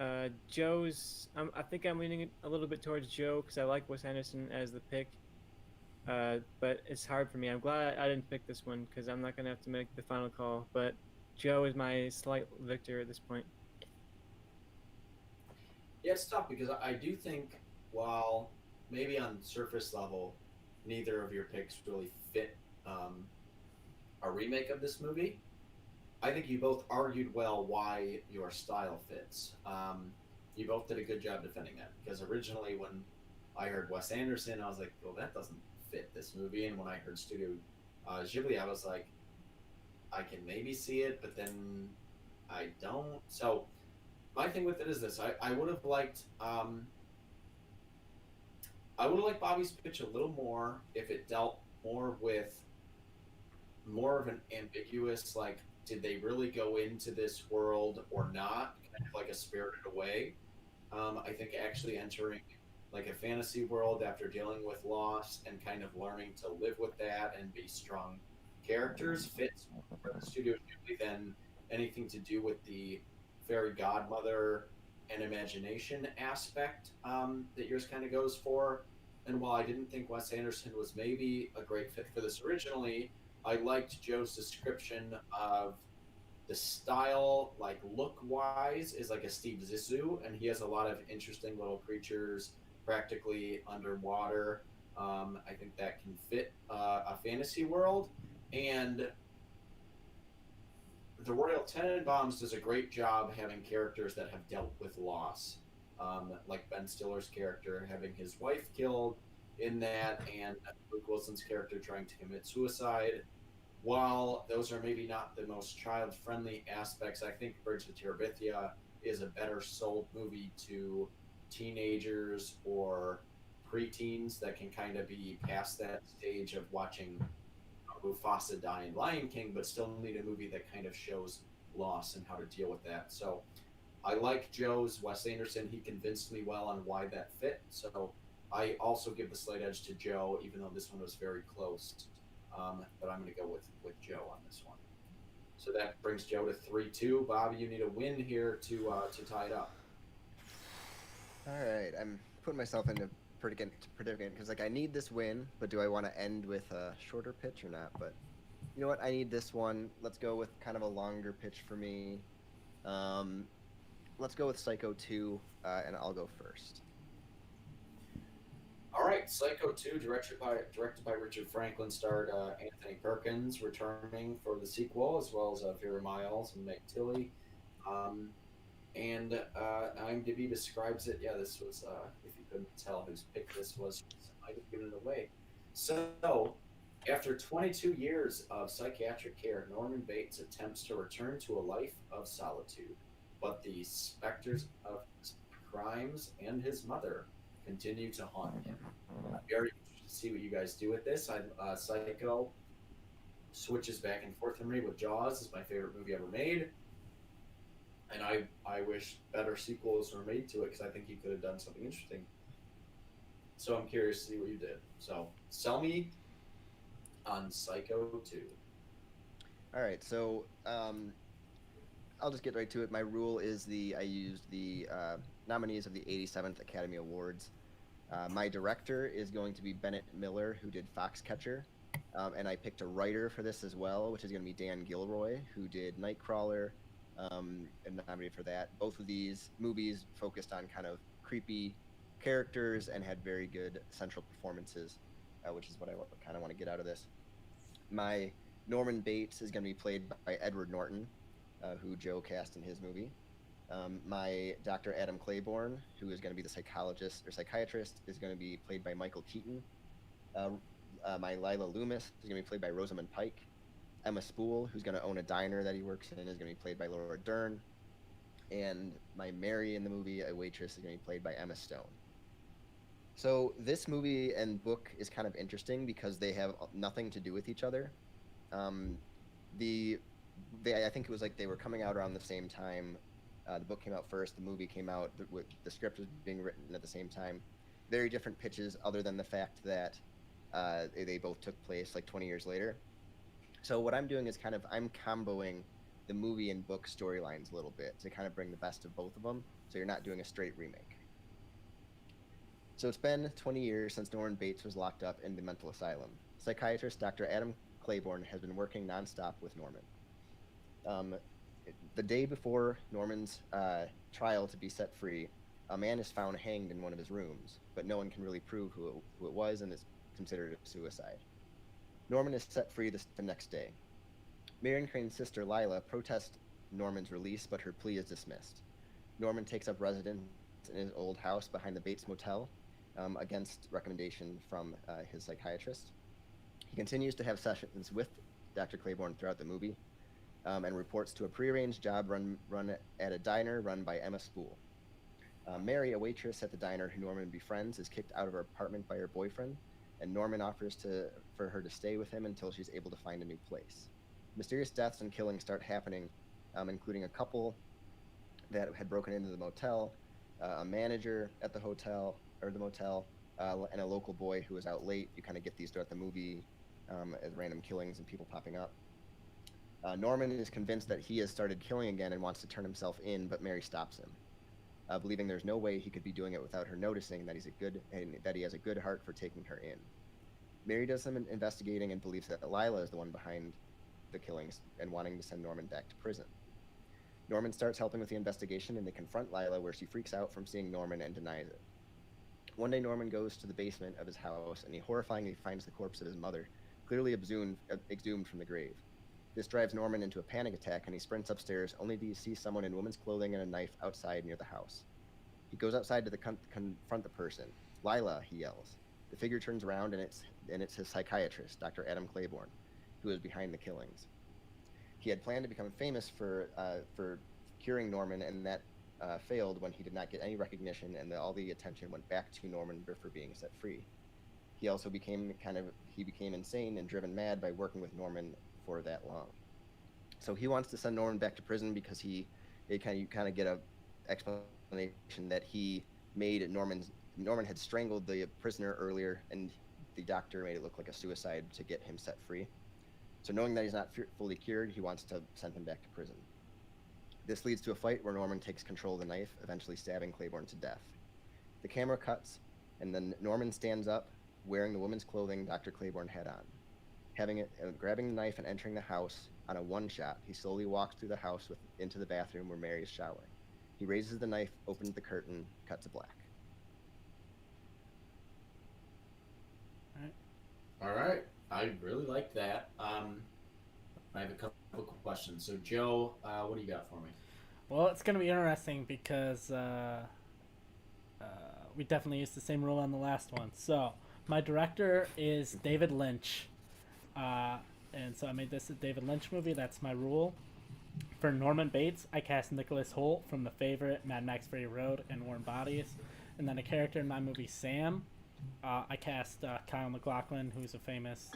I think I'm leaning a little bit towards Joe because I like Wes Anderson as the pick. But it's hard for me. I'm glad I didn't pick this one because I'm not going to have to make the final call. But Joe is my slight victor at this point. Yeah, it's tough because I do think while maybe on surface level, neither of your picks really fit a remake of this movie. I think you both argued well why your style fits. You both did a good job defending that because originally when I heard Wes Anderson, I was like, well, that doesn't fit this movie. And when I heard Studio Ghibli, I was like, I can maybe see it, but then I don't. So my thing with it is this: I would have liked Bobby's pitch a little more if it dealt more with more of an ambiguous, like, did they really go into this world or not, kind of like a Spirited Away. I think actually entering like a fantasy world after dealing with loss and kind of learning to live with that and be strong characters fits more for the Studio Ghibli than anything to do with the fairy godmother and imagination aspect that yours kind of goes for. And while I didn't think Wes Anderson was maybe a great fit for this originally, I liked Joe's description of the style, like look-wise, is like a Steve Zissou, and he has a lot of interesting little creatures practically underwater. I think that can fit a fantasy world. And the Royal Tenenbaums does a great job having characters that have dealt with loss, like Ben Stiller's character having his wife killed in that, and Luke Wilson's character trying to commit suicide. While those are maybe not the most child-friendly aspects, I think Bridge to Terabithia is a better sold movie to teenagers or preteens that can kind of be past that stage of watching Mufasa die in Lion King, but still need a movie that kind of shows loss and how to deal with that. So I like Joe's Wes Anderson. He convinced me well on why that fit. So I also give the slight edge to Joe, even though this one was very close. But I'm going to go with Joe on this one. So that brings Joe to 3-2. Bobby, you need a win here to tie it up. All right, I'm putting myself in a predicament because like I need this win, but do I want to end with a shorter pitch or not? But you know what? I need this one. Let's go with kind of a longer pitch for me. Let's go with Psycho 2, and I'll go first. All right, Psycho 2, directed by Richard Franklin, starred Anthony Perkins returning for the sequel, as well as Vera Miles and Meg Tilly. And IMDb describes it. Yeah, this was, if you couldn't tell whose pick this was, I might have given it away. So, after 22 years of psychiatric care, Norman Bates attempts to return to a life of solitude, but the specters of his crimes and his mother continue to haunt him. I'm very interested to see what you guys do with this. Psycho switches back and forth for me with Jaws is my favorite movie ever made. And I wish better sequels were made to it because I think he could have done something interesting. So I'm curious to see what you did. So sell me on Psycho 2. All right, so I'll just get right to it. My rule is I used the nominees of the 87th Academy Awards. My director is going to be Bennett Miller, who did Foxcatcher. And I picked a writer for this as well, which is going to be Dan Gilroy, who did Nightcrawler, and nominated for that. Both of these movies focused on kind of creepy characters and had very good central performances, which is what I kind of want to get out of this. My Norman Bates is going to be played by Edward Norton, who Joe cast in his movie. My Dr. Adam Claiborne, who is going to be the psychiatrist, is going to be played by Michael Keaton. My Lila Loomis is going to be played by Rosamund Pike. Emma Spool, who's going to own a diner that he works in, is going to be played by Laura Dern. And my Mary in the movie, a waitress, is going to be played by Emma Stone. So this movie and book is kind of interesting because they have nothing to do with each other. I think it was like they were coming out around the same time. The book came out first, the movie came out, the script was being written at the same time. Very different pitches, other than the fact that they both took place like 20 years later. So what I'm doing is I'm comboing the movie and book storylines a little bit to kind of bring the best of both of them, so you're not doing a straight remake. So it's been 20 years since Norman Bates was locked up in the mental asylum. Psychiatrist Dr. Adam Claiborne has been working nonstop with Norman. The day before Norman's trial to be set free, a man is found hanged in one of his rooms, but no one can really prove who it was, and it's considered a suicide. Norman is set free the next day. Marion Crane's sister Lila protests Norman's release, but her plea is dismissed. Norman takes up residence in his old house behind the Bates Motel, against recommendation from his psychiatrist. He continues to have sessions with Dr. Claiborne throughout the movie, and reports to a prearranged job run at a diner run by Emma Spool. Mary, a waitress at the diner who Norman befriends, is kicked out of her apartment by her boyfriend, and Norman offers for her to stay with him until she's able to find a new place. Mysterious deaths and killings start happening, including a couple that had broken into the motel, a manager at the motel, and a local boy who was out late. You kind of get these throughout the movie as random killings and people popping up. Norman is convinced that he has started killing again and wants to turn himself in, but Mary stops him, believing there's no way he could be doing it without her noticing that he has a good heart for taking her in. Mary does some investigating and believes that Lila is the one behind the killings and wanting to send Norman back to prison. Norman starts helping with the investigation, and they confront Lila, where she freaks out from seeing Norman and denies it. One day, Norman goes to the basement of his house, and he horrifyingly finds the corpse of his mother, clearly exhumed from the grave. This drives Norman into a panic attack, and he sprints upstairs, only to see someone in woman's clothing and a knife outside near the house. He goes outside to confront the person. "Lila," he yells. The figure turns around, and it's his psychiatrist, Dr. Adam Claiborne, who is behind the killings. He had planned to become famous for curing Norman, and that failed when he did not get any recognition, and all the attention went back to Norman for being set free. He also became insane and driven mad by working with Norman for that long. So he wants to send Norman back to prison because you kind of get a explanation that he made Norman had strangled the prisoner earlier, and the doctor made it look like a suicide to get him set free. So knowing that he's not fully cured, he wants to send him back to prison. This leads to a fight where Norman takes control of the knife, eventually stabbing Claiborne to death. The camera cuts, and then Norman stands up, wearing the woman's clothing Dr. Claiborne had on. Grabbing the knife and entering the house on a one-shot, he slowly walks through the house into the bathroom where Mary is showering. He raises the knife, opens the curtain, cuts to black. All right. I really like that. I have a couple of questions. So, Joe, what do you got for me? Well, it's going to be interesting because we definitely used the same rule on the last one. So, my director is David Lynch. And so I made this a David Lynch movie. That's my rule. For Norman Bates, I cast Nicholas Hoult from The Favorite, Mad Max Fury Road, and Warm Bodies. And then a character in my movie, Sam, I cast Kyle MacLachlan, who's a famous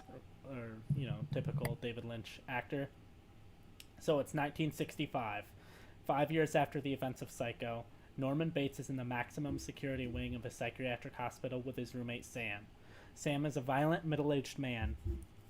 typical David Lynch actor. So it's 1965. 5 years after the events of Psycho, Norman Bates is in the maximum security wing of a psychiatric hospital with his roommate Sam. Sam is a violent, middle-aged man.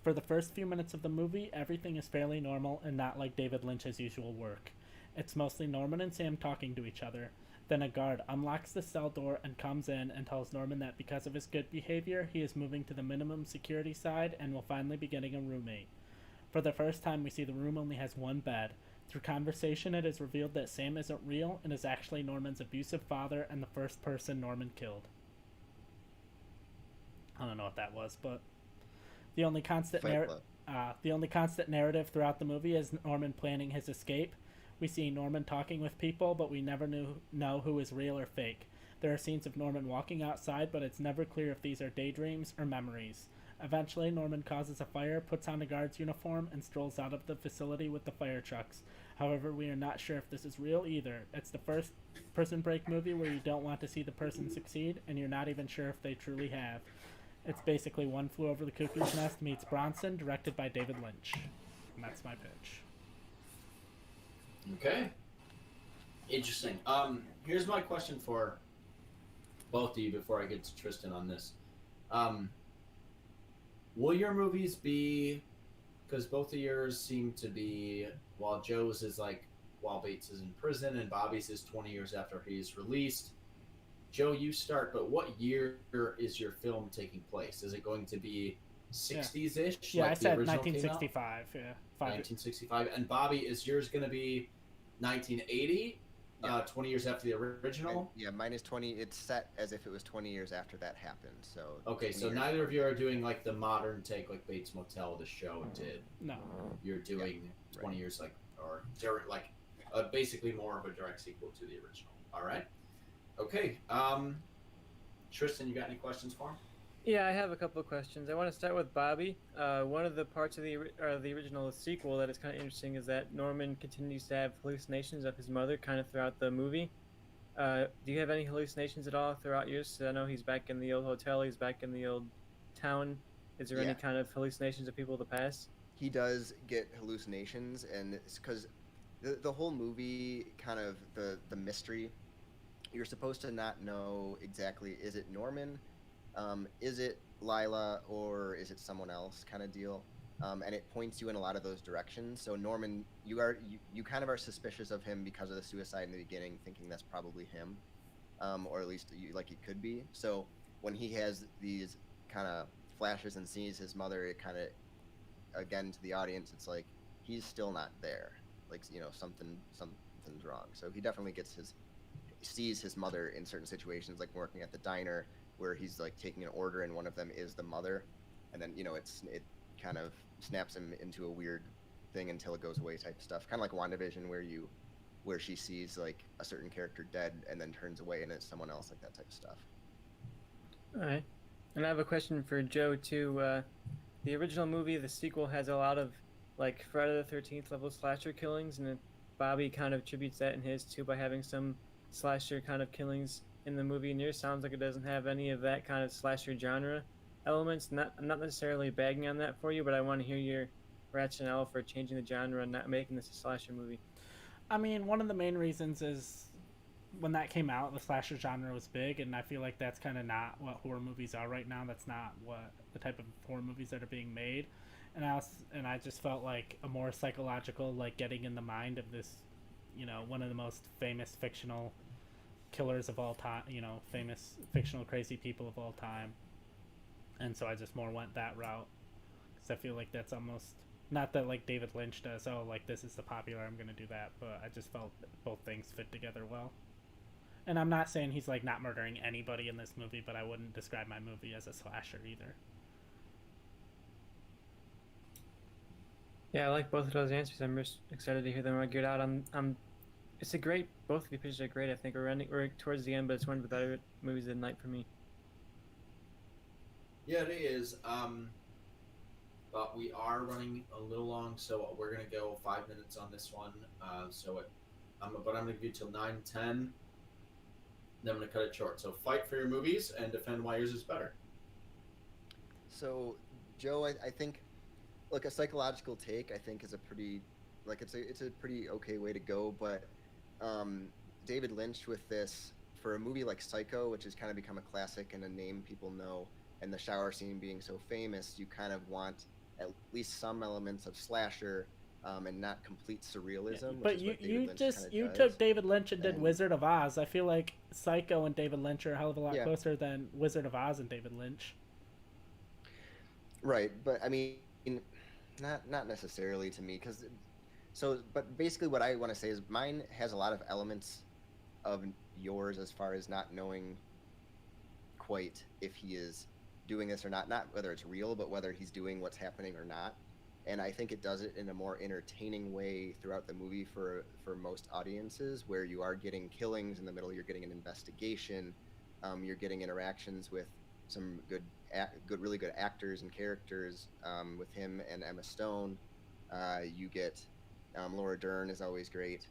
For the first few minutes of the movie, everything is fairly normal and not like David Lynch's usual work. It's mostly Norman and Sam talking to each other. Then a guard unlocks the cell door and comes in and tells Norman that because of his good behavior, he is moving to the minimum security side and will finally be getting a roommate. For the first time, we see the room only has one bed. Through conversation, it is revealed that Sam isn't real and is actually Norman's abusive father and the first person Norman killed. I don't know what that was, but the only constant narrative throughout the movie is Norman planning his escape. We see Norman talking with people, but we never know who is real or fake. There are scenes of Norman walking outside, but it's never clear if these are daydreams or memories. Eventually, Norman causes a fire, puts on a guard's uniform, and strolls out of the facility with the fire trucks. However, we are not sure if this is real either. It's the first Prison Break movie where you don't want to see the person succeed, and you're not even sure if they truly have. It's basically One Flew Over the Cuckoo's Nest meets Bronson, directed by David Lynch. And that's my pitch. Okay. Interesting. Here's my question for both of you before I get to Tristan on this. Will your movies be, because both of yours seem to be, while Joe's is like while Bates is in prison and Bobby's is 20 years after he's released. Joe, you start, but what year is your film taking place? Is it going to be 60s-ish? Yeah, like I said the original 1965. Yeah, 1965. And Bobby, is yours going to be 1980? 20 years after the original? Mine is 20. It's set as if it was 20 years after that happened. So okay, so neither of you are doing like the modern take like Bates Motel, the show did. No. You're doing 20 years like, or direct, like basically more of a direct sequel to the original. All right. Okay. Tristan, you got any questions for him? Yeah, I have a couple of questions. I want to start with Bobby. One of the parts of the original sequel that is kind of interesting is that Norman continues to have hallucinations of his mother kind of throughout the movie. Do you have any hallucinations at all throughout yours? So I know he's back in the old hotel, he's back in the old town. Is there any kind of hallucinations of people of the past? He does get hallucinations, and it's because the whole movie, kind of the mystery, you're supposed to not know exactly, is it Norman? Is it Lila, or is it someone else kind of deal? And it points you in a lot of those directions. So Norman, you kind of are suspicious of him because of the suicide in the beginning, thinking that's probably him, or at least like it could be. So when he has these kind of flashes and sees his mother, it kind of, again, to the audience, it's like he's still not there. Like, something's wrong. So he definitely sees his mother in certain situations, like working at the diner, where he's like taking an order and one of them is the mother, and then it kind of snaps him into a weird thing until it goes away type stuff, kind of like WandaVision, where she sees like a certain character dead and then turns away and it's someone else, like that type of stuff. All right. And I have a question for Joe too. The original movie, the sequel, has a lot of like Friday the 13th level slasher killings, and then Bobby kind of attributes that in his too by having some slasher kind of killings in the movie, and yours sounds like it doesn't have any of that kind of slasher genre elements. I'm not necessarily bagging on that for you, but I want to hear your rationale for changing the genre and not making this a slasher movie. I mean, one of the main reasons is when that came out, the slasher genre was big, and I feel like that's kind of not what horror movies are right now. That's not what the type of horror movies that are being made. And I just felt like a more psychological, like getting in the mind of this, one of the most famous fictional killers of all time, famous fictional crazy people of all time. And so I just more went that route, because I feel like that's almost, not that like David Lynch does, like this is the popular, I'm gonna do that, but I just felt both things fit together well. And I'm not saying he's like not murdering anybody in this movie, but I wouldn't describe my movie as a slasher either. Yeah, I like both of those answers. I'm just excited to hear them argue it out. It's a great, both of the pictures are great. I think we're towards the end, but it's one of the better movies of the night for me. Yeah, it is. But we are running a little long, so we're gonna go 5 minutes on this one. I'm gonna give you till 9:10. Then I'm gonna cut it short. So fight for your movies and defend why yours is better. So, Joe, I think, look, a psychological take, I think, is a pretty, like, it's a pretty okay way to go, but David Lynch with this, for a movie like Psycho, which has kind of become a classic and a name people know, and the shower scene being so famous, you kind of want at least some elements of slasher, and not complete surrealism. But which is what David Lynch you does. took David Lynch and did And- Wizard of Oz. I feel like Psycho and David Lynch are a hell of a lot Yeah. closer than Wizard of Oz and David Lynch. Right, but I mean, not necessarily to me, but basically what I want to say is mine has a lot of elements of yours as far as not knowing quite if he is doing this or not whether it's real, but whether he's doing what's happening or not. And I think it does it in a more entertaining way throughout the movie for most audiences, where you are getting killings in the middle, you're getting an investigation, you're getting interactions with some really good actors and characters, with him and Emma Stone. You get Laura Dern is always great.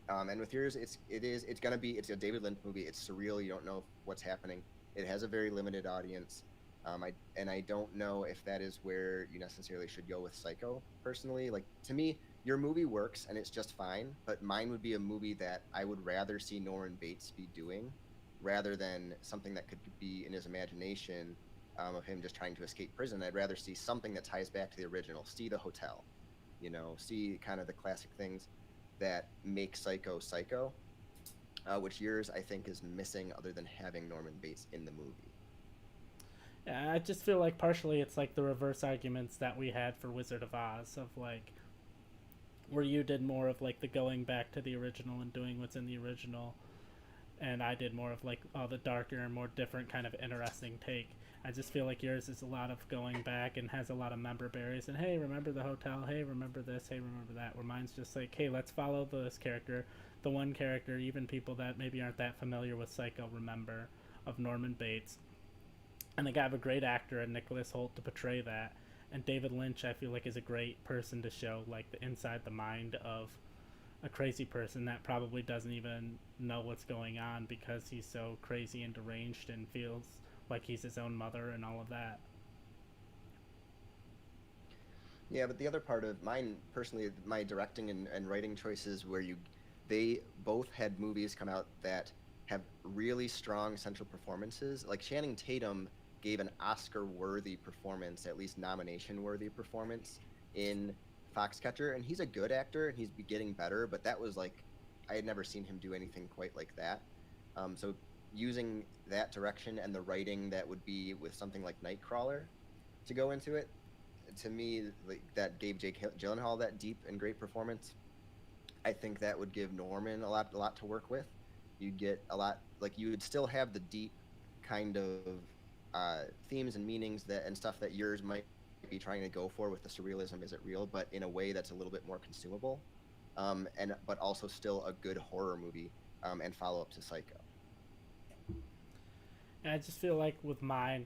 And with yours, it's a David Lynch movie. It's surreal. You don't know what's happening. It has a very limited audience. I don't know if that is where you necessarily should go with Psycho. Personally, like, to me, your movie works and it's just fine. But mine would be a movie that I would rather see Norman Bates be doing, rather than something that could be in his imagination, of him just trying to escape prison. I'd rather see something that ties back to the original. See The Hotel, see kind of the classic things that make Psycho Psycho, which yours I think is missing, other than having Norman Bates in the movie. Yeah, I just feel like partially it's like the reverse arguments that we had for Wizard of Oz, of like where you did more of like the going back to the original and doing what's in the original, and I did more of like the darker and more different kind of interesting take. I just feel like yours is a lot of going back and has a lot of member berries and, hey, remember the hotel, hey, remember this, hey, remember that, where mine's just like, hey, let's follow this character, the one character even people that maybe aren't that familiar with Psycho remember, of Norman Bates. And they got a great actor in Nicholas Hoult to portray that. And David Lynch, I feel like, is a great person to show like the inside the mind of a crazy person that probably doesn't even know what's going on because he's so crazy and deranged and feels like he's his own mother and all of that. Yeah, but the other part of mine, personally, my directing and writing choices, where they both had movies come out that have really strong central performances. Like Channing Tatum gave an Oscar-worthy performance, at least nomination-worthy performance, in Foxcatcher, and he's a good actor and he's getting better, but that was like, I had never seen him do anything quite like that. So using that direction and the writing that would be with something like Nightcrawler to go into it, to me, like, that gave Jake Gyllenhaal that deep and great performance. I think that would give Norman a lot to work with. You'd get a lot, like, you would still have the deep kind of themes and meanings and stuff that yours might be trying to go for with the surrealism, is it real, but in a way that's a little bit more consumable, but also still a good horror movie, and follow up to Psycho. And I just feel like with mine,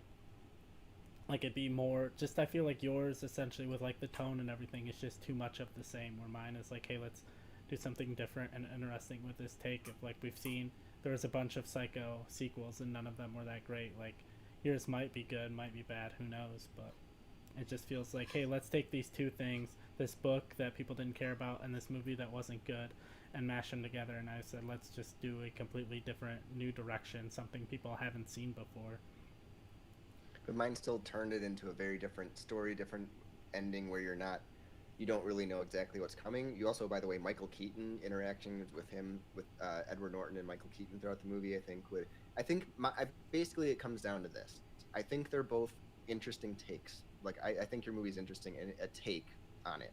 like, it'd be more just, I feel like yours essentially with like the tone and everything is just too much of the same, where mine is like, hey, let's do something different and interesting with this take of, like, we've seen there was a bunch of Psycho sequels and none of them were that great. Like, yours might be good, might be bad, who knows, but it just feels like, hey, let's take these two things, this book that people didn't care about and this movie that wasn't good, and mash them together. And I said, let's just do a completely different new direction, something people haven't seen before. But mine still turned it into a very different story, different ending, where you don't really know exactly what's coming. You also, by the way, Michael Keaton, interacting with him, with Edward Norton and Michael Keaton throughout the movie, basically it comes down to this. I think they're both interesting takes. Like, I think your movie's interesting and a take on it.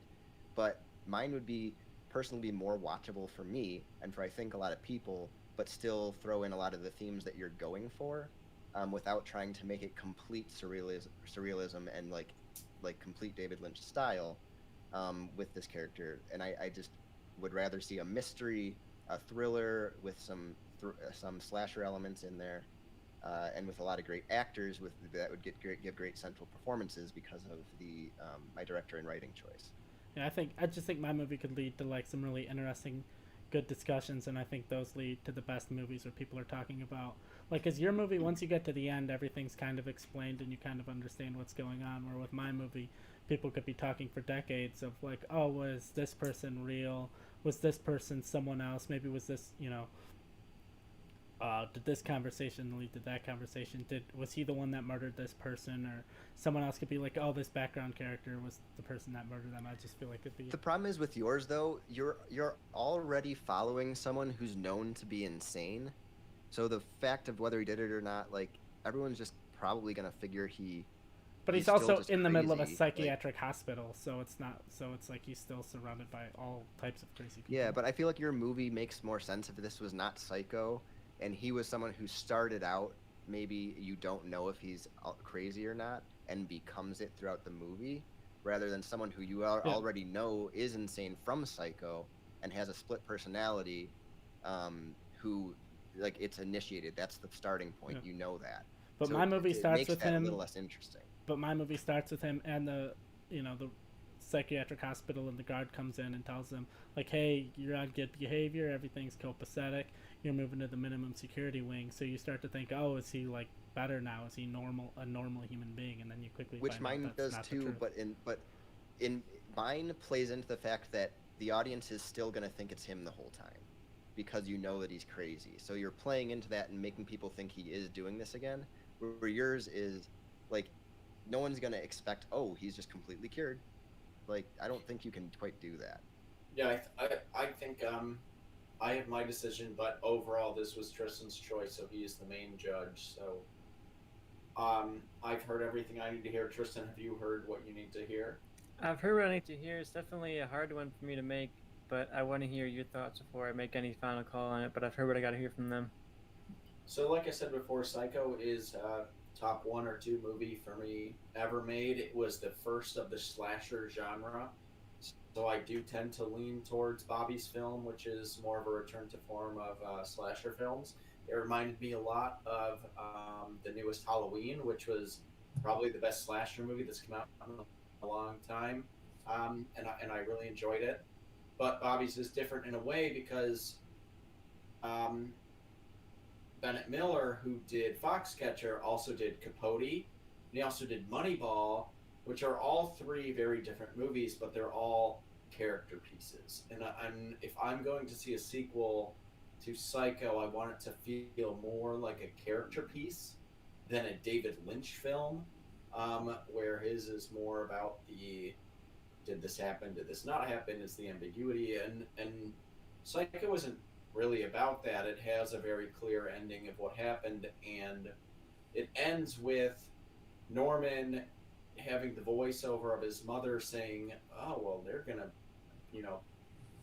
But mine would be personally more watchable for me and for, I think, a lot of people, but still throw in a lot of the themes that you're going for, without trying to make it complete surrealism and like complete David Lynch style, with this character. And I just would rather see a mystery, a thriller with some slasher elements in there, and with a lot of great actors that would give great central performances because of the my director and writing choice. And I just think my movie could lead to like some really interesting, good discussions, and I think those lead to the best movies where people are talking about, like, because your movie, once you get to the end, everything's kind of explained and you kind of understand what's going on, where with my movie, people could be talking for decades of like, oh, was this person real, was this person someone else, maybe was this, did this conversation lead to that conversation? Was he the one that murdered this person, or someone else could be like, oh, this background character was the person that murdered them. I just feel like it'd be. The problem is with yours though, you're already following someone who's known to be insane, so the fact of whether he did it or not, like everyone's just probably gonna figure he. But he's still also just in the middle of a crazy, psychiatric hospital, so it's not. So it's like he's still surrounded by all types of crazy people. Yeah, but I feel like your movie makes more sense if this was not Psycho, and he was someone who started out. Maybe you don't know if he's crazy or not, and becomes it throughout the movie, rather than someone who you already know is insane from Psycho and has a split personality, who, like, it's initiated. That's the starting point. Yeah. You know that. But So my movie it starts makes with that him. a little less interesting. But my movie starts with him and the psychiatric hospital, and the guard comes in and tells him, like, hey, you're on good behavior, everything's copacetic, you're moving to the minimum security wing. So you start to think, oh, is he like better now? Is he a normal human being? And then you quickly Which find mine out that's does not the too, truth. but in mine plays into the fact that the audience is still gonna think it's him the whole time, because you know that he's crazy. So you're playing into that and making people think he is doing this again. Where yours is like, no one's gonna expect, oh, he's just completely cured. Like, I don't think you can quite do that. Yeah, I think I have my decision, but overall this was Tristan's choice, so he is the main judge. So I've heard everything I need to hear. Tristan, have you heard what you need to hear? I've heard what I need to hear. It's definitely a hard one for me to make, but I want to hear your thoughts before I make any final call on it. But I've heard what I got to hear from them. So like I said before, Psycho is top 1 or 2 movie for me ever made. It was the first of the slasher genre, so I do tend to lean towards Bobby's film, which is more of a return to form of slasher films. It reminded me a lot of the newest Halloween, which was probably the best slasher movie that's come out in a long time, and I really enjoyed it. But Bobby's is different in a way because Bennett Miller, who did Foxcatcher, also did Capote, and he also did Moneyball, which are all 3 very different movies, but they're all character pieces. And if I'm going to see a sequel to Psycho, I want it to feel more like a character piece than a David Lynch film, where his is more about the did this happen, did this not happen, is the ambiguity, and Psycho isn't really about that. It has a very clear ending of what happened, and it ends with Norman having the voiceover of his mother saying, oh, well, they're gonna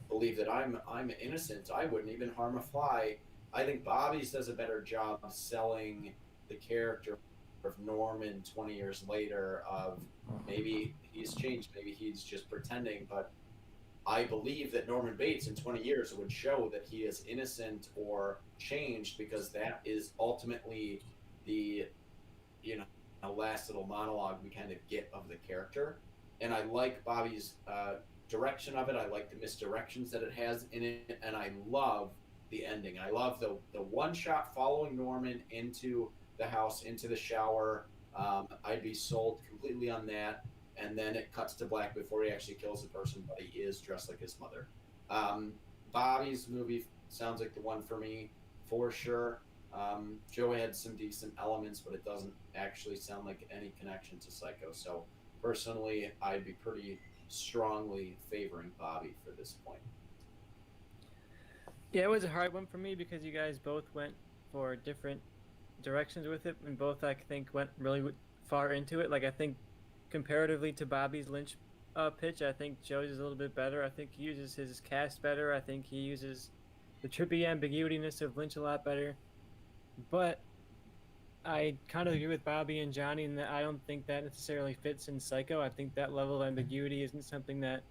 believe that I'm innocent, I wouldn't even harm a fly. I think Bobby's does a better job selling the character of Norman 20 years later, of maybe he's changed, maybe he's just pretending, but I believe that Norman Bates in 20 years would show that he is innocent or changed, because that is ultimately the, last little monologue we kind of get of the character. And I like Bobby's direction of it. I like the misdirections that it has in it, and I love the ending. I love the one shot following Norman into the house, into the shower. I'd be sold completely on that. And then it cuts to black before he actually kills the person, but he is dressed like his mother. Bobby's movie sounds like the one for me, for sure. Joe had some decent elements, but it doesn't actually sound like any connection to Psycho. So personally, I'd be pretty strongly favoring Bobby for this point. Yeah, it was a hard one for me because you guys both went for different directions with it, and both, I think, went really far into it. Like, I think comparatively to Bobby's Lynch pitch, I think Joe's is a little bit better. I think he uses his cast better. I think he uses the trippy ambiguityness of Lynch a lot better. But I kind of agree with Bobby and Johnny in that I don't think that necessarily fits in Psycho. I think that level of ambiguity isn't something that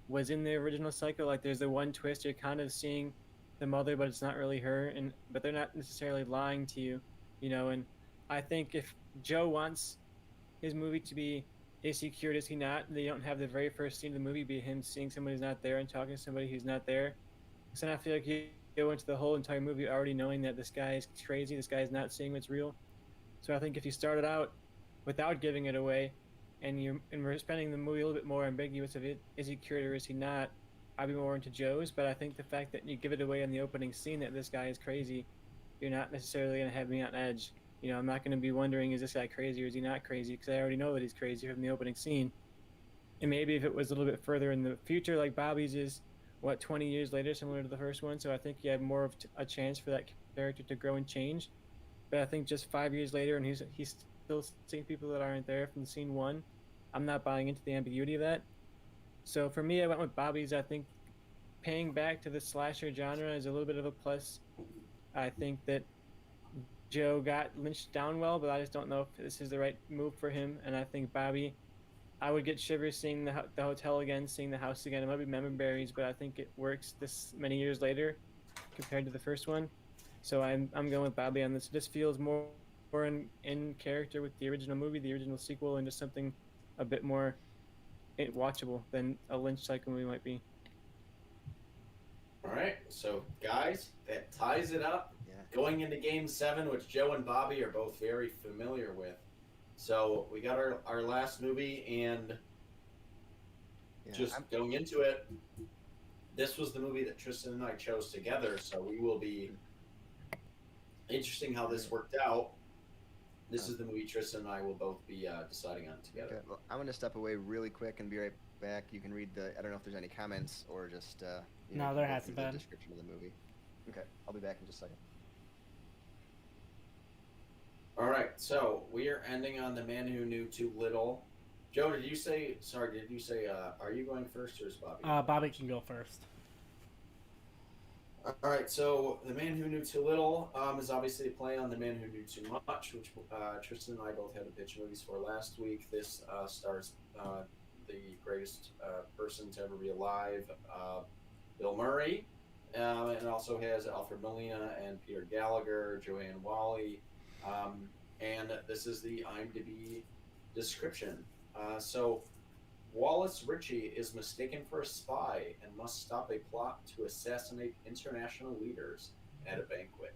was in the original Psycho. Like, there's the one twist, you're kind of seeing the mother, but it's not really her, but they're not necessarily lying to you, and I think if Joe wants his movie to be, is he cured, is he not, they don't have the very first scene of the movie be him seeing somebody who's not there and talking to somebody who's not there. So I feel like you go into the whole entire movie already knowing that this guy is crazy, this guy is not seeing what's real. So I think if you started out without giving it away, and we're spending the movie a little bit more ambiguous of it, is he cured or is he not, I'd be more into Joe's. But I think the fact that you give it away in the opening scene that this guy is crazy you're not necessarily going to have me on edge. You know, I'm not going to be wondering, is this guy crazy or is he not crazy? Because I already know that he's crazy from the opening scene. And maybe if it was a little bit further in the future, like Bobby's is, 20 years later, similar to the first one. So I think you have more of a chance for that character to grow and change. But I think just 5 years later, and he's still seeing people that aren't there from scene one, I'm not buying into the ambiguity of that. So for me, I went with Bobby's. I think paying back to the slasher genre is a little bit of a plus. I think that Joe got lynched down well, but I just don't know if this is the right move for him. And I think Bobby, I would get shivers seeing the hotel again, seeing the house again. It might be memory berries, but I think it works this many years later compared to the first one. So I'm going with Bobby on this. It just feels more in character with the original movie, the original sequel, and just something a bit more watchable than a Lynch cycle movie might be. All right, so guys, that ties it up. Yeah. Going into Game 7, which Joe and Bobby are both very familiar with. So we got our last movie, and going into it, this was the movie that Tristan and I chose together, so we will be interesting how this worked out. This is the movie Tristan and I will both be deciding on together. Okay, well, I'm going to step away really quick and be right back. You can read I don't know if there's any comments or just, No, there hasn't the been. description of the movie. Okay, I'll be back in just a second. All right, so we are ending on The Man Who Knew Too Little. Joe, did you say, are you going first or is Bobby? Bobby can go first. All right, so The Man Who Knew Too Little is obviously a play on The Man Who Knew Too Much, which Tristan and I both had to pitch movies for last week. This stars the greatest person to ever be alive, Bill Murray, and it also has Alfred Molina and Peter Gallagher, Joanne Whalley, and this is the IMDb description. So Wallace Ritchie is mistaken for a spy and must stop a plot to assassinate international leaders at a banquet.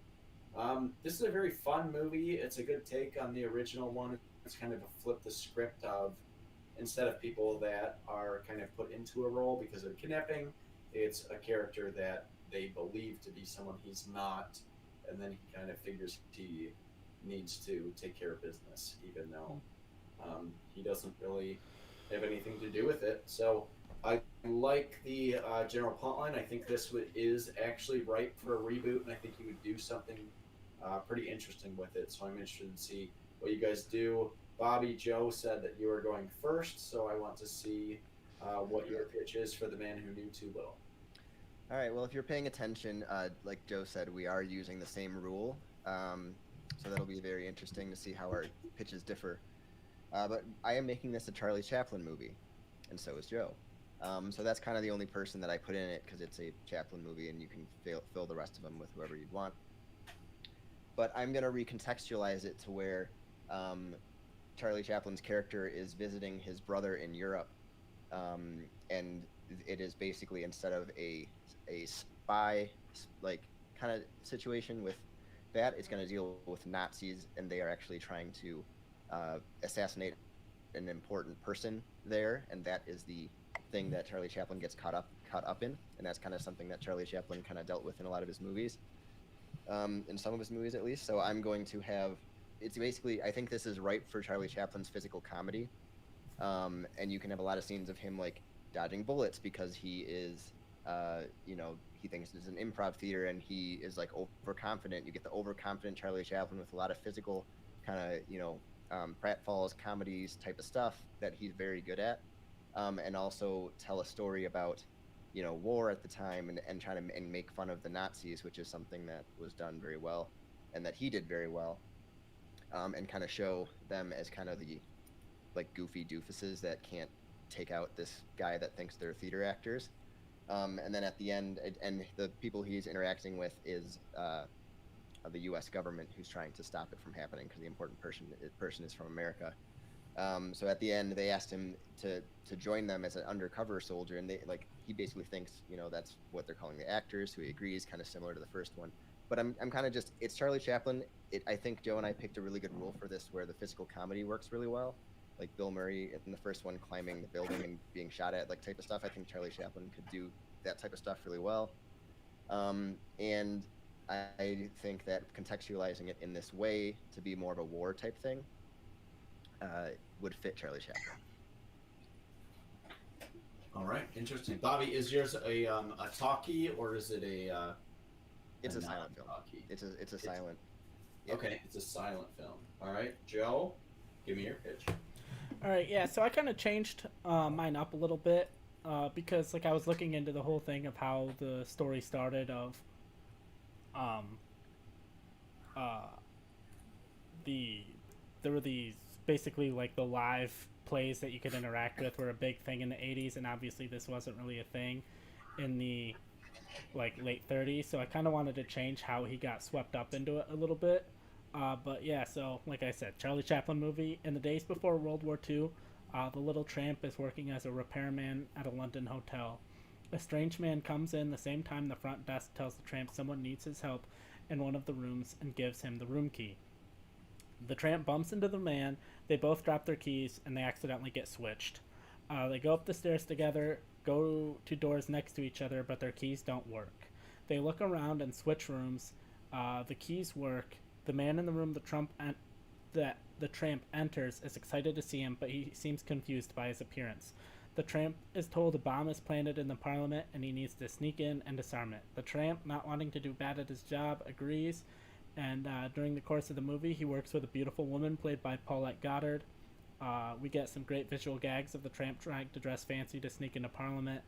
This is a very fun movie. It's a good take on the original one. It's kind of a flip the script of, instead of people that are kind of put into a role because of kidnapping, it's a character that they believe to be someone he's not, and then he kind of figures he needs to take care of business, even though he doesn't really have anything to do with it. So I like the general plot line. I think this is actually ripe for a reboot, and I think you would do something pretty interesting with it. So I'm interested to see what you guys do. Bobby, Joe said that you were going first, so I want to see what your pitch is for The Man Who Knew Too Little. All right, well, if you're paying attention, like Joe said, we are using the same rule. So that'll be very interesting to see how our pitches differ. But I am making this a Charlie Chaplin movie, and so is Joe. So that's kind of the only person that I put in it because it's a Chaplin movie, and you can fill the rest of them with whoever you want. But I'm going to recontextualize it to where Charlie Chaplin's character is visiting his brother in Europe, and it is basically, instead of a spy like kind of situation with that, it's going to deal with Nazis, and they are actually trying to assassinate an important person there, and that is the thing that Charlie Chaplin gets caught up in, and that's kind of something that Charlie Chaplin kind of dealt with in a lot of his movies, in some of his movies at least. So I'm going to have, it's basically, I think this is ripe for Charlie Chaplin's physical comedy, and you can have a lot of scenes of him like dodging bullets because he is, he thinks it's an improv theater, and he is like overconfident. You get the overconfident Charlie Chaplin with a lot of physical kind of, pratfalls, comedies type of stuff that he's very good at, and also tell a story about, war at the time, and try to make fun of the Nazis, which is something that was done very well, and that he did very well, and kind of show them as kind of the like goofy doofuses that can't take out this guy that thinks they're theater actors. And then at the end, and the people he's interacting with is the U.S. government, who's trying to stop it from happening because the important person is from America. So at the end, they asked him to join them as an undercover soldier, and he basically thinks that's what they're calling the actors, who he agrees, kind of similar to the first one. But I'm kind of just, it's Charlie Chaplin. I think Joe and I picked a really good rule for this, where the physical comedy works really well. Like Bill Murray in the first one climbing the building and being shot at, like type of stuff. I think Charlie Chaplin could do that type of stuff really well. And I think that contextualizing it in this way to be more of a war type thing would fit Charlie Chaplin. All right, interesting. Bobby, is yours a talkie or is it It's a silent film. non-talkie? It's a silent. Yep. Okay, it's a silent film. All right, Joe, give me your pitch. All right, yeah. So I kind of changed mine up a little bit because like I was looking into the whole thing of how the story started of there were these basically like the live plays that you could interact with were a big thing in the 80s, and obviously this wasn't really a thing in the like late 30s, so I kind of wanted to change how he got swept up into it a little bit. But yeah, so like I said, Charlie Chaplin movie. In the days before World War II, the little tramp is working as a repairman at a London hotel. A strange man comes in the same time the front desk tells the tramp someone needs his help in one of the rooms and gives him the room key. The tramp bumps into the man, they both drop their keys, and they accidentally get switched. They go up the stairs together, go to doors next to each other, but their keys don't work. They look around and switch rooms. The keys work. The man in the room that the tramp enters is excited to see him, but he seems confused by his appearance. The tramp is told a bomb is planted in the parliament and he needs to sneak in and disarm it. The tramp, not wanting to do bad at his job, agrees, and during the course of the movie, he works with a beautiful woman played by Paulette Goddard. We get some great visual gags of the tramp trying to dress fancy to sneak into parliament,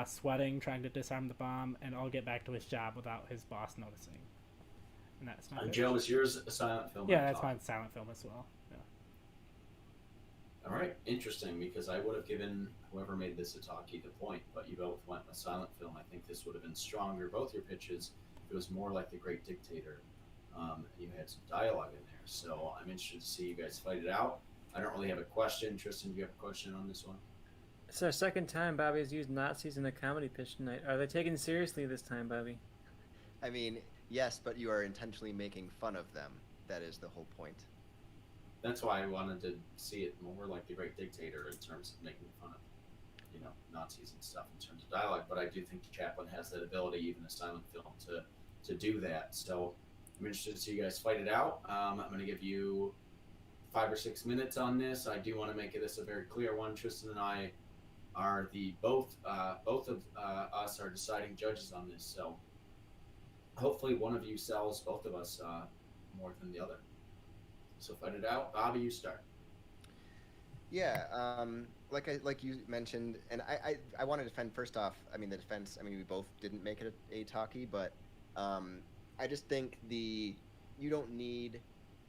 sweating, trying to disarm the bomb, and all get back to his job without his boss noticing. And that's my Joe, is yours a silent film? Yeah, that's mine, silent film as well. Yeah. All right, interesting, because I would have given whoever made this a talkie the point, but you both went with silent film. I think this would have been stronger, both your pitches. It was more like The Great Dictator, and you had some dialogue in there. So I'm interested to see you guys fight it out. I don't really have a question. Tristan, do you have a question on this one? It's our second time Bobby has used Nazis in a comedy pitch tonight. Are they taken seriously this time, Bobby? I mean, yes, but you are intentionally making fun of them. That is the whole point. That's why I wanted to see it more like The Great Dictator in terms of making fun of, Nazis and stuff in terms of dialogue. But I do think Chaplin has that ability, even a silent film, to do that. So I'm interested to see you guys fight it out. I'm going to give you 5 or 6 minutes on this. I do want to make this a very clear one. Tristan and I are both of us are deciding judges on this. So hopefully one of you sells both of us more than the other. So fight it out. Bobby, you start. Yeah, like you mentioned, and I want to defend first off. I mean, the defense. I mean, we both didn't make it a talkie, but I just think you don't need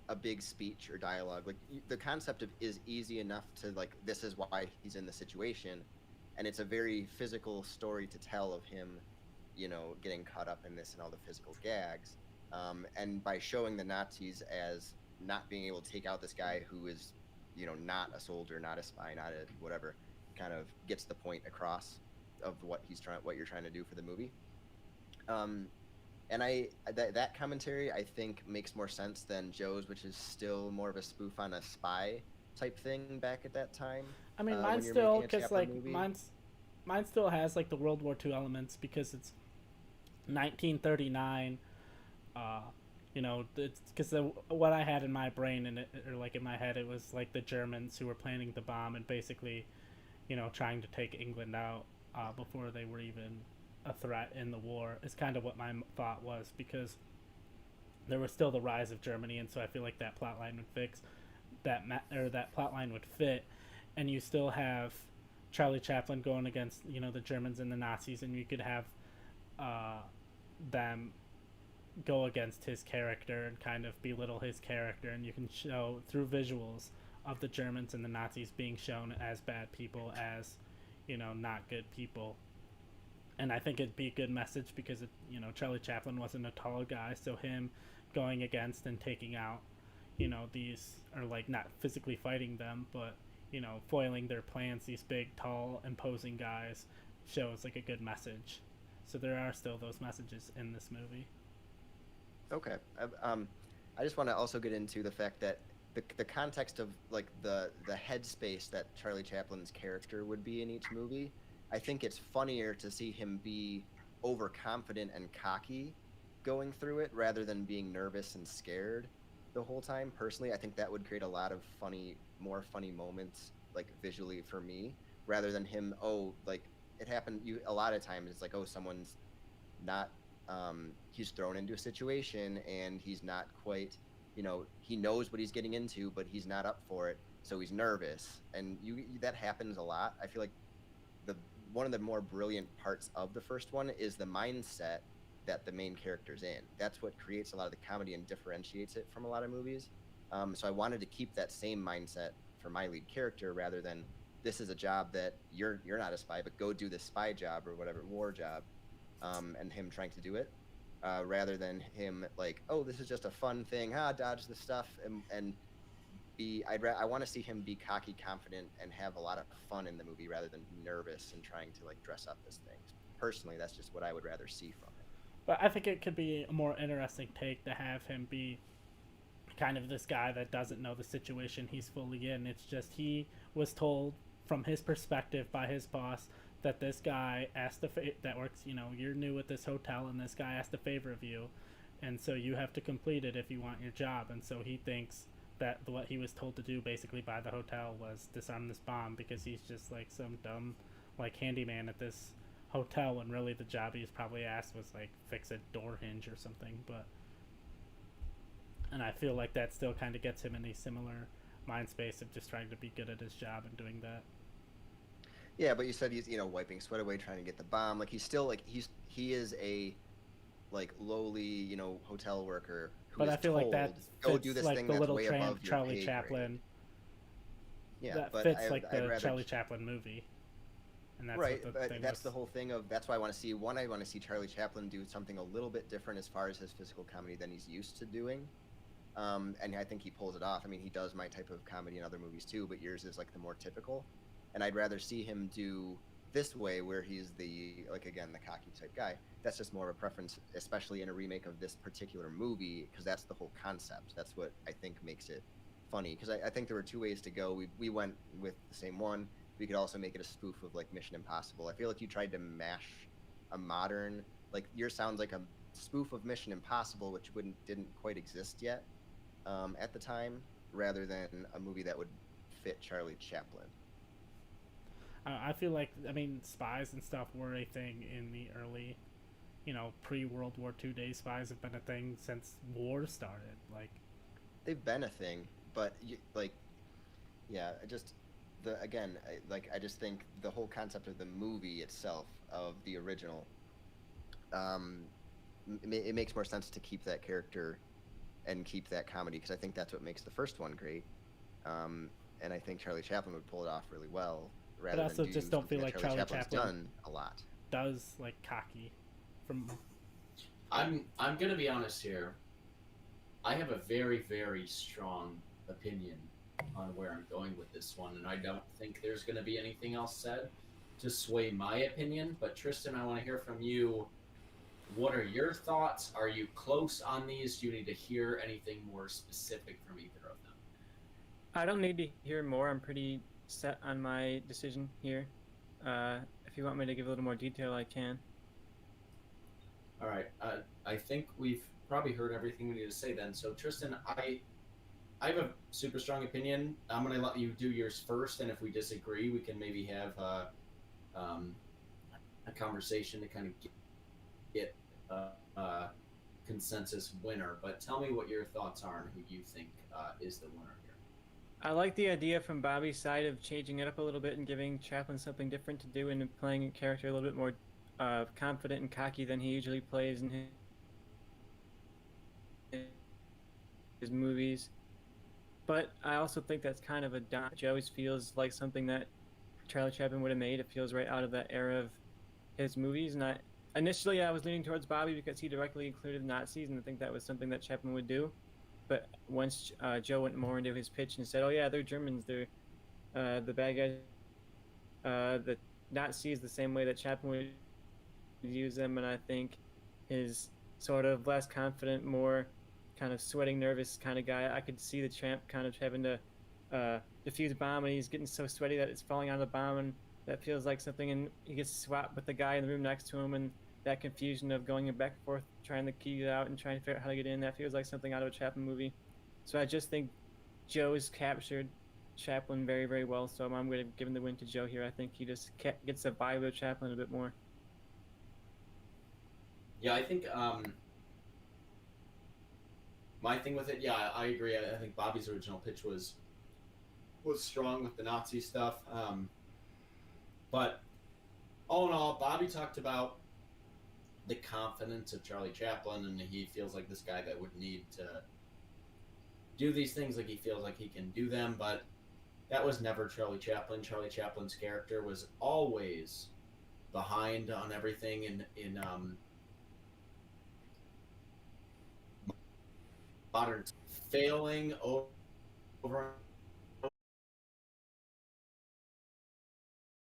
a big speech or dialogue. Like the concept is easy enough to this is why he's in the situation, and it's a very physical story to tell of him, getting caught up in this and all the physical gags, and by showing the Nazis as not being able to take out this guy who is, not a soldier, not a spy, not a whatever, kind of gets the point across of what you're trying to do for the movie. And that commentary I think makes more sense than Joe's, which is still more of a spoof on a spy type thing back at that time. I mean, mine still, because mine still has the World War II elements because it's 1939. Because what I had in my brain in my head, it was the Germans who were planning the bomb and basically, trying to take England out before they were even a threat in the war. Is kind of what my thought was, because there was still the rise of Germany, and so I feel like that plot line would fit, and you still have Charlie Chaplin going against the Germans and the Nazis, and you could have them go against his character and kind of belittle his character, and you can show through visuals of the Germans and the Nazis being shown as bad people, as not good people. And I think it'd be a good message because Charlie Chaplin wasn't a tall guy, so him going against and taking out these, or not physically fighting them, but foiling their plans, these big tall imposing guys, shows a good message. So there are still those messages in this movie. Okay. I just want to also get into the fact that the context of the headspace that Charlie Chaplin's character would be in each movie, I think it's funnier to see him be overconfident and cocky going through it rather than being nervous and scared the whole time. Personally, I think that would create a lot of more funny moments, like visually for me, rather than him, like it happened a lot of times it's like, someone's not he's thrown into a situation and he's not quite, he knows what he's getting into, but he's not up for it, so he's nervous. And that happens a lot. I feel like one of the more brilliant parts of the first one is the mindset that the main character's in. That's what creates a lot of the comedy and differentiates it from a lot of movies. So I wanted to keep that same mindset for my lead character, rather than this is a job that you're not a spy, but go do this spy job or whatever, war job, and him trying to do it, rather than him like, this is just a fun thing, dodge the stuff, and I want to see him be cocky, confident, and have a lot of fun in the movie rather than nervous and trying to like dress up as things. Personally, that's just what I would rather see from him. But I think it could be a more interesting take to have him be kind of this guy that doesn't know the situation he's fully in. It's just he was told from his perspective by his boss that this guy asked that works, you're new at this hotel, and this guy asked a favor of you, and so you have to complete it if you want your job. And so he thinks that what he was told to do basically by the hotel was disarm this bomb, because he's just like some dumb like handyman at this hotel, and really the job he was probably asked was like fix a door hinge or something. And I feel like that still kind of gets him in a similar mind space of just trying to be good at his job and doing that. Yeah, but you said he's wiping sweat away trying to get the bomb. Like he's still like he is a like lowly hotel worker who but is I feel told, like that go fits do this like thing the that's little way above your Charlie pay Chaplin. grade. Yeah, that but fits I'd the rather Charlie Chaplin movie. And that's right, what the but thing that's was. the whole thing of that's why I want to see I want to see Charlie Chaplin do something a little bit different as far as his physical comedy than he's used to doing. And I think he pulls it off. I mean, he does my type of comedy in other movies too, but yours is like the more typical. And I'd rather see him do this way, where he's the cocky type guy. That's just more of a preference, especially in a remake of this particular movie, because that's the whole concept. That's what I think makes it funny. Because I think there were two ways to go. We went with the same one. We could also make it a spoof of like Mission Impossible. I feel like you tried to mash a modern, like yours sounds like a spoof of Mission Impossible, which didn't quite exist yet at the time, rather than a movie that would fit Charlie Chaplin. I feel like, spies and stuff were a thing in the early, pre-World War II days. Spies have been a thing since war started. Like, they've been a thing, but I just think the whole concept of the movie itself, of the original, it makes more sense to keep that character and keep that comedy, because I think that's what makes the first one great. And I think Charlie Chaplin would pull it off really well. But I also just don't feel like Charlie Chaplin done a lot. Does like cocky. I'm gonna be honest here. I have a very, very strong opinion on where I'm going with this one, and I don't think there's gonna be anything else said to sway my opinion. But Tristan, I want to hear from you. What are your thoughts? Are you close on these? Do you need to hear anything more specific from either of them? I don't need to hear more. I'm pretty set on my decision here. If you want me to give a little more detail, I can. All right. I think we've probably heard everything we need to say then. So Tristan, I have a super strong opinion. I'm going to let you do yours first, and if we disagree, we can maybe have a conversation to kind of get a consensus winner. But tell me what your thoughts are and who you think is the winner here. I like the idea from Bobby's side of changing it up a little bit and giving Chaplin something different to do, and playing a character a little bit more confident and cocky than he usually plays in his movies. But I also think that's kind of a dodge. It always feels like something that Charlie Chaplin would have made. It feels right out of that era of his movies. And initially I was leaning towards Bobby because he directly included Nazis, and I think that was something that Chaplin would do. But once Joe went more into his pitch and said, "Oh yeah, they're Germans. They're the bad guys. The Nazis, the same way that Chaplin would use them." And I think his sort of less confident, more kind of sweating, nervous kind of guy, I could see the Champ kind of having to defuse a bomb, and he's getting so sweaty that it's falling out of the bomb, and that feels like something. And he gets swapped with the guy in the room next to him, and that confusion of going back and forth, trying to key it out and trying to figure out how to get in. That feels like something out of a Chaplin movie. So I just think Joe's captured Chaplin very, very well. So I'm going to give him the win to Joe here. I think he just gets the vibe of Chaplin a bit more. Yeah, I think my thing with it, yeah, I agree. I think Bobby's original pitch was strong with the Nazi stuff. But all in all, Bobby talked about the confidence of Charlie Chaplin, and he feels like this guy that would need to do these things, like he feels like he can do them, but that was never Charlie Chaplin. Charlie Chaplin's character was always behind on everything in modern, failing over